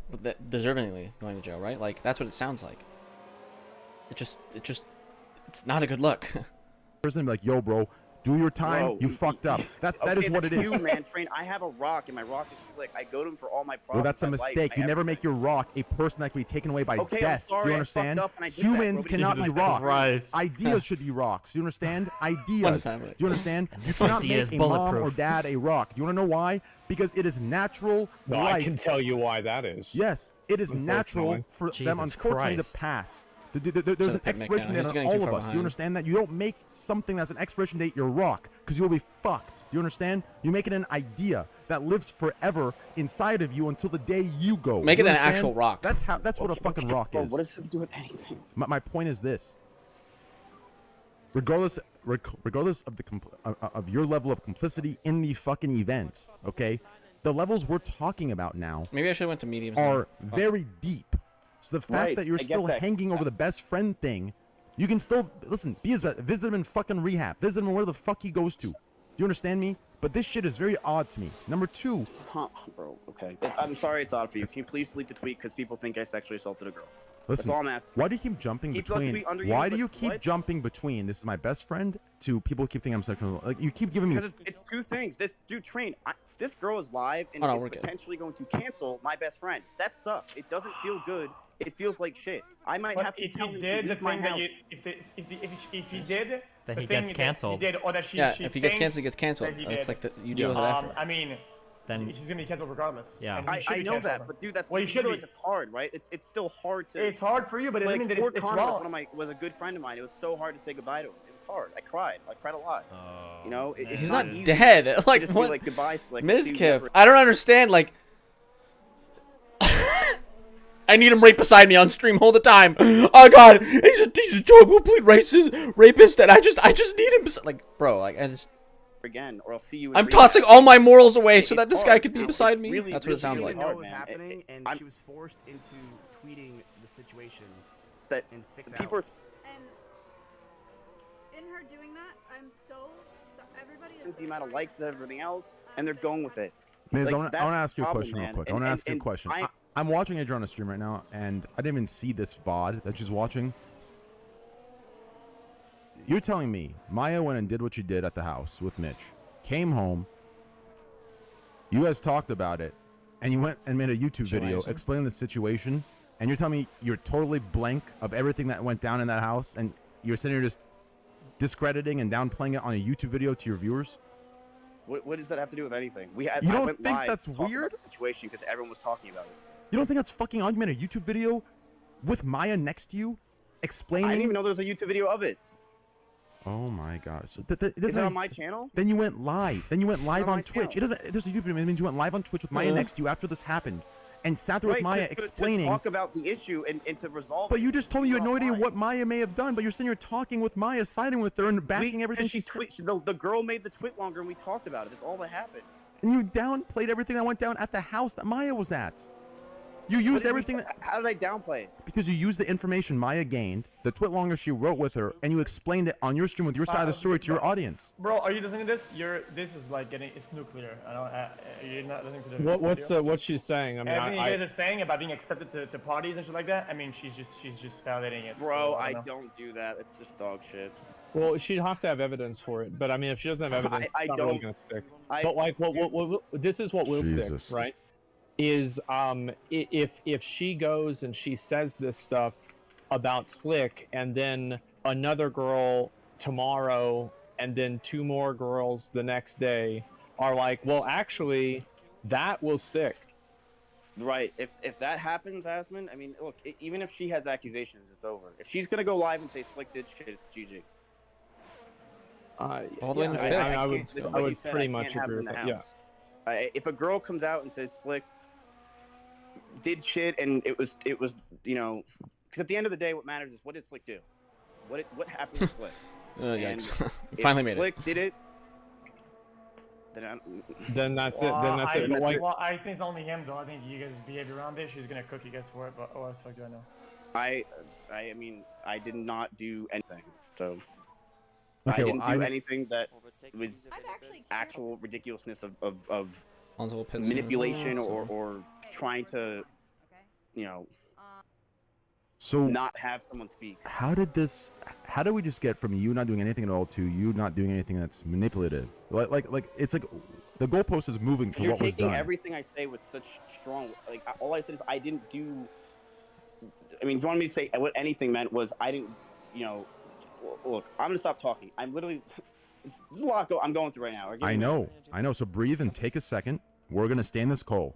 deservingly going to jail, right? Like that's what it sounds like. It's not a good look. Person and be like, yo, bro, do your time. Bro, you fucked up. That is what it is. You, man, Train. I have a rock, and my rock is Slick. I go to him for all my problems. Well, that's a my life, mistake. my You never everything. make your rock a person that can be taken away by Okay, I'm death. sorry, Do you I understand? fucked up and I did that, bro, Humans but cannot be Jesus rocks. Christ. Ideas should be rocks. Do you understand? What Ideas. is Do happening? you understand? You This cannot idea make is a mom or bulletproof. dad a rock. Do you want to know why? Because it is natural No, I life. can tell you why that is. Yes, it is natural Unfortunately. for Jesus them, unfortunately, Christ. to pass. There's an picnic expiration now. date He's on getting too all of far us. Do you behind. understand that? You don't make something that's an expiration date your rock, because you'll be fucked. Do you understand? You make it an idea that lives forever inside of you until the day you go. Make Do it you an understand? actual rock. That's what a fucking rock Bro, is. what does this have to do with anything? My point is this. Regardless of of your level of complicity in the fucking event, okay, the levels we're talking about now Maybe I should have went to mediums. are very deep. So the fact Right, that you're I get still that. hanging over the best friend thing, you can still listen. Visit him in fucking rehab. Visit him where the fuck he goes to. Do you understand me? But this shit is very odd to me. Number two, Bro, okay. I'm sorry it's odd for you. Can you please delete the tweet because people think I sexually assaulted a girl? listen. That's all I'm asking. Why do you keep jumping Keep the between? tweet under Why you, do but you keep what? jumping between? This is my best friend. To people keep thinking I'm sexual. Like you keep giving me. Because it's two things. This dude train. This girl is live and Oh, no, is we're good. potentially going to cancel my best friend. That sucks. It doesn't feel good. It feels like shit. I might But have to if tell he him did to the leave my thing that house. you, if he did, Then the he thing gets that canceled. He did, or that she, Yeah, she if he gets thinks canceled, he gets canceled. that he It's did. like you deal with that effort. I mean, Then he's gonna be canceled regardless. Yeah. and he should I be know canceled. that, but dude, that's Well, you should realize be. it's hard, right? It's still hard to. It's hard for you, but it doesn't like mean that Fort it's Connor wrong. was a good friend of mine. It was so hard to say goodbye to him. It was hard. I cried a lot. You know, it's He's not not easy dead. to Like just be what? like goodbye, Slick. See you MizKif. never- I don't understand. Like, I need him right beside me on stream all the time. Oh God, he's a complete racist, rapist, and I just need him. Like, bro, like again, or I'll see you. In I'm rehab. tossing all my morals away so It's that this hard. guy could be It's beside me. really, That's what it sounds really like. hard, know what was man. happening, and I'm- she was forced into tweeting the situation It's that in 6 people hours. And in her doing that, I'm so everybody is. the amount of likes and everything else, and they're going with it. Miz, Like, I want to that's ask you a the question problem, real quick. man. I want to And- ask you a and question. I- I'm watching Adrian on a stream right now, and I didn't even see this VOD that she's watching. You're telling me Maya went and did what you did at the house with Mitch, came home, you guys talked about it, and you went and made a YouTube Shall I video answer? explaining the situation, and you're telling me you're totally blank of everything that went down in that house, and you're sitting here just discrediting and downplaying it on a YouTube video to your viewers? What does that have to do with anything? I don't went think live that's to talk about weird? the situation because everyone was talking about it. You don't think that's fucking odd? You made a YouTube video with Maya next to you, explaining. I didn't even know there was a YouTube video of it. Oh my god! So Is it on my channel? Then you went live. Then you went live on on my Twitch. channel. It doesn't. There's a YouTube video. It means you went live on Twitch with Maya next to you after this happened, and sat there with Right, Maya to explaining. talk about the issue and to resolve. But it. you just told me you had no idea Online. what Maya may have done. But you're sitting here talking with Maya, siding with her, and backing everything she said. The girl made the twit longer, and we talked about it. That's all that happened. And you downplayed everything that went down at the house that Maya was at. You What used did we everything say- How did I downplay it? because you used the information Maya gained, the twit longer she wrote with her, and you explained it on your stream with your side of the story to your audience. Bro, are you listening to this? This is like it's nuclear. I don't. You're not listening to the. What's video? what she's saying? I mean, Everything you guys are saying about being accepted to parties and shit like that. I mean, she's just validating it. Bro, so, I know. don't do that. It's just dog shit. well, she'd have to have evidence for it. But I mean, if she doesn't have evidence, I it's not really don't- gonna stick. I- But like, what this is what will Jesus. stick, right? Is if she goes and she says this stuff about Slick, and then another girl tomorrow, and then two more girls the next day are like, well, actually, that will stick. Right. If that happens, Asmund, I mean, look, even if she has accusations, it's over. If she's gonna go live and say Slick did shit, it's GG. All the way in the I- fifth. I would, can't- this is I what you would said, pretty I much can't have agree it in with the that. Yeah. house. If a girl comes out and says Slick did shit and it was because at the end of the day, what matters is what did Slick do? What happened to Slick? Yikes! If Finally made it. Slick did it. Then that's it. Then Well, that's I, it. But like, well, I think it's not only him though. I think you guys' behavior around it, she's gonna cook you guys for it. But what the fuck do I know? I mean, I did not do anything. So Okay, I well, didn't do anything that was I'd actually actual ridiculousness of Lonzo Pitts. manipulation or trying to, So not have someone speak. how did we just get from you not doing anything at all to you not doing anything that's manipulative? Like it's like the goalpost is moving to You're what was taking done. everything I say with such strong. Like all I said is I didn't do. I mean, if you wanted me to say what anything meant was I didn't. Look, I'm gonna stop talking. I'm literally. This is a lot I'm going through right now. I know. So breathe and take a second. We're gonna stay in this call.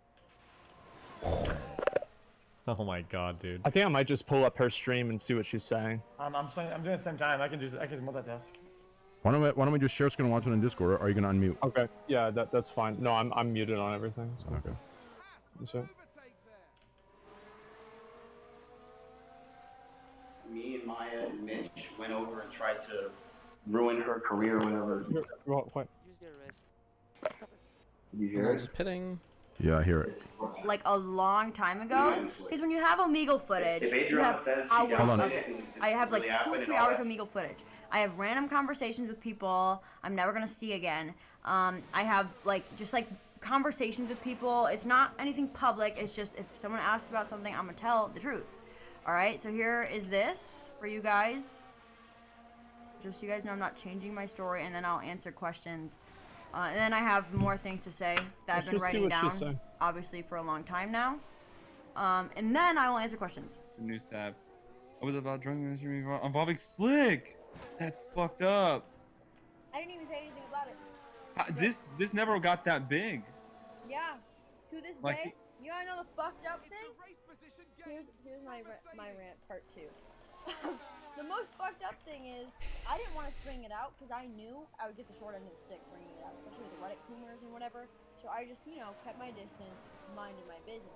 Oh my god, dude. I think I might just pull up her stream and see what she's saying. I'm doing it at the same time. I can multitask. Why don't we just share screen and watch it on Discord, or are you gonna unmute? Okay, yeah, that's fine. No, I'm muted on everything. So. Okay. That's it. Me and Maya and Mitch went over and tried to ruin her career or whatever. What? Did you hear Everyone's it? just pitting. Yeah, I hear it. Like a long time ago, because when you have Omegle footage, If you Adriana have says she hours Hold on. of it. I have like 2 or 3 hours of Omegle footage. I have random conversations with people I'm never gonna see again. I have like just like conversations with people. It's not anything public. It's just if someone asks about something, I'm gonna tell the truth. All right. So here is this for you guys. Just so you guys know, I'm not changing my story, and then I'll answer questions. And then I have more things to say that I've been Let's just see writing what she's down, saying. obviously, for a long time now. And then I will answer questions. News tab. I was about drunk involving Slick. That's fucked up. I didn't even say anything about it. This never got that big. Yeah. To this Like- day, you wanna know the fucked up thing? Here's my rant part 2. The most fucked up thing is, I didn't want to bring it out because I knew I would get the short end of the stick bringing it out, especially with the Reddit rumors and whatever. So I just, kept my distance, minded my business.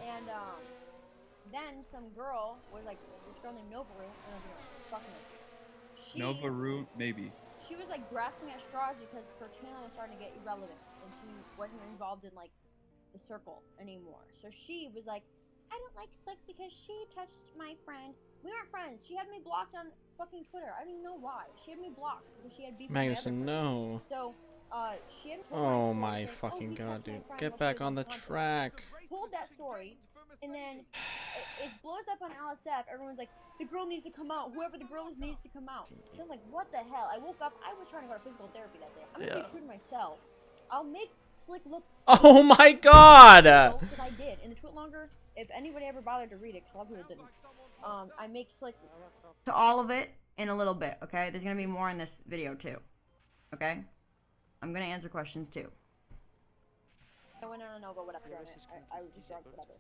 And then some girl was like, this girl named Novaru, and I was fucking her. Novaru, maybe. She was like grasping at straws because her channel was starting to get irrelevant, and she wasn't involved in like the circle anymore. So she was like, I don't like Slick because she touched my friend. We weren't friends. She had me blocked on fucking Twitter. I don't even know why. She had me blocked because she had beef with my other Magnuson, friend. no. So, she had told Oh story my saying, fucking he god, touched my dude. friend Get while she back was on the content. track. Told that story, and then it blows up on LSF. Everyone's like, the girl needs to come out. Whoever the girl is needs to come out. So I'm like, what the hell? I woke up. I was trying to go to physical therapy that day. I'm gonna be true to myself. I'll make Slick look. Oh my god! Because I did. In the tweet longer, if anybody ever bothered to read it, because a lot of people didn't. I make Slick to all of it in a little bit. Okay, there's gonna be more in this video too. Okay, I'm gonna answer questions too. I went on Nova, whatever. I was just drunk, whatever.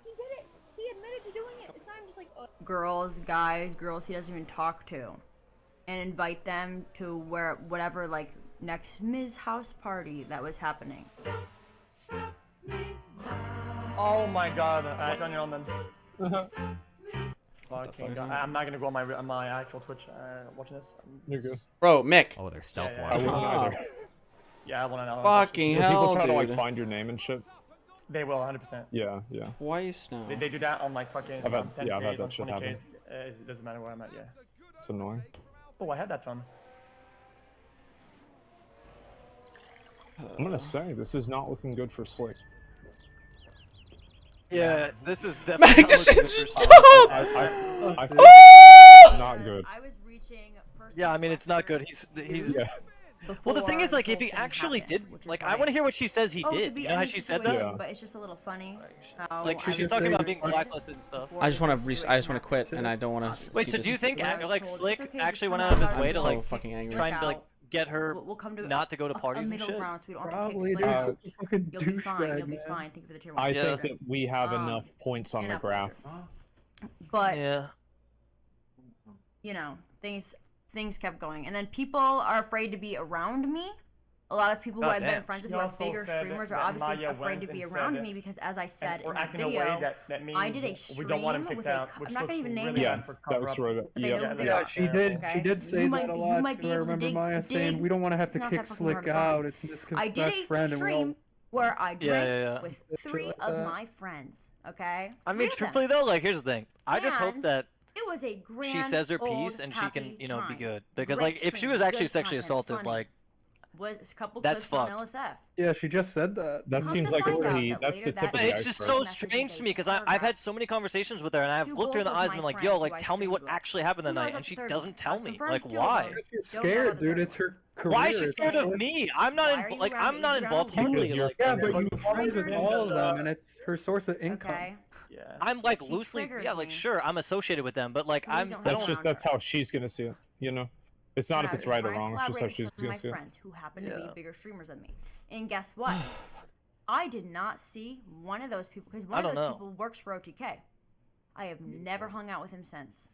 He did it. He admitted to doing it. It's not even just like girls, guys, girls he doesn't even talk to, and invite them to whatever like next Ms. house party that was happening. Oh my god, on your own then. What the fuck is I'm not gonna go on my actual Twitch watching this. You're good. Bro, Mick. Oh, they're stealth Yeah, I watching. wouldn't Oh. either. Yeah, I wanna know. Fucking When hell, people try to like dude. find your name and shit. They will 100%. Yeah, yeah. Twice now. They do that on like fucking I've had- 10Ks, yeah, I've had that on shit 20Ks. happen. It doesn't matter where I'm at, yeah. It's annoying. Oh, I had that fun. I'm gonna say this is not looking good for Slick. Yeah, this is definitely not looking good for Slick. Stop! I think it's not good. I was reaching. Yeah, I mean it's not good. He's Yeah. well. The thing is, like, if he actually did, like, I want to hear what she says he did. You know how she said that? Yeah. But it's just a little funny. Like, she's talking about being blacklisted and stuff. I just want to quit, and I don't want to. Wait, so do you think like Slick okay, actually just went come out of his out. way I'm to so like fucking angry. try and like get her We'll come to not to go to a parties and middle shit? ground so we don't have to Probably, kick dude. Slick He's out. a fucking You'll be fine. douchebag, You'll be man. fine. Thank you for the tier I 1. think that we have Um, enough points on the graph. But Yeah. Things kept going, and then people are afraid to be around me. A lot of people who I've been damn. friends with She who are also bigger said streamers are that obviously Maya afraid to went be and around said- me because, as I said Or in the acting a video, way that means I did a we don't want him stream kicked with out, a- which I'm not looks gonna even name really Yeah, names. bad for that was cover-up. right. But they Yeah. know who they Yeah, are. she did. Okay? She did say You that might- a you lot. might be I able to remember dig- Maya saying dig- we don't want to have it's to not kick that fucking hard Slick to find. out. It's Miskif's I did best a friend, and we all. stream where I Yeah, drank yeah, yeah. with Shit 3 like of that. my friends. Okay. I mean, 3 of them. truthfully though, like, here's the thing. I just hope And that it was a grand she says her old, piece and she can, happy you know, be time. good. Because Great like, if she stream, was actually good sexually content, assaulted, funny. like, Was a couple That's clips on fucked. LSF. Yeah, she just said that. That Come seems to like it's find out the that that's the later tip of that the day- it's just iceberg. so Messages strange a to me because I've paragraph. had so many conversations with her and I've To looked her in the both of eyes my and been like, friends yo, who like, I tell me streamed what with. actually happened that Who knows night, about and the she third doesn't one? tell That's me. confirmed Like, two of them. why? She's Don't know scared, about the dude. third It's her career. Why is she It's scared not of like- me? I'm not Why are you like around I'm not Adriana involved Lima? heavily. Because you're Like, Yeah, friends but with you her. friends with Triggers all of me. them, and it's her source of income. Okay. Yeah. I'm like She loosely, triggers yeah, like me. sure, I'm associated with them, but like Please I'm. don't I hang don't. That's just around that's her. how she's gonna see it. You know, it's not if it's right or wrong. It's just how she's Some of gonna my see it. friends who happen to Yeah. be bigger streamers than me. And guess what? I did not see one of those people because one of those people works for OTK. I have never hung out with him since.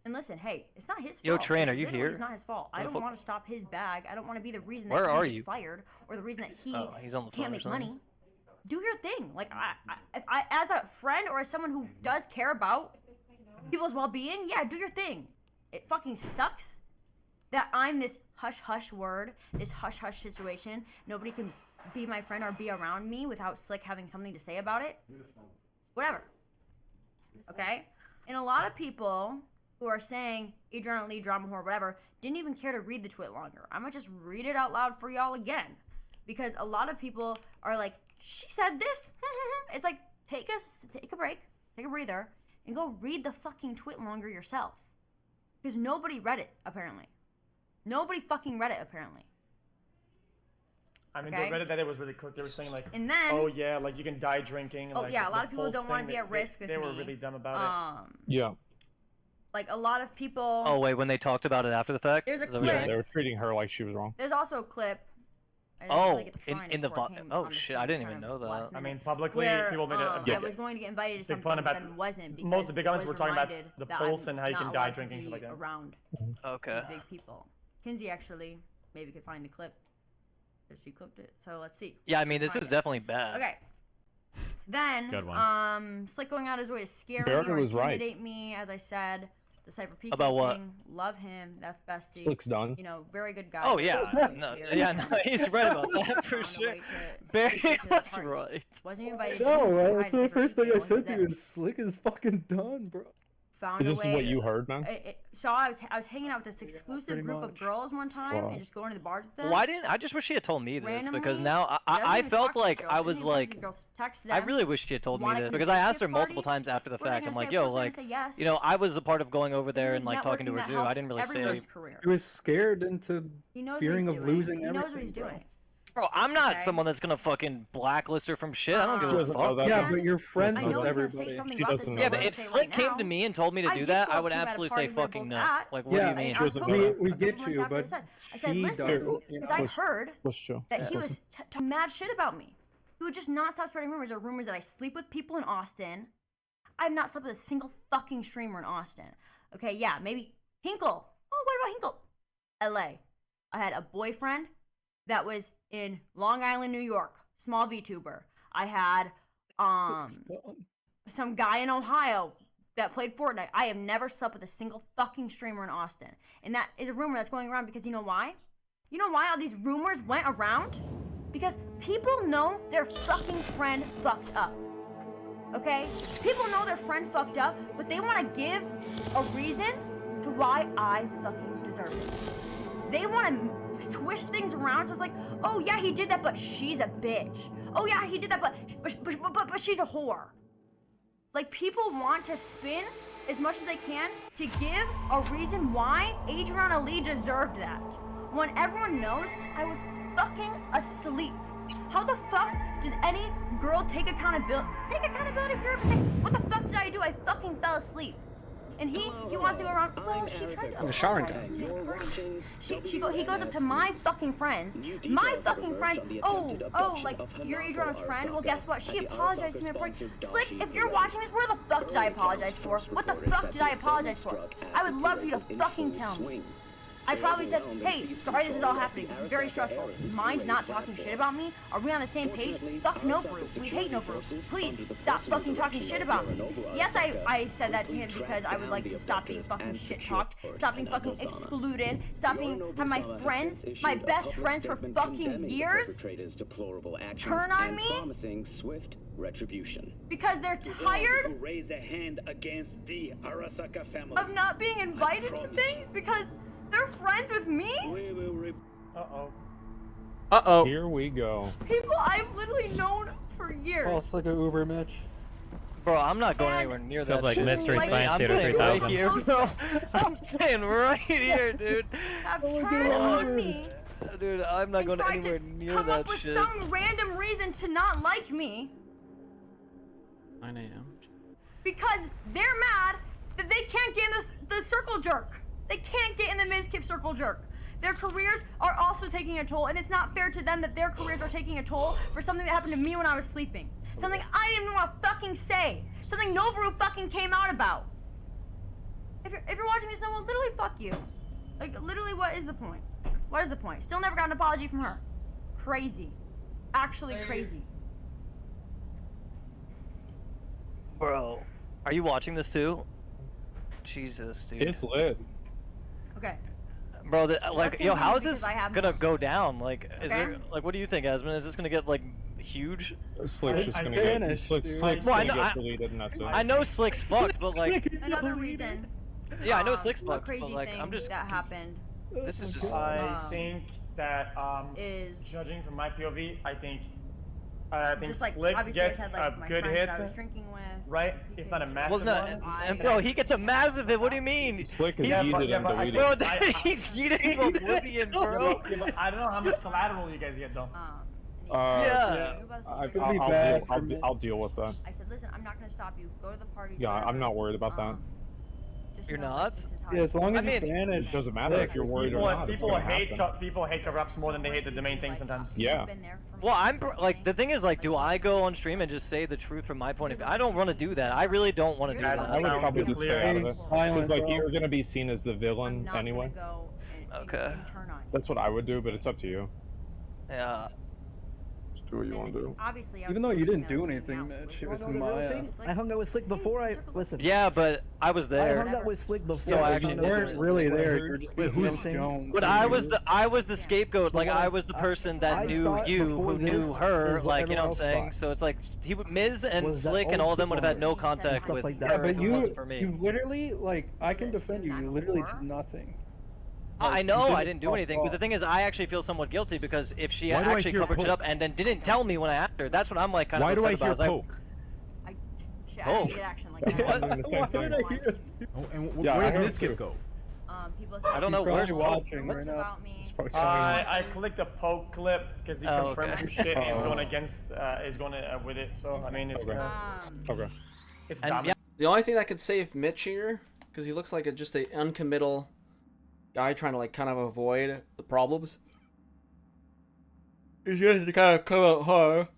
And listen, hey, it's not his fault. Yo, Train, are you Literally, here? It's not his fault. I don't want to stop his bag. I don't want to be the reason Where that are he you? gets fired or the reason that he he's on the phone can't or make something. money. Do your thing. Like, I, as a friend or as someone who does care about people's well-being, yeah, do your thing. It fucking sucks that I'm this hush-hush word, this hush-hush situation. Nobody can be my friend or be around me without Slick having something to say about it. Whatever. Okay? And a lot of people who are saying Adriana Lee, drama whore, whatever, didn't even care to read the tweet longer. I'm gonna just read it out loud for y'all again. Because a lot of people are like, she said this. It's like, take a break, take a breather, and go read the fucking tweet longer yourself. Because nobody read it, apparently. Nobody fucking read it, apparently. I mean, Okay. they read it that it was really cooked. They were saying like, And then, oh yeah, like you can die drinking. And, oh like, yeah, a lot the of people whole don't want to thing, be at risk with They me. were really dumb about it. Yeah. Like a lot of people. Oh wait, when they talked about it after the fact? There's a Is that what you're clip. saying? They were treating her like she was wrong. There's also a clip. I didn't Oh, really get to find in it the before I bot. came Oh on the shit, I stream didn't kind even of know last that. I minute, mean, publicly, where, people made a I was going to get invited to big something, fun about but wasn't because most of the big ones I were was talking about reminded the that pulse I'm and how you not can die allowed to drinking, shit be like that. around Okay. these big people. Kinsey actually maybe could find the clip. If she clipped it, so let's see. Yeah, I mean this Find is it. definitely bad. Okay. Then, Good one. Slick going out his way to scare Barrett me or was right. intimidate me, as I said. The Cypher Peak About what? thing, love him. That's bestie. Slick's done. You know, very good guy. Oh yeah, no, yeah, no, he's right about that for Found a sure. way to Barry get to the was party. right. Wasn't invited. No, didn't say hi that's to the Cypher first Peak thing I day, said was to it? you is Slick is fucking done, bro. Found This a is way. what you heard, man. So I was hanging out with this exclusive Pretty group of much. girls one time Wow. and just going to the bars with them. Why didn't I just wish she had told me this because Randomly, now doesn't I even felt talk to these like girls, I doesn't was even talk to like these girls, text I them. really wish she had told me Wanna this come because to I the asked her party? multiple times after the What are they fact. I'm gonna like, say? yo, Of course they're like, gonna say yes. you know, I was a part of going over there This and is like talking to networking her that too. I helps didn't really everyone's say, career. He was scared into He knows fearing what of he's doing. losing He knows what everything, he's bro. doing. bro, I'm not Okay. someone that's gonna fucking blacklist her from shit. I don't She give a doesn't know fuck. that. Yeah, And but you're friends I with know he's gonna say everybody. something She about this. doesn't so know Yeah, I'm but gonna if say Slick right came now, to me and told me to I do did that, go I up would to him at a absolutely party say we were fucking both no. at. Like, what do Yeah, you mean? She doesn't know we, that. we A get couple you, months after but he said. I said, she listen, doesn't. because I heard Let's chill. that he was talking mad shit about me. He would just not stop spreading rumors. There are rumors that I sleep with people in Austin. I've not slept with a single fucking streamer in Austin. Okay, yeah, maybe Hinkle. Oh, what about Hinkle? LA. I had a boyfriend that was in Long Island, New York. Small VTuber. I had some guy in Ohio that played Fortnite. I have never slept with a single fucking streamer in Austin. And that is a rumor that's going around because you know why? You know why all these rumors went around? Because people know their fucking friend fucked up. Okay? People know their friend fucked up, but they want to give a reason to why I fucking deserve it. They want to twist things around so it's like, oh yeah, he did that, but she's a bitch. Oh yeah, he did that, but she's a whore. Like, people want to spin as much as they can to give a reason why Adriana Lee deserved that. When everyone knows I was fucking asleep. How the fuck does any girl take accountability? Take accountability for her mistake. What the fuck did I do? I fucking fell asleep. And he wants to go around, well, she tried to The showering apologize guy. to me at first. He goes up to my fucking friends. My fucking friends, oh, like, you're Adriana's friend? Well, guess what? She apologized to me at a point. Slick, if you're watching this, where the fuck did I apologize for? What the fuck did I apologize for? I would love for you to fucking tell me. I probably said, hey, sorry this is all happening. This is very stressful. Mind not talking shit about me? Are we on the same page? Fuck Nofaru. We hate Nofaru. Please, stop fucking talking shit about me. Yes, I said that to him because I would like to stop being fucking shit talked, stop being fucking excluded, stop being, have my friends, my best friends for fucking years, turn on me because they're tired of not being invited to things because they're friends with me? Uh-oh. Uh-oh. Here we go. People I've literally known for years. Oh, it's like an Uber Mitch. Bro, I'm not going And anywhere near Feels that like shit. Mystery Like, Science I'm Theater saying right 3000. here, bro. I'm saying right here, dude. Have turned on me Dude, I'm not and going tried anywhere to near come that up with shit. some random reason to not like me 9 a.m. because they're mad that they can't get in the circle jerk. They can't get in the MizKif circle jerk Their careers are also taking a toll, and it's not fair to them that their careers are taking a toll for something that happened to me when I was sleeping. Something I didn't even want to fucking say. Something Novaru fucking came out about. If you're watching this, then well, literally fuck you. Like, literally, what is the point? What is the point? Still never got an apology from her. Crazy. Actually crazy. Bro, are you watching this too? Jesus, dude. It's lit. Okay. Bro, Let's like, yo, how is continue this because I have gonna more. go down? Like, is Okay. there, like, what do you think, Asmund? Is this gonna get, like, huge? Slick's just I gonna finished, get Slick's Well, I gonna know- get deleted and that's it. I know Slick's fucked, but, like, Another reason. yeah, I know Slick's A fucked, crazy but, like, thing I'm just, that happened this is just, I think that is judging from my POV, I think just like Slick obviously I gets said a like my good friends hit, that I was drinking with. right? If not a massive well, no, one. and bro, he gets a massive hit. What do you mean? Slick is Yeah, but- yeeted yeah, and but I- deleted. Bro, he's yeeting from oblivion, bro. Yeah, but I don't know how much collateral you guys get though. Yeah. I'll deal with that. I said, listen, I'm not gonna stop you. Go to the party. Yeah, I'm not worried about that. Just You're know not? this is how Yeah, as long as I you mean, banish. It doesn't matter if you're worried or not. It's People gonna hate happen. people hate cover-ups more than they hate the main thing sometimes. Yeah. Well, I'm like, the thing is, like, do I go on stream and just say the truth from my point of view? I don't want to do that. I really don't want to do That that. I would sounds probably just stay out of it. Violent, Because, like, bro. you're gonna be seen as the I'm villain not anyway. gonna go and Okay. turn on you. That's what I would do, but it's up to you. Yeah. Just do what you want to do. Obviously, I was Even though you pushing didn't do that anything, out, Mitch, which it was was Maya. Slick. I hung out with Slick before I listen. Yeah, but I was I there. hung out with Slick before. So I actually- found You out weren't that- really what I there. heard. You were just Wait, being who's Jones. But I was the scapegoat. Like, I was the person that I knew thought you, before who knew this her. is what Like, you know what I'm everyone else saying? thought. So it's like Miz and Was that Slick and all all of them would have had no football contact stuff with like her that? Yeah, but if it wasn't for me. you literally, like, I can defend you. You literally Listen, did nothing. I you know I didn't didn't do fuck anything, but off. the thing is, I actually feel somewhat guilty because if she Why do I actually hear covered it poke? up and then didn't tell me when I asked her, that's what I'm like kind Why of do I upset hear about. I was poke? Shit, Oh. I didn't get action like that. I'm doing the same Why thing. did I hear Oh, and Yeah, I where did heard MizKif too. go? People I don't know He's where's probably Poke. watching right now. about me. It's probably something- I clicked a poke clip because he Oh, confirmed okay. some shit and is Oh. going against is going with it. So I mean, it's Okay. Okay. it's And dumb. yeah, The only thing that could save Mitch here, because he looks like just a uncommittal guy trying to like kind of avoid the problems, is just to kind of come out hard.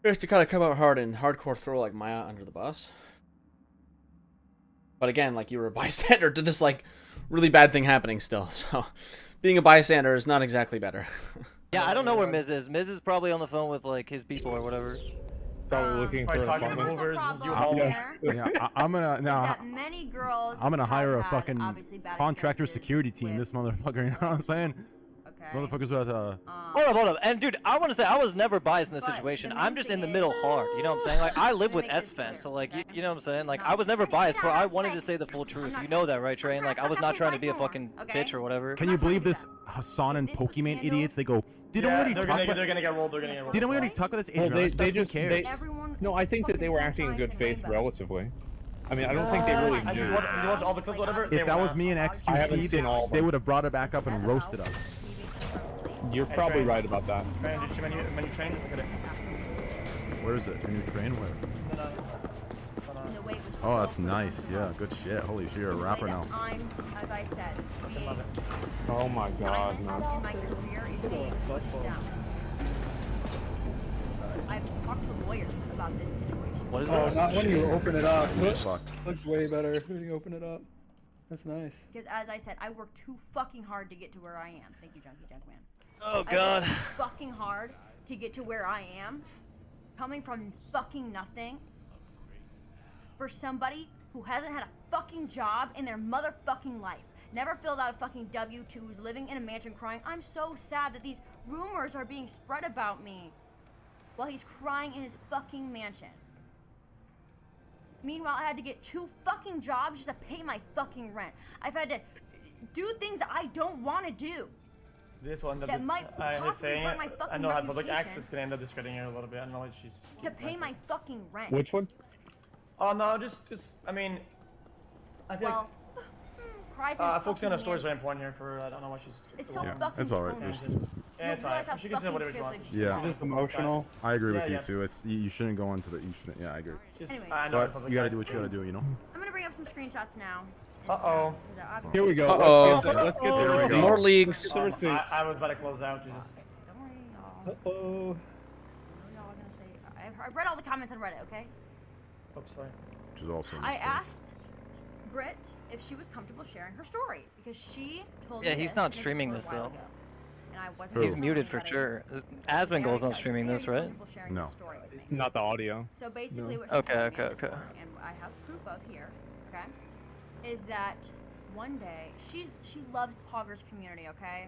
Just to kind of come out hard and hardcore throw like Maya under the bus. But again, like you were a bystander to this like really bad thing happening still, so being a bystander is not exactly better. yeah, I don't know where Miz is. Miz is probably on the phone with like his people or whatever. Probably looking for Probably an talking to apartment. movers, problem U-Haul. there Yeah, I'm gonna is now. that many girls I'm gonna have hire a had, fucking obviously, bad contractor experiences security team. with- This motherfucker, you know what I'm saying? Okay. Motherfucker's about to. Hold up. And dude, I want to say I was never biased in this But situation. the I'm main just thing in the is- middle hard. You know what I'm saying? Like, I live Let me with make this Edsfan, clear, so like, okay? you know what I'm saying? Like, No, I was never I'm trying biased, to bro. get I out of wanted to sight. say the full truth. not You trying know to- that, right, I'm Train? trying Like, to I was fuck not up trying his to be a life more, fucking okay? bitch or whatever. Can you trying to believe do this Hassan and If this Pokemon handle- idiots? They go. Didn't Yeah, we already they're talk gonna, about? they're gonna get rolled. They're gonna get rolled. Didn't we already talk about this Well, Adriana stuff? Who they cares? Everyone No, I think that they were fucking acting in good sunshines and faith rainbows. relatively. I mean, I don't think they really Have knew. you watched all the clips, whatever? If that was me and I haven't XQC, seen all of they them. would have brought it back up and roasted us. You're Hey, probably Train. right about that. Man, did you when you train? Look at it. Where is it? Can you train where? No, it's on, And the way it was Oh, so that's nice. fucking Yeah, hard. good shit. Holy shit, you're a The way rapper that now. I'm, as I said, being love it. Oh my god, silenced man. in my career is being pushed down. I've talked to lawyers about this situation. What is Oh, that? not when you open it up. Fuck. Looks way better when you open it up. That's nice. Because as I said, I worked too fucking hard to get to where I am. Thank you, Junkie Junkman. Oh, I God. worked fucking hard to get to where I am, coming from fucking nothing, for somebody who hasn't had a fucking job in their motherfucking life, never filled out a fucking W-2s, living in a mansion crying, I'm so sad that these rumors are being spread about me, while he's crying in his fucking mansion. Meanwhile, I had to get 2 fucking jobs just to pay my fucking rent. I've had to do things that I don't want to do. This one That might I possibly saying hurt it. my fucking I know how to look. reputation. Axe is gonna end up discrediting her a little bit. I don't know what she's. To pay my fucking rent. Which one? Oh no, just I mean, I feel Well, cries like focusing on her story is very important here. For I don't know what she's. It's so Yeah, fucking it's alright. tonal. It's- Yeah, it's You alright. realize how She can say fucking whatever she wants. privileged Yeah. It's just emotional. I agree with Yeah, you yeah. too. It's you shouldn't go into the. You shouldn't. Yeah, I agree. Just, Anyways. I know But you gotta do what you gotta do. You know. I'm gonna bring up some screenshots now. Uh-oh. Here we go. Uh-oh. Let's get the receipt. More leaks. Let's get the receipts. I was about to close out. Just. Don't worry, y'all. Uh-oh. What are y'all gonna say? I've read all the comments on Reddit, okay? Oops, sorry. Which is also. a I mistake. asked Britt if she was comfortable sharing her story because she told Yeah, me he's this not in a streaming Discord a this, while though. ago, and I wasn't He's Who? muted for sure. Asmongold's not streaming this, right? No. Not the audio. So basically, No. what she Okay, told me okay, in Discord, okay. and I have proof of here, okay, is that one day she loves Poggers community, okay?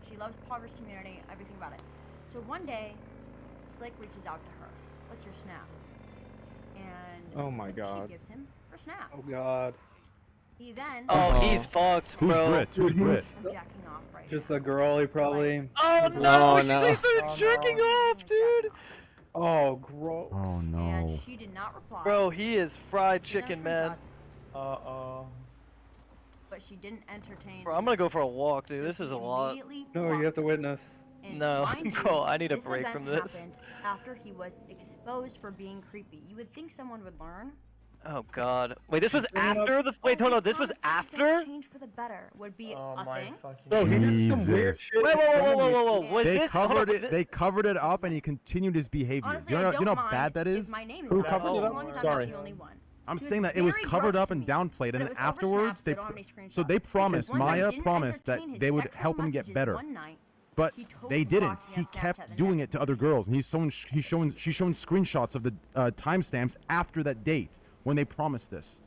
She loves Poggers community, everything about it. So one day, Slick reaches out to her. What's your snap? And Oh my god. she gives him her snap. Oh God. He then. Oh, he's fucked, Who's bro. Brit? Who's Brit? I'm jacking off right Just now. a girl, he probably. Oh No, no! no. She started jerking off, dude. Oh, gross. Oh And no. she did not reply. Bro, he is fried She did chicken, have man. screenshots, Uh-oh. But she didn't entertain. Bro, I'm gonna go for a walk, So dude. This she is a lot. immediately No, you have to witness. And No, mind you, bro, I need a this break event from this. happened after he was exposed for being creepy. You would think someone would learn. Oh god. Wait, this was bringing up- after the. Wait, hold Oh, on. This was honestly, things after. change for the better would be Oh a my thing. fucking. No, he did some weird Jesus. shit. Wait, in whoa, whoa, front whoa, of whoa, me. whoa, whoa. Was They this? hold covered on, it. They covered it up, and he continued his behavior. Honestly, you know, I you don't know how mind bad that if is. my name is Who out, covered as it up? long as I'm Sorry. not the only one. I'm He was saying that it was very covered gross up to and me, downplayed, but and it was over afterwards snaps, they they don't have any so they screenshots. promised Once I Maya didn't promised that entertain his they would sexual help him get messages better, one night, but he totally they didn't. blocked me He on Snapchat kept the doing next it to other girls, and she's showing screenshots of the timestamps after that date when they promised this.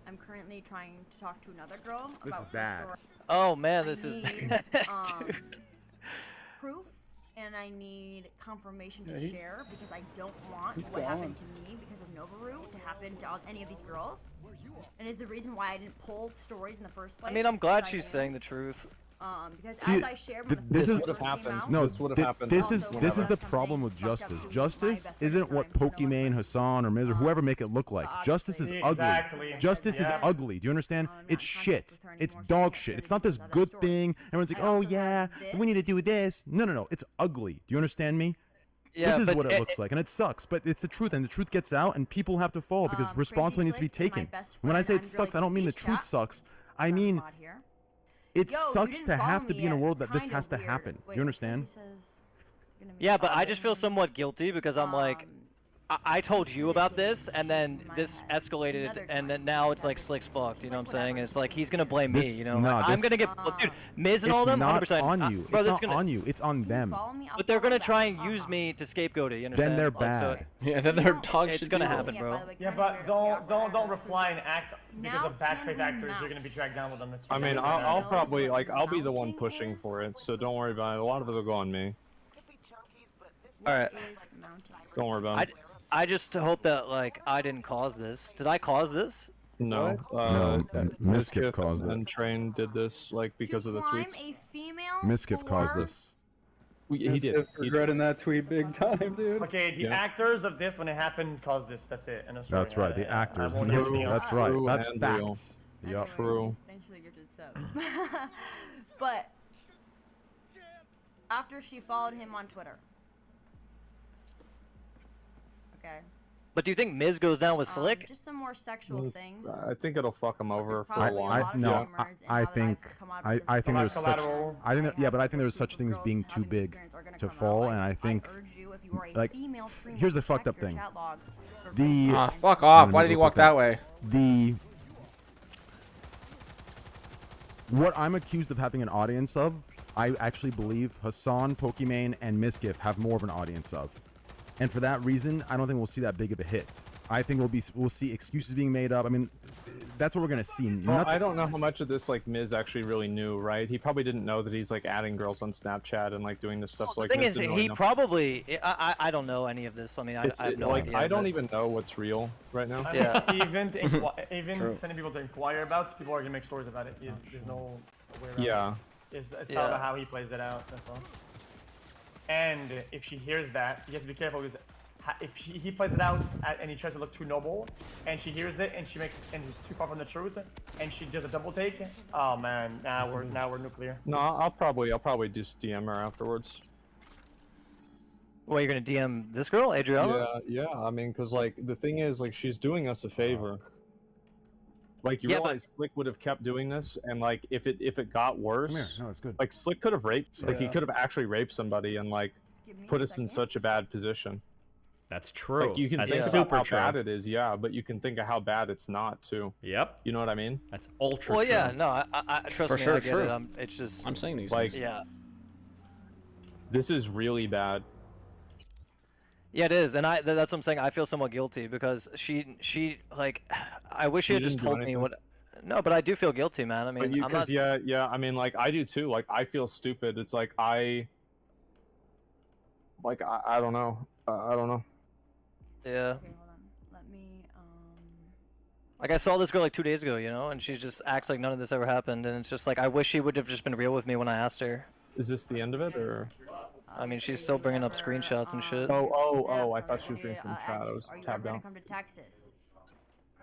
I'm currently trying to talk to another girl This about is bad. her story. Oh man, I this is need, bad, um, dude. proof, and I need confirmation to Yeah, he's- share because I don't want he's what happened gone. to me because of Novaru to happen to any of these girls. And is the reason why I didn't pull stories in the first place. I mean, I'm glad because I she's knew. saying the truth. Because See, as I shared when this the is- first would've came happened. out, No, This would've thi- happened this is Also, this is the something problem with fucked up justice. to my Justice best friend isn't at the what time, so no one Pokimane, would- Hassan, or Miz or whoever make it look like. but Justice is obviously- Exactly. ugly. Justice is Yeah. ugly. Do you understand? I'm not It's in contact shit. with her It's anymore, so dog that's shit. gonna It's be not this another good story. thing. Everyone's like, I oh also yeah, have we need to this. do this. No. It's ugly. Do you understand me? Yeah, This is but what it looks like, and it sucks. But it's the truth, and the truth gets out, and people have to follow because Crazy responsibility needs to be Slick and my taken. best When I friend, say it I'm sucks, really I don't mean the pleased truth chat. sucks. I Got a mean mod here. it Yo, you sucks didn't to follow have to me be in a yet. world that this Kinda has to weird. happen. Wait, You understand? he says gonna be Yeah, but I following just feel me. somewhat guilty because I'm like, I told you about this, and then this escalated, and then now it's like Slick's fucked. You know what I'm saying? And it's like he's gonna blame me. This- You know, no, like, I'm this- gonna get dude, Miz and all It's them. not 100%. on you. Bro, It's that's not gonna. on you. It's on them. Follow me, I'll But they're follow gonna back. try and use me to scapegoat it. You understand? Then they're Like, so- bad. Yeah, then they're dog It's shit. gonna people. happen, bro. Yeah, but don't reply and act because Now of bad can faith we actors. mount? You're gonna be dragged down with them. It's I mean, really I'll bad. probably like I'll be the one Mounting pushing is- for it, so don't worry about it. A lot of it will go on me. All right. Is mounting. Don't worry about it. I just hope that like I didn't cause this. Did I cause this? No, No, MizKif caused and it. Train did this like because to of the climb tweets. a female MizKif caused for- this. He did. Just regretting that tweet big time, dude. Okay, the Yeah. actors of this when it happened caused this. That's it. End of story. That's right. The I actors. won't do anything else. That's right. True That's and real. facts. Yup. Anyways, True. Thanks for the gifted sub. But after she followed him on Twitter. Okay. But do you think Miz goes down with Slick? Just some more sexual things. I think it'll fuck him over for a probably a while. lot I of no. streamers, and I now that think I've come out of I this think there's such. collateral. I think that, yeah, but I think there's Two such things girls being too having this big experience are gonna to come out. fall, Like, and I think urge you, if you are a like female streamer, here's the check fucked up your thing. chat logs for The red Ah, flags. fuck off. Let Why me did he go walk quick. that way? the what I'm accused of having an audience of, I actually believe Hassan, Pokimane, and MizKif have more of an audience of, and for that reason, I don't think we'll see that big of a hit. I think we'll see excuses being made up. I mean, that's what we're gonna see. Well, Nothing- I don't know how much of this like Miz actually really knew, right? He probably didn't know that he's like adding girls on Snapchat and like doing this stuff. So like, The thing Miz is, didn't really he know. probably. I don't know any of this. I mean, I have no like idea. I don't but- even know what's real right now. I Yeah. mean, even sending people to inquire about, people are gonna make stories about it. There's no way around Yeah. it. It's Yeah. all about how he plays it out. That's all. And if she hears that, you have to be careful because if he plays it out and he tries to look too noble, and she hears it and and it's too far from the truth, and she does a double take. Oh man, now we're nuclear. No, I'll probably just DM her afterwards. Well, you're gonna DM this girl, Adriana? Yeah. I mean, cause like the thing is, like she's doing us a favor. Like you Yeah, realize Slick would have kept doing this, and like if it got worse, Come here. No, it's good. like Slick could have raped, like he Yeah. could have actually raped somebody and like Give me put a us in second. such a bad position. That's true. Like you can That's think super about how true. bad it is, yeah, but you can think of how bad it's not too. Yep. You know what I mean? That's ultra Well, true. yeah, no, I trust For me, sure, I get true. it. It's just, I'm saying these Like- things. yeah, This is really bad. yeah, it is, and that's what I'm saying. I feel somewhat guilty because she like, I wish she You had just didn't do told me anything. what. No, but I do feel guilty, man. I But mean, you, I'm cause not. yeah, I mean, like I do too. Like I feel stupid. It's like I don't know. I don't know. Yeah. Okay, hold on. Let me Like I saw this girl like 2 days ago, you know, and she just acts like none of this ever happened, and it's just like I wish she would have just been real with me when I asked her. Is this the end of it, or? I mean, she's still bringing up screenshots and shit. Oh! I thought she was reading from chat. I was Are you ever tabbed gonna down. come to Texas?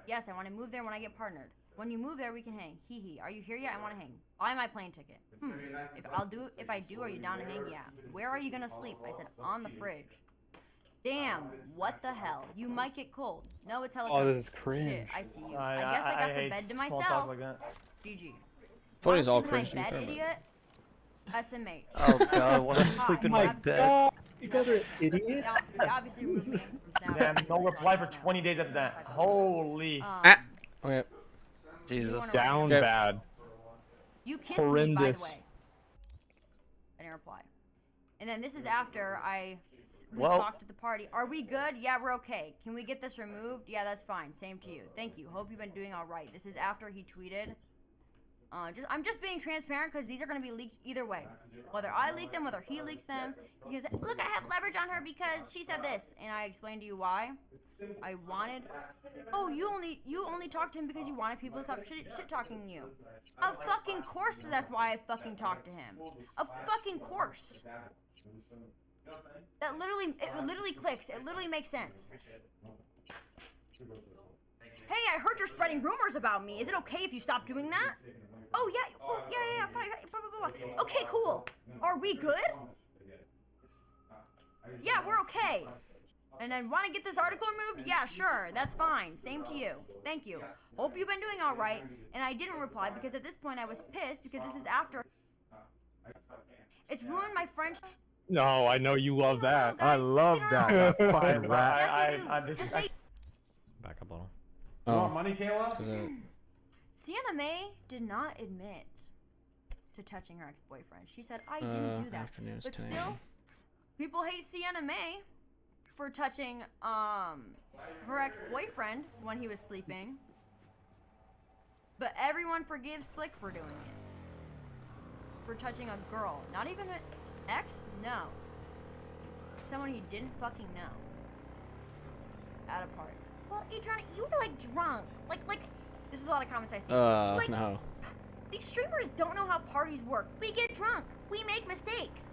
Yes, I want to move there when I get partnered. When you move there, we can hang. Hee hee. Are you here yet? I want to hang. Buy my plane ticket. If I do, are you down to hang? Yeah. Where are you gonna sleep? I said on the fridge. Damn. What the hell? You might get cold. No, it's hella. Oh, comfy. this is cringe. Shit, I see you. I guess I got the hate bed to small talk myself. like that. GG. Footy's all Wanna cringe sleep to in be my fair, bed, but- idiot? SMH. Oh god, I want to sleep in my my bed. You guys are idiots. Yeah, they obviously removed me from Damn, Snap. no reply for 20 days after that. Holy. Ah. Okay. Jesus. Down Okay. bad. You kissed me, by the Horrendous. way. I didn't reply. And then this is after we Well- talked at the party. Are we good? Yeah, we're okay. Can we get this removed? Yeah, that's fine. Same to you. Thank you. Hope you've been doing all right. This is after he tweeted. I'm just being transparent because these are going to be leaked either way. Whether I leak them, whether he leaks them. Because, look, I have leverage on her because she said this. And I explained to you why. I wanted... Oh, you only talked to him because you wanted people to stop shit-talking you. Of fucking course that's why I fucking talked to him. Of fucking course. That literally clicks. It literally makes sense. Hey, I heard you're spreading rumors about me. Is it okay if you stop doing that? Oh, yeah, fine. Blah, blah, blah. Okay, cool. Are we good? Yeah, we're okay. And then want to get this article removed? Yeah, sure. That's fine. Same to you. Thank you. Hope you've been doing all right. And I didn't reply because at this point I was pissed because this is after. It's ruined my friendship. No, I know you love that. I love that. That fucking rat. Just say Back up a little. You want money, Kayla? 'Cause Sienna May did not admit to touching her ex-boyfriend. She said, I didn't do that. afternoons, But 10 still, a.m. people hate Sienna May for touching her ex-boyfriend when he was sleeping. But everyone forgives Slick for doing it. For touching a girl. Not even an ex? No. Someone he didn't fucking know. At a party. Well, Adriana, you were like drunk. Like, this is a lot of comments I see. Like, no. these streamers don't know how parties work. We get drunk. We make mistakes.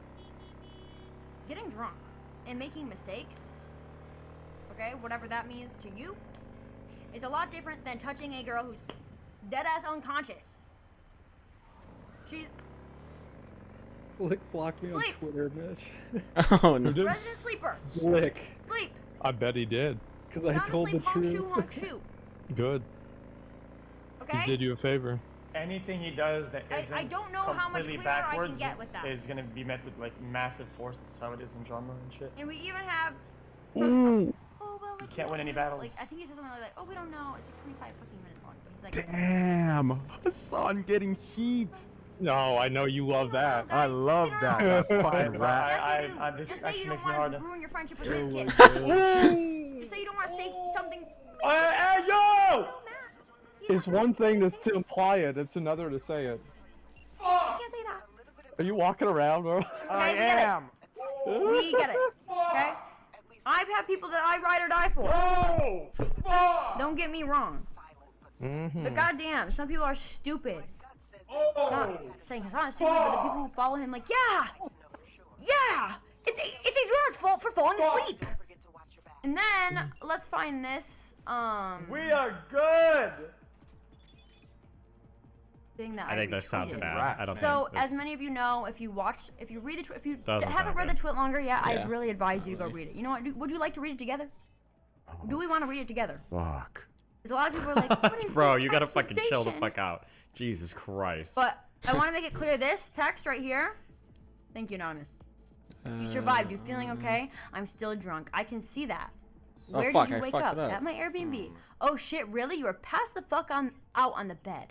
Getting drunk and making mistakes, okay, whatever that means to you, is a lot different than touching a girl who's dead-ass unconscious. She... Slick blocked me on Sleep. Twitter, Mitch. Oh, no. Resident sleeper. Slick. Sleep. I bet he did. Because I Sound told the asleep, honk truth. shoe, honk shoe. Good. Okay? He did you a favor. Anything he does that isn't I don't know how much completely clearer I can backwards get with that. is gonna be met with like massive force. That's how it is in drama and shit. And we even have... Ooh. Oh, well, like, can't we win any don't know. battles. Like, I think he said something like that. Oh, we don't know. It's like 25 fucking minutes long. But he's like... Damn. Hassan getting heat. No, I know you love that. I love that. That fucking No, rat. Yes, you do. this Just say actually you makes don't me want hard. to ruin your friendship with MizKif. Just say you don't want to say something... Hey, yo! No, Matt. You It's one thing to imply it, it's another to say it. can't say that. Are you walking around, bro? I we get it. am. We get it. Okay? I've had people that I ride or die for. Oh, fuck. Don't get me wrong. But goddamn, some people are stupid. Not saying Hassan is stupid, but the people who follow him like, yeah, it's Adriana's fault for falling asleep. And then let's find this We are good. thing that I think that sounds retweeted. bad. I don't So, think as this- many of you know, if you read the if you Doesn't haven't sound read good. the tweet longer yet, Yeah. I'd really advise you to go read it. You know what? Would you like to read it together? Do we want to read it together? Fuck. Because a lot of people are like, what is Bro, this you gotta fucking chill the accusation? fuck out. Jesus Christ. But I want to make it clear, this text right here. Thank you, Anonymous. You survived. You feeling okay? I'm still drunk. I can see that. Oh, Where fuck, did you I wake fucked up? it up. At my Airbnb. Oh shit, really? You were passed the fuck out on the bed.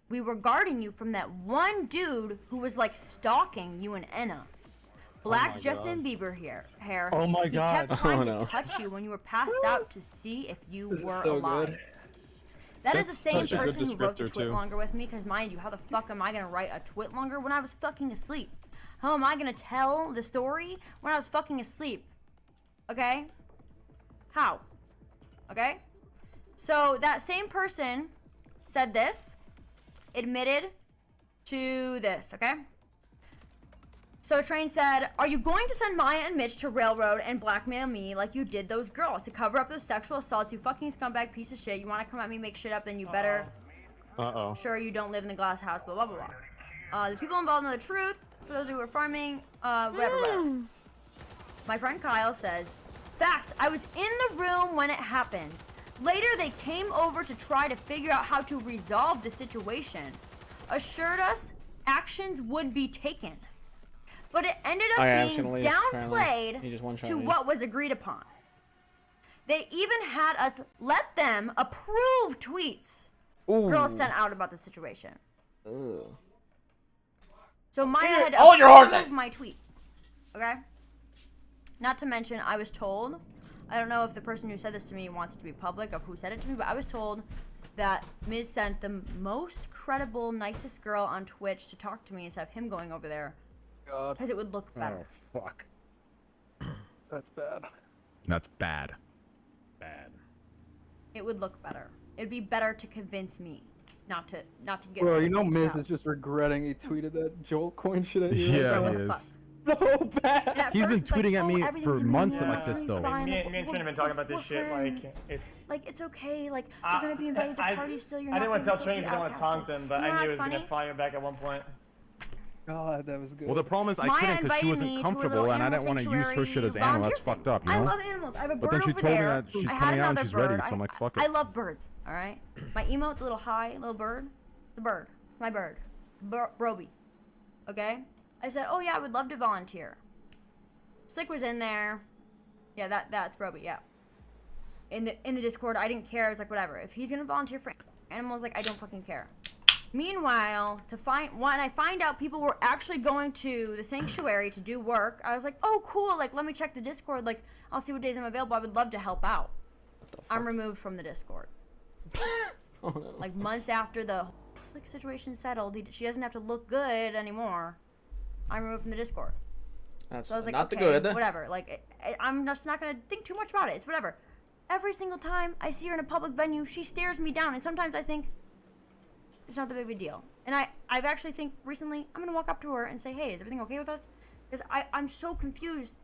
We were guarding you from that one dude who was like stalking you and Enna. Black Justin Bieber hair. Oh my He God. kept trying Oh, to no. touch you when you were passed out to see if you This is were so alive. good. That is That's the same such a good person who wrote the descriptor, too. twit longer with me, because mind you, how the fuck am I gonna write a twit longer when I was fucking asleep? How am I gonna tell the story when I was fucking asleep? Okay? How? Okay? So that same person said this, admitted to this, okay? So Train said, are you going to send Maya and Mitch to railroad and blackmail me like you did those girls to cover up those sexual assaults, you fucking scumbag piece of shit? You want to come at me, make shit up, then you better. Uh-oh. Sure, you don't live in the glass house, blah, blah, blah, blah. The people involved know the truth. For those who are farming, whatever. My friend Kyle says, facts, I was in the room when it happened. Later, they came over to try to figure out how to resolve the situation. Assured us actions would be taken. But it ended up being accidentally, apparently. He just downplayed one-shot to me. what was agreed upon. They even had us let them approve tweets girls sent out about the situation. Ugh. So Maya had Hold your horses! approved my tweet. Okay? Not to mention, I was told, I don't know if the person who said this to me wants it to be public of who said it to me, but I was told that Miz sent the most credible, nicest girl on Twitch to talk to me instead of him going over there. God, Because it would look better. Oh, fuck. that's bad. That's bad. Bad. It would look better. It'd be better to convince me, not to get. Bro, you know kicked Miz out. is just regretting he tweeted that Jolt coin shit at you. Yeah, what he the is. So bad. And at He's been first, it's like, tweeting at oh, me for everything's months gonna be like this, fine, though. fine, Me like, and Trin we're- have been talking about this we're shit. Like, friends. it's. Like, it's okay. Like, you're gonna be invited to parties still. You're I not didn't want to gonna tell be Trin because I socially didn't want to taunt outcasted. them, but You know I knew what's he was funny? gonna fire back at one point. God, that was good. Well, the problem is I Maya couldn't because she invited wasn't me to a comfortable little and I animal didn't want to use her shit as sanctuary animal. That's volunteer fucked up, you thing. know? I love animals. I have a bird But then she over told me there. that she's I had coming out and another she's ready, bird. so I'm like, fuck it. I love birds. All right. My emote, the little high, little bird, the bird, my bird, Broby. Okay. I said, oh yeah, I would love to volunteer. Slick was in there. Yeah, that's Broby. Yeah. In the Discord, I didn't care. I was like, whatever. If he's gonna volunteer for animals, like I don't fucking care. Meanwhile, when I find out people were actually going to the sanctuary to do work, I was like, oh cool, like let me check the Discord, like I'll see what days I'm available. I would love to help out. I'm removed from the Discord. Oh no. Like months after the Slick situation settled, she doesn't have to look good anymore. I'm removed from the Discord. That's So I was like, not okay, the good. whatever. Like, I'm just not gonna think too much about it. It's whatever. Every single time I see her in a public venue, she stares me down, and sometimes I think it's not that big of a deal. And I've actually think recently I'm gonna walk up to her and say, hey, is everything okay with us? Because I'm so confused,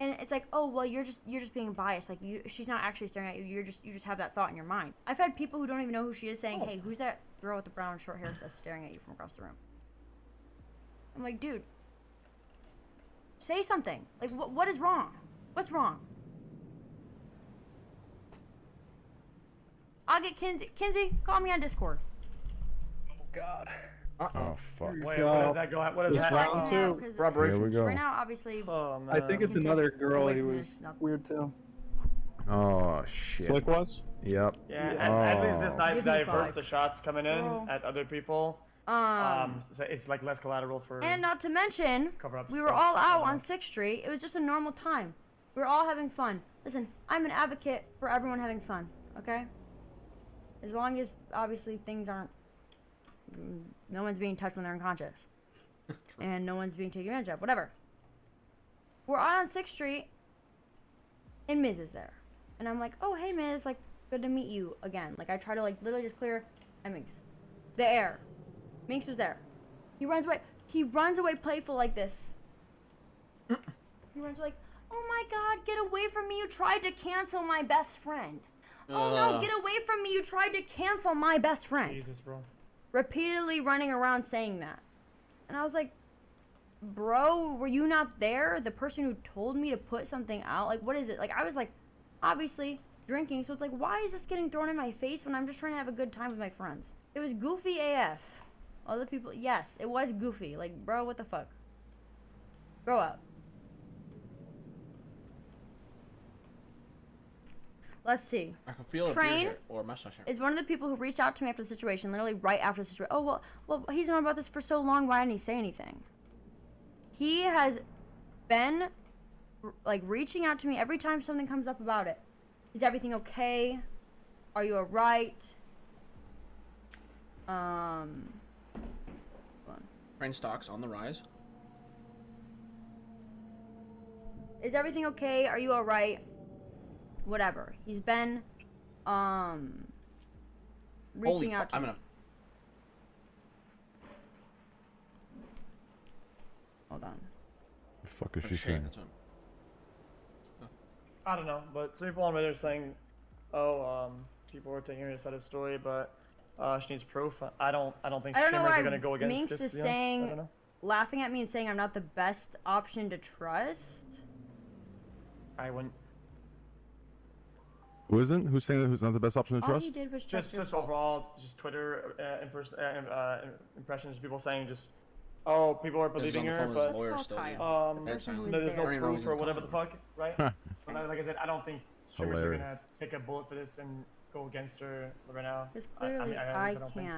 and it's like, oh well, you're just being biased. Like she's not actually staring at you. You just have that thought in your mind. I've had people who don't even know who she is saying, hey, who's that girl with the brown short hair that's staring at you from across the room? I'm like, dude, say something. Like, what is wrong? What's wrong? I'll get Kinsey. Kinsey, call me on Discord. Oh God. Oh, fuck. Wait, what does that go? What does It's that? round two. Because Robbery. Here we go. right now, obviously, Oh man. I think it's Okay. another girl. Away He from was this, nothing. weird too. Oh, shit. Slick was? Yep. Yeah, Oh. at least this night Give me diverts five. the shots coming in Bro. at other people. So it's like less collateral for. and not to mention, Cover up we were stuff. all out on 6th Street. It was just a normal time. We were all having fun. Listen, I'm an advocate for everyone having fun, okay? As long as, obviously, things aren't... No one's being touched when they're unconscious. And no one's being taken advantage of. Whatever. We're out on 6th Street, and Miz is there. And I'm like, oh, hey, Miz, like, good to meet you again. Like, I try to, like, literally just clear Minx. The air. Minx was there. He runs away. He runs away playful like this. He runs like, oh my god, get away from me. You tried to cancel my best friend. Oh no, get away from me. You tried to cancel my best friend. Jesus, bro. Repeatedly running around saying that. And I was like, bro, were you not there? The person who told me to put something out? Like, what is it? Like, I was like, obviously, drinking, so it's like, why is this getting thrown in my face when I'm just trying to have a good time with my friends? It was goofy AF. Other people, yes, it was goofy. Like, bro, what the fuck? Grow up. Let's see. I can feel a Train beard here, or a mustache here. is one of the people who reached out to me after the situation, literally right after the situation. Oh, well, he's known about this for so long. Why didn't he say anything? He has been, like, reaching out to me every time something comes up about it. Is everything okay? Are you alright? Train stocks on the rise. Is everything okay? Are you alright? Whatever. He's been, reaching out to me. Hold on. The fuck is she saying? I don't know, but some people on Reddit are saying, people are taking her side of the story, but she needs proof. I don't think streamers are gonna go against Minx this. is To be honest. I don't saying, know. laughing at me and saying I'm not the best option to trust. I wouldn't. Who isn't? Who's saying that who's not the best option to All trust? he did was Just your overall, just Twitter impressions. People saying just, oh, people are believing her, but there's no proof or whatever the fuck, right? But like I said, I don't think streamers are gonna take a bullet for this and go against her right now. Because clearly I don't can't. think.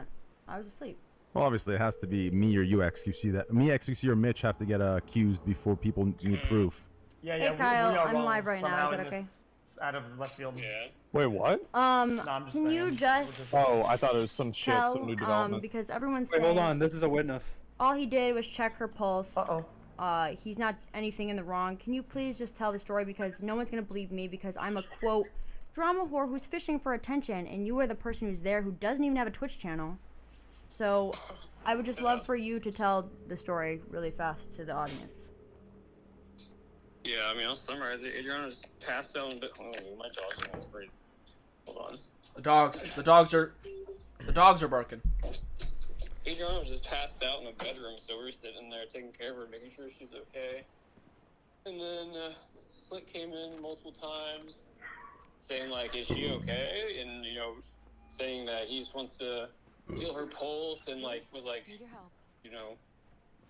I was asleep. Well, obviously it has to be me or you, XQC. That me, XQC, or Mitch have to get accused before people need proof. Yeah, Hey, Kyle, we are I'm wrong live right now. somehow Is that in okay? this- Out of left field. Yeah. Wait, what? No, I'm just Can you saying, just Oh, I thought it was some shit, tell, some new development. because everyone's Wait, saying hold on. This is a witness. all he did was check her pulse. Uh-oh. He's not anything in the wrong. Can you please just tell the story, because no one's gonna believe me, because I'm a quote drama whore who's fishing for attention, and you are the person who's there who doesn't even have a Twitch channel. So I would just love for you to tell the story really fast to the audience. Yeah, I mean, I'll summarize it. Adriana's passed out, but my dog's going crazy. Hold on. The dogs are barking. Adriana was just passed out in the bedroom, so we were sitting there taking care of her, making sure she's okay. And then Slick came in multiple times, saying like, "Is she okay?" And saying that he just wants to feel her pulse, and like was like,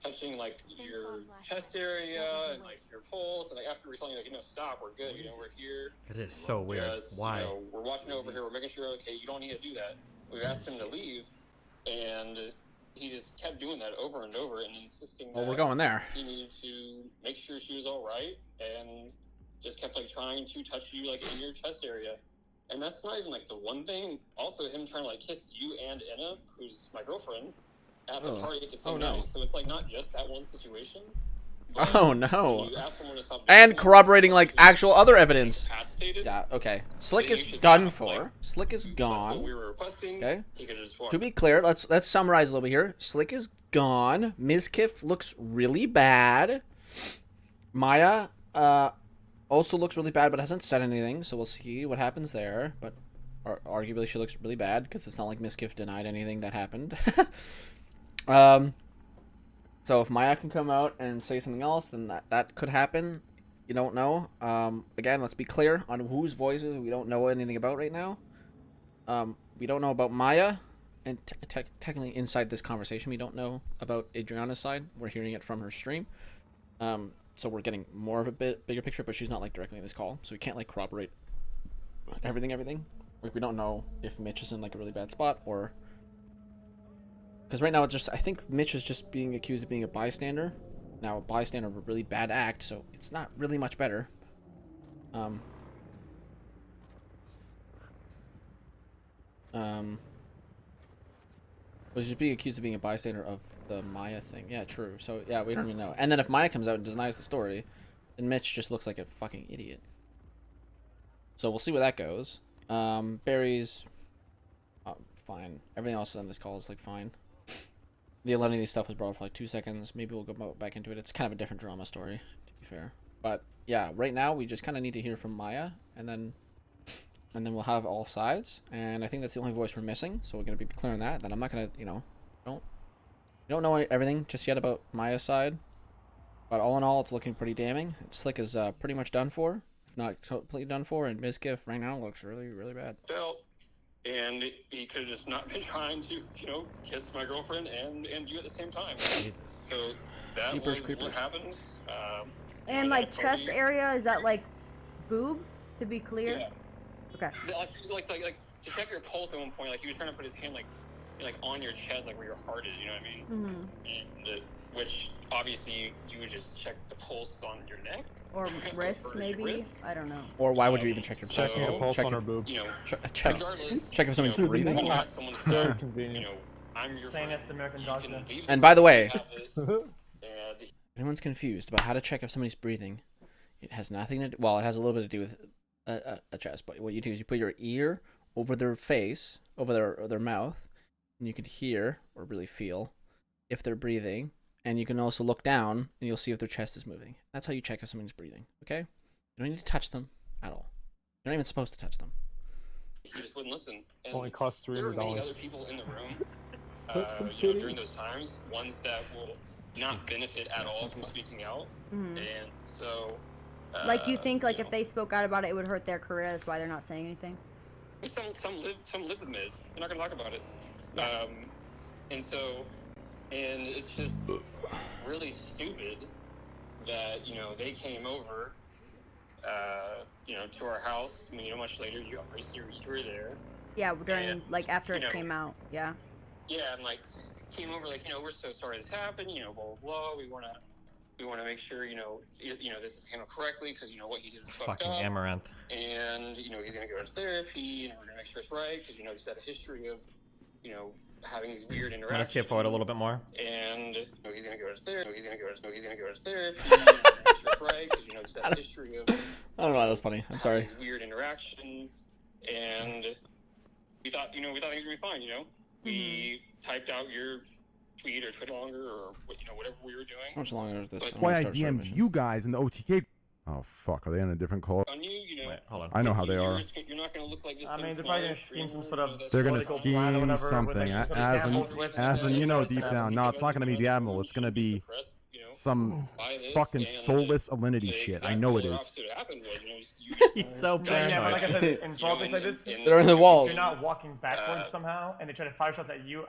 touching like your chest area and like your pulse, and like after we're telling you like, stop, we're good, we're here. It is so weird. Because, Why? We're watching over here, we're making sure, okay, you don't need to do that. We asked him to leave, and he just kept doing that over and over and insisting Well, that we're going there. he needed to make sure she was all right, and just kept like trying to touch you like in your chest area. And that's not even like the one thing. Also, him trying to like kiss you and Anna, who's my girlfriend, at the party at the same night. So it's like not just that one situation. Oh no. You ask someone to stop And corroborating like actual other evidence. Yeah, okay. Slick is done for. Slick is gone. Okay. To be clear, let's summarize a little bit here. Slick is gone. MizKif looks really bad. Maya also looks really bad but hasn't said anything, so we'll see what happens there. But arguably she looks really bad because it's not like MizKif denied anything that happened. So if Maya can come out and say something else, then that could happen. You don't know. Again, let's be clear on whose voices we don't know anything about right now. We don't know about Maya, and technically inside this conversation, we don't know about Adriana's side. We're hearing it from her stream. So we're getting more of a bigger picture, but she's not like directly in this call, so we can't like corroborate everything. Like we don't know if Mitch is in like a really bad spot or. Because right now, I think Mitch is just being accused of being a bystander. Now, a bystander of a really bad act, so it's not really much better. Was just being accused of being a bystander of the Maya thing. Yeah, true. So, yeah, we don't even know. And then if Maya comes out and denies the story, then Mitch just looks like a fucking idiot. So we'll see where that goes. Barry's fine. Everything else on this call is, like, fine. The Alenity stuff was brought up for like 2 seconds. Maybe we'll go back into it. It's kind of a different drama story, to be fair. But yeah, right now we just kind of need to hear from Maya, and then we'll have all sides. And I think that's the only voice we're missing. So we're gonna be clear on that. Then I'm not gonna, don't know everything just yet about Maya's side. But all in all, it's looking pretty damning. Slick is pretty much done for. not completely done for, and MizKif right now looks really, really bad. Belt, and he could have just not been trying to, kiss my girlfriend and you at the same time. Jesus. So that Jeepers was creepers. what happened. And like chest area, is that like boob? To be clear. Yeah. Okay. Like to check your pulse at one point, like he was trying to put his hand like on your chest, like where your heart is. You know what I mean? Mm-hmm. And which obviously you would just check the pulse on your neck Or wrist, maybe. wrist. I don't know. Or why would you even check your pulse? Checking a pulse check on your, her boobs. check if somebody's breathing. Very convenient. I'm your Same friend. as the American doctor. And by the way, And if anyone's confused about how to check if somebody's breathing, it has nothing to do. Well, it has a little bit to do with a chest. But what you do is you put your ear over their face, over their mouth, and you can hear or really feel if they're breathing. And you can also look down, and you'll see if their chest is moving. That's how you check if someone's breathing. Okay? You don't need to touch them at all. You're not even supposed to touch them. he just wouldn't listen. And Only costs there were many $300. other people in the room some during those times, ones that will not benefit at all from speaking out. Mm-hmm. And so Like you think like if they spoke out about it, it would hurt their career. That's why they're not saying anything. some live with Miz. They're not gonna talk about it. Yeah. And it's just really stupid that they came over to our house. I mean, much later, you were there. Yeah, during And, like after it came out. Yeah. Yeah, and like came over like we're so sorry this happened. Blah blah blah. We wanna make sure this is handled correctly because what he did is fucked Fucking up. Amaranth. And he's gonna go to therapy, and we're gonna make sure it's right because he's had a history of having these weird interactions. Let's skip forward a little bit more. And he's gonna go to therapy. He's gonna go to therapy. And make sure it's right because he's had a history of I don't know. That was funny. I'm sorry. these weird interactions. And we thought things were gonna be fine. We typed out your tweet or Twitter longer or whatever we were doing. How much longer is this? That's why I DM'd you guys in the OTK. Oh fuck, are they on a different call? On you, Wait, hold on. I know how they are. You're not gonna look like this. I mean, they're probably gonna scheme some sort of. They're gonna political plan or scheme whatever, something. where they shoot some Aslan, Admiral twist Aslan, and you know twist deep and down. No, it's not gonna be the Admiral. It's gonna be some fucking soulless alinity shit. I know it is. He's so Yeah, but like I said, paranoid. in politics like this, They're in the walls. if you're not walking backwards somehow, and they try to fire shots at you,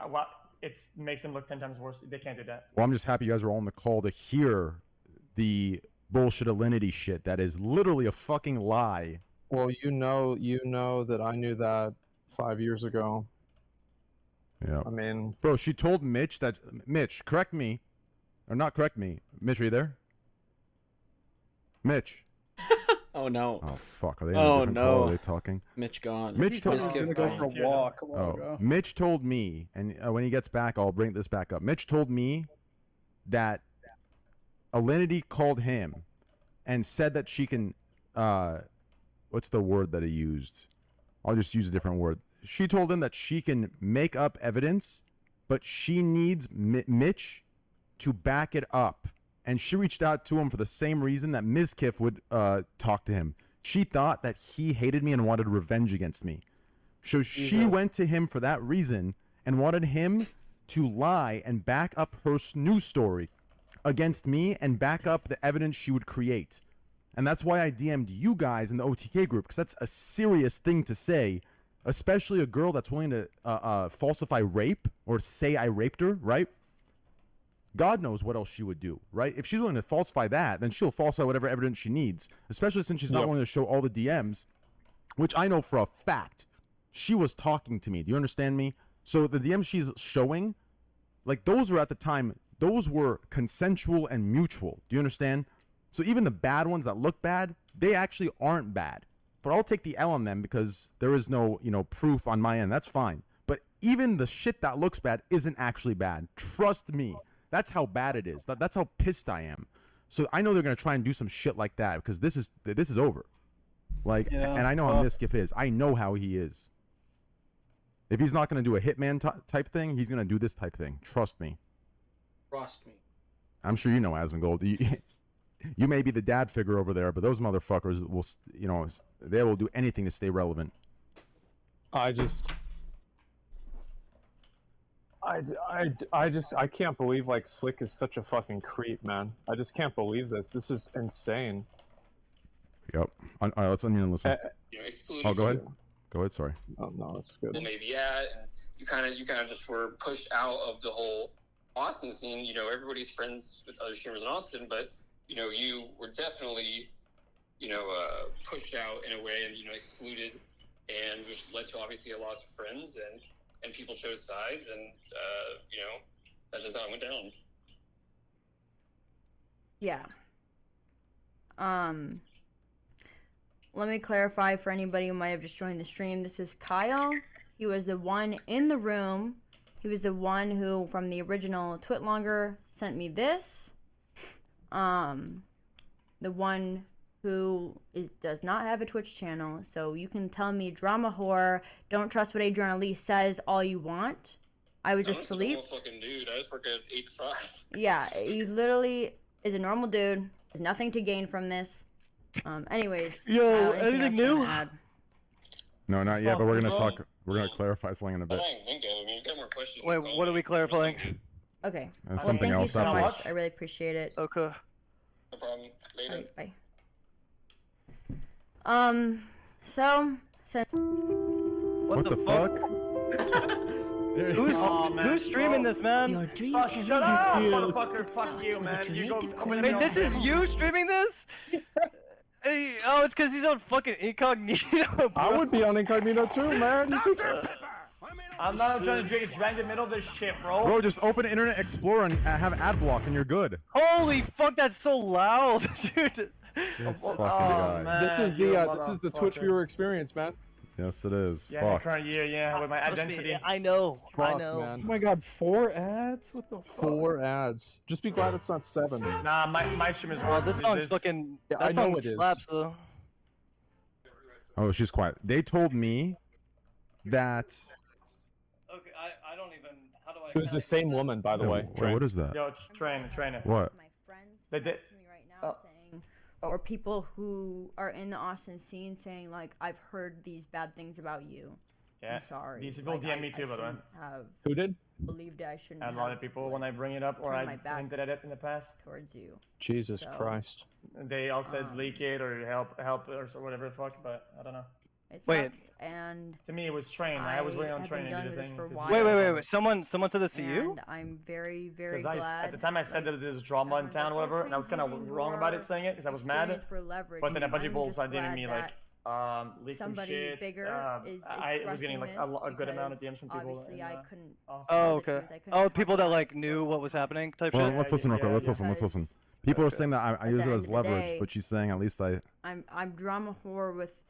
it makes them look 10 times worse. They can't do that. Well, I'm just happy you guys are all on the call to hear the bullshit alinity shit that is literally a fucking lie. Well, you know that I knew that 5 years ago. Yeah. I mean, Bro, she told Mitch that Mitch, correct me. Or not correct me. Mitch, are you there? Mitch. Oh no. Oh fuck. Are they on a different call? Are they talking? Mitch gone. Mitch told He's gonna go for a walk a while ago. Mitch told me, and when he gets back, I'll bring this back up. Mitch told me that Alinity called him and said that she can, what's the word that he used? I'll just use a different word. She told him that she can make up evidence, but she needs Mitch to back it up. And she reached out to him for the same reason that MizKif would talk to him. She thought that he hated me and wanted revenge against me. So she went to him for that reason and wanted him to lie and back up her news story against me and back up the evidence she would create. And that's why I DM'd you guys in the OTK group, because that's a serious thing to say, especially a girl that's willing to falsify rape or say I raped her, right? God knows what else she would do, right? If she's willing to falsify that, then she'll falsify whatever evidence she needs, especially since she's not willing to show all the DMs, which I know for a fact she was talking to me. Do you understand me? So the DMs she's showing, like those were at the time, those were consensual and mutual. Do you understand? So even the bad ones that look bad, they actually aren't bad. But I'll take the L on them because there is no, proof on my end. That's fine. But even the shit that looks bad isn't actually bad. Trust me. That's how bad it is. That's how pissed I am. So I know they're gonna try and do some shit like that because this is over. Like, and I know how MizKif is. I know how he is. If he's not gonna do a hitman type thing, he's gonna do this type thing. Trust me. Trust me. I'm sure you know Asmongold. You may be the dad figure over there, but those motherfuckers will, they will do anything to stay relevant. I can't believe like Slick is such a fucking creep, man. I just can't believe this. This is insane. Yep. All right, let's unmute and listen. You know, excluded. Oh, go ahead. Go ahead. Sorry. Oh no, that's good. Maybe at, and you kind of just were pushed out of the whole Austin scene. You know, everybody's friends with other streamers in Austin, but you know, you were definitely, you know, pushed out in a way and, you know, excluded, and which led to obviously a loss of friends, and people chose sides, and you know, that's just how it went down. Yeah. Let me clarify for anybody who might have just joined the stream. This is Kyle. He was the one in the room. He was the one who, from the original Twitlonger, sent me this. The one who does not have a Twitch channel. So you can tell me drama whore, don't trust what Adriana Lee says all you want. I was asleep. I'm a fucking dude. I just work at 8 to 5. Yeah, he literally is a normal dude. There's nothing to gain from this. Anyways. Yo, anything anything new? No, not yet. But we're gonna talk. We're gonna clarify something in a bit. Wait, what are we clarifying? Okay. And Well, something thank you else so after. much. I really appreciate it. Okay. No problem. Later. Bye. So since What the fuck? Oh, man. Who's streaming this, man? Shut up, motherfucker. Fuck you, man. You go. Wait, this is you streaming this? Hey, oh, it's because he's on fucking incognito. Bro. I would be on incognito too, man. I'm not trying to drink. It's right in the middle of this shit, bro. Bro, just open Internet Explorer and have ad block, and you're good. Holy fuck, that's so loud, dude. This Oh, fucking guy. man, This is you the Twitch motherfucker. viewer experience, man. Yes, it is. Yeah, in the Fuck. current year, yeah, with my Trust me, identity. I know. I Fuck, know. man. Oh my god, 4 ads? What the fuck? 4 ads. Just be glad it's not 7. Nah, my stream is Oh, worse. this song's fucking. Yeah, I That know song it is. slaps though. Oh, she's quiet. They told me that. Okay, I don't even. How do I? It was the same woman, by the way. Wait, what is that? Yo, train. What? my friends They did- to me right now saying, or people who are in the Austin scene saying like, I've heard these bad things about you. Yeah. I'm sorry. These people Like, DM I- me too, I by the way. shouldn't have Who did? believed it. I shouldn't And have a lot of people, when I bring it up or turned I my back hinted at it in the past, towards you. Jesus So- Christ. they all said leak it or help or so whatever the fuck, but I don't know. It Wait. sucks, and To me, it was train. I was waiting on have train been to do dealing the with this thing. for a 'cause- while. Wait. Someone said this to you? and I'm very, very Because glad. at the time I said that there's drama in town or whatever, and I was kind of wrong about it saying it because I was mad. experience for leverage, But then a and bunch of I'm people just started DMing glad me that like, leak some somebody shit. bigger is I was getting like expressing a good amount of this DMs from people. obviously and, I couldn't Austin. Oh, the okay. truth, I couldn't Oh, talk people that about like it. knew what was happening, type Well, shit. let's listen real quick. Let's listen. Let's Because listen. People are Okay. saying that I At use the it end as of the leverage, day- but she's saying at least I. I'm drama whore with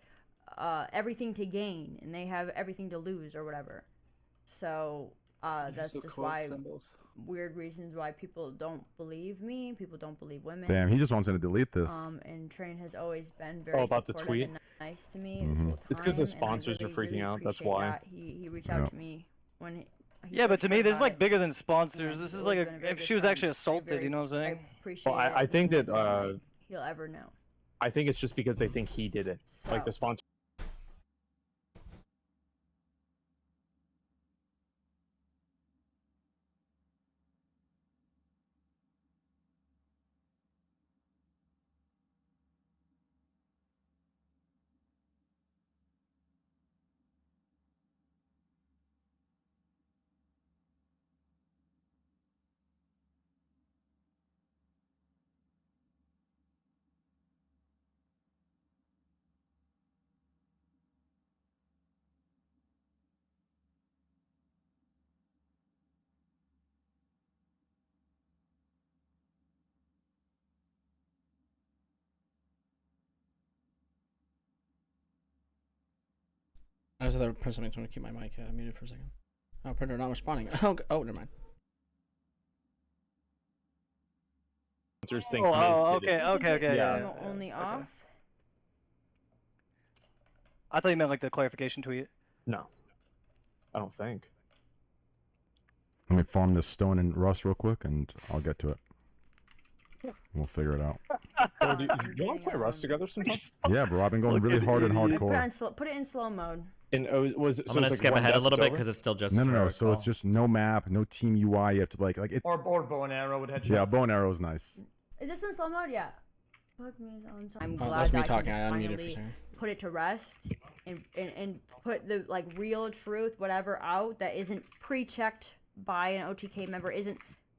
everything to gain, and they have everything to lose or whatever. So that's the just quote why symbols. weird reasons why people don't believe me. People don't believe women. Damn, he just wants me to delete this. And Train has always been very about the supportive tweet? and nice to me this whole time. It's 'cause the and I sponsors are really, freaking really out, that's appreciate why. that. He reached out Yep. to me when he Yeah, but first to me, heard this is about like it. bigger than sponsors. And This is he's like always been a very if good she was friend. actually assaulted. Very- You know what I'm I saying? appreciate Well, I it think that more than he'll ever know. I think it's just because they think he did it. Like the So- sponsor. I just had to press something to keep my mic muted for a second. Oh, printer not responding. Oh, never mind. Sponsors think Oh, Miz did okay, it. okay. Yeah. Channel only off. I thought you meant like the clarification tweet. No. I don't think. Let me farm this stone and rust real quick, and I'll get to it. We'll figure it out. Bro, do you want to play Rust together sometime? Yeah, bro, I've been going really hard and hardcore. Put it in slow mode. And was it? I'm gonna it's like skip one ahead a death, little it's bit over? because it's still just. No, no, no. Kara So it's call. just no map, no team UI. You have to like it. Or bow and arrow with headshots. Yeah, bow and arrow is nice. Is this in slow mode? Yeah. I'm Oh, glad that was me that talking. I I can just unmuted for a finally second. put it to rest and put the like real truth, whatever, out that isn't pre-checked by an OTK member, isn't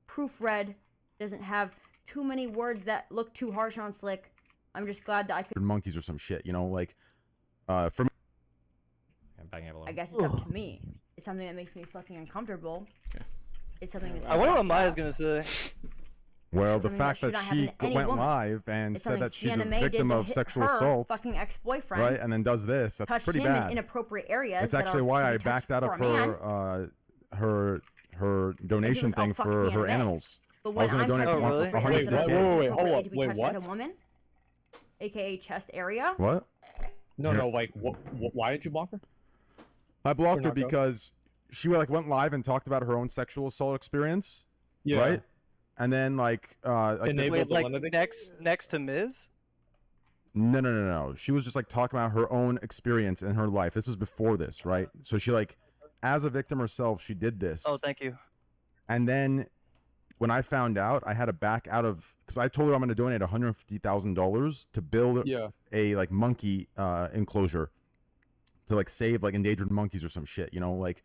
proofread, doesn't have too many words that look too harsh on Slick. I'm just glad that I could. Monkeys or some shit, you know, like for me. I'm backing up a little. I guess it's up to me. It's something that makes me fucking uncomfortable. Okay. It's something that's. I wonder what fucked Maya's up. gonna say. Well, the Something fact should that not happen she to any went woman. live and It's said something that she's a Sienna May victim did to of hit sexual her assault, fucking ex-boyfriend, right, and then does this, that's touched pretty him in bad. inappropriate areas. It's that actually are why to I be touched backed out for of a man. her donation was, "Oh, thing fuck for Sienna her May." animals. But I when was going I'm to donate touched really? inappropriate areas that are Wait, hold appropriately up, to be wait, touched what? as a woman, aka chest area. What? No, no, like, why did you block her? I blocked her not go? because she like went live and talked about her own sexual assault experience, Yeah. right? And then like Enable Wait, like validity? next to Miz? no. She was just like talking about her own experience in her life. This was before this, right? So she like, as a victim herself, she did this. Oh, thank you. And then when I found out, I had to back out of because I told her I'm going to donate $150,000 to build Yeah. a like monkey enclosure to like save like endangered monkeys or some shit. You know, like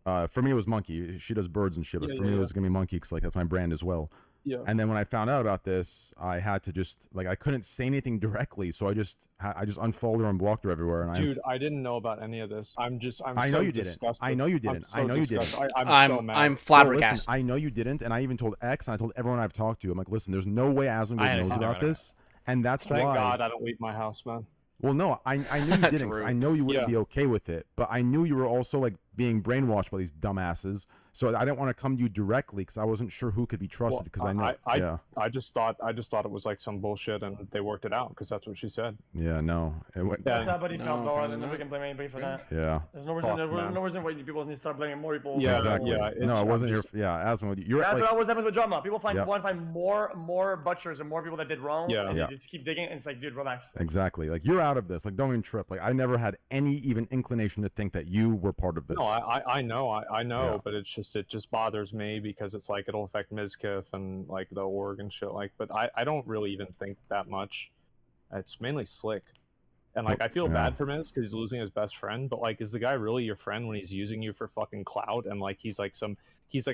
for me it was monkey. She does birds and shit, but Yeah, for yeah, me it yeah. was gonna be monkey because like that's my brand as well. Yeah. And then when I found out about this, I had to just like I couldn't say anything directly, so I just unfollowed her and blocked her everywhere. And Dude, I didn't know about any of this. I'm I know so you didn't. disgusted. I know you I'm didn't. so I know you disgusted. didn't. I'm so mad. I'm Well, listen, flabbergasted. I know you didn't, and I even told X and I told everyone I've talked to. I'm like, listen, there's no way Asmund I knows understand about that. this, and that's Thank why. God I don't leave my house, man. Well, no, I knew you didn't. 'Cause True. I know you wouldn't Yeah. be okay with it, but I knew you were also like being brainwashed by these dumbasses. So I didn't want to come to you directly because I wasn't sure who could be trusted. Because I know, yeah, I just thought it was like some bullshit, and they worked it out because that's what she said. yeah, no, it went, That's how buddy No, felt, though. probably Nobody not. can blame anybody for that. yeah, There's no reason. Fuck, There's man. no reason why people need to start blaming more people. Yeah, exactly. yeah, no, it's- it wasn't I'm your, just- yeah, Asmund. You're That's like, what always happens with drama. People Yep. want to find more butchers and more people that did wrong. Yeah. And Yeah. they just keep digging. And it's like, dude, relax. exactly, like you're out of this. Like, don't even trip. Like, I never had any even inclination to think that you were part of this. No, I know, I know, Yeah. but it just bothers me because it's like it'll affect MizKif and like the org and shit. Like, but I don't really even think that much. It's mainly Slick, and like I feel Yeah. bad for Miz because he's losing his best friend. But like, is the guy really your friend when he's using you for fucking clout and like he's like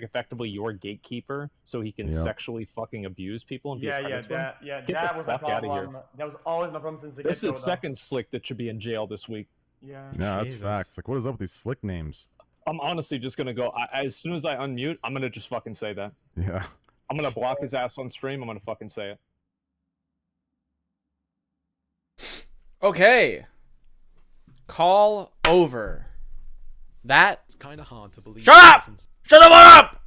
effectively your gatekeeper so he can Yeah. sexually fucking abuse people and be a predator? Get the was my fuck outta here. problem. That was always my problem since the This get-go, is though. second Slick that should be in jail this week. Yeah. Yeah, that's Jesus. facts. Like, what is up with these Slick names? I'm honestly just gonna go. As soon as I unmute, I'm gonna just fucking say that. Yeah, I'm gonna block his ass on stream. I'm gonna fucking say it. Okay. Call over. That. It's kind of hard to believe. Shut up! Since Shut the fuck up!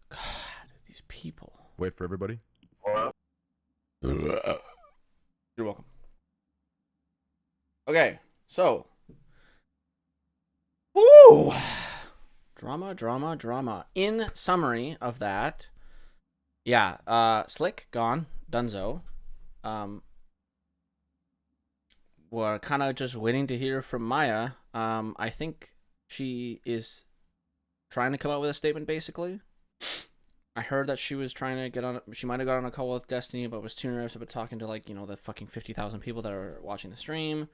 God, these people. wait for everybody. You're welcome. Okay, so. Woo! Drama. In summary of that, yeah, Slick, gone. Dunzo. We're kind of just waiting to hear from Maya. I think she is trying to come out with a statement, basically. I heard that she was trying to get on. She might have got on a call with Destiny, but was too nervous about talking to like the fucking 50,000 people that are watching the stream.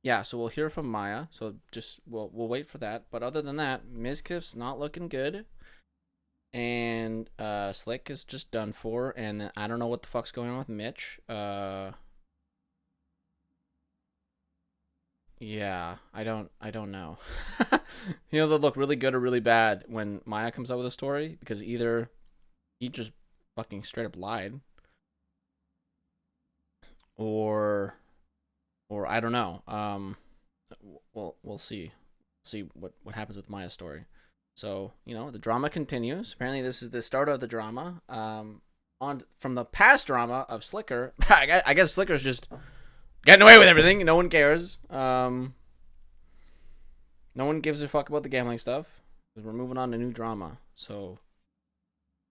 Yeah, so we'll hear from Maya. So just we'll wait for that. But other than that, MizKif's not looking good, and Slick is just done for. And I don't know what the fuck's going on with Mitch. Yeah, I don't know. They'll look really good or really bad when Maya comes out with a story, because either he just fucking straight up lied, or I don't know. We'll see what happens with Maya's story. So the drama continues. Apparently this is the start of the drama. On from the past drama of Slicker. I guess Slicker's just getting away with everything. No one cares. No one gives a fuck about the gambling stuff, because we're moving on to new drama. So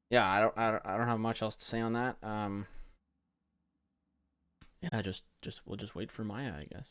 yeah, I don't have much else to say on that. Yeah, we'll just wait for Maya, I guess.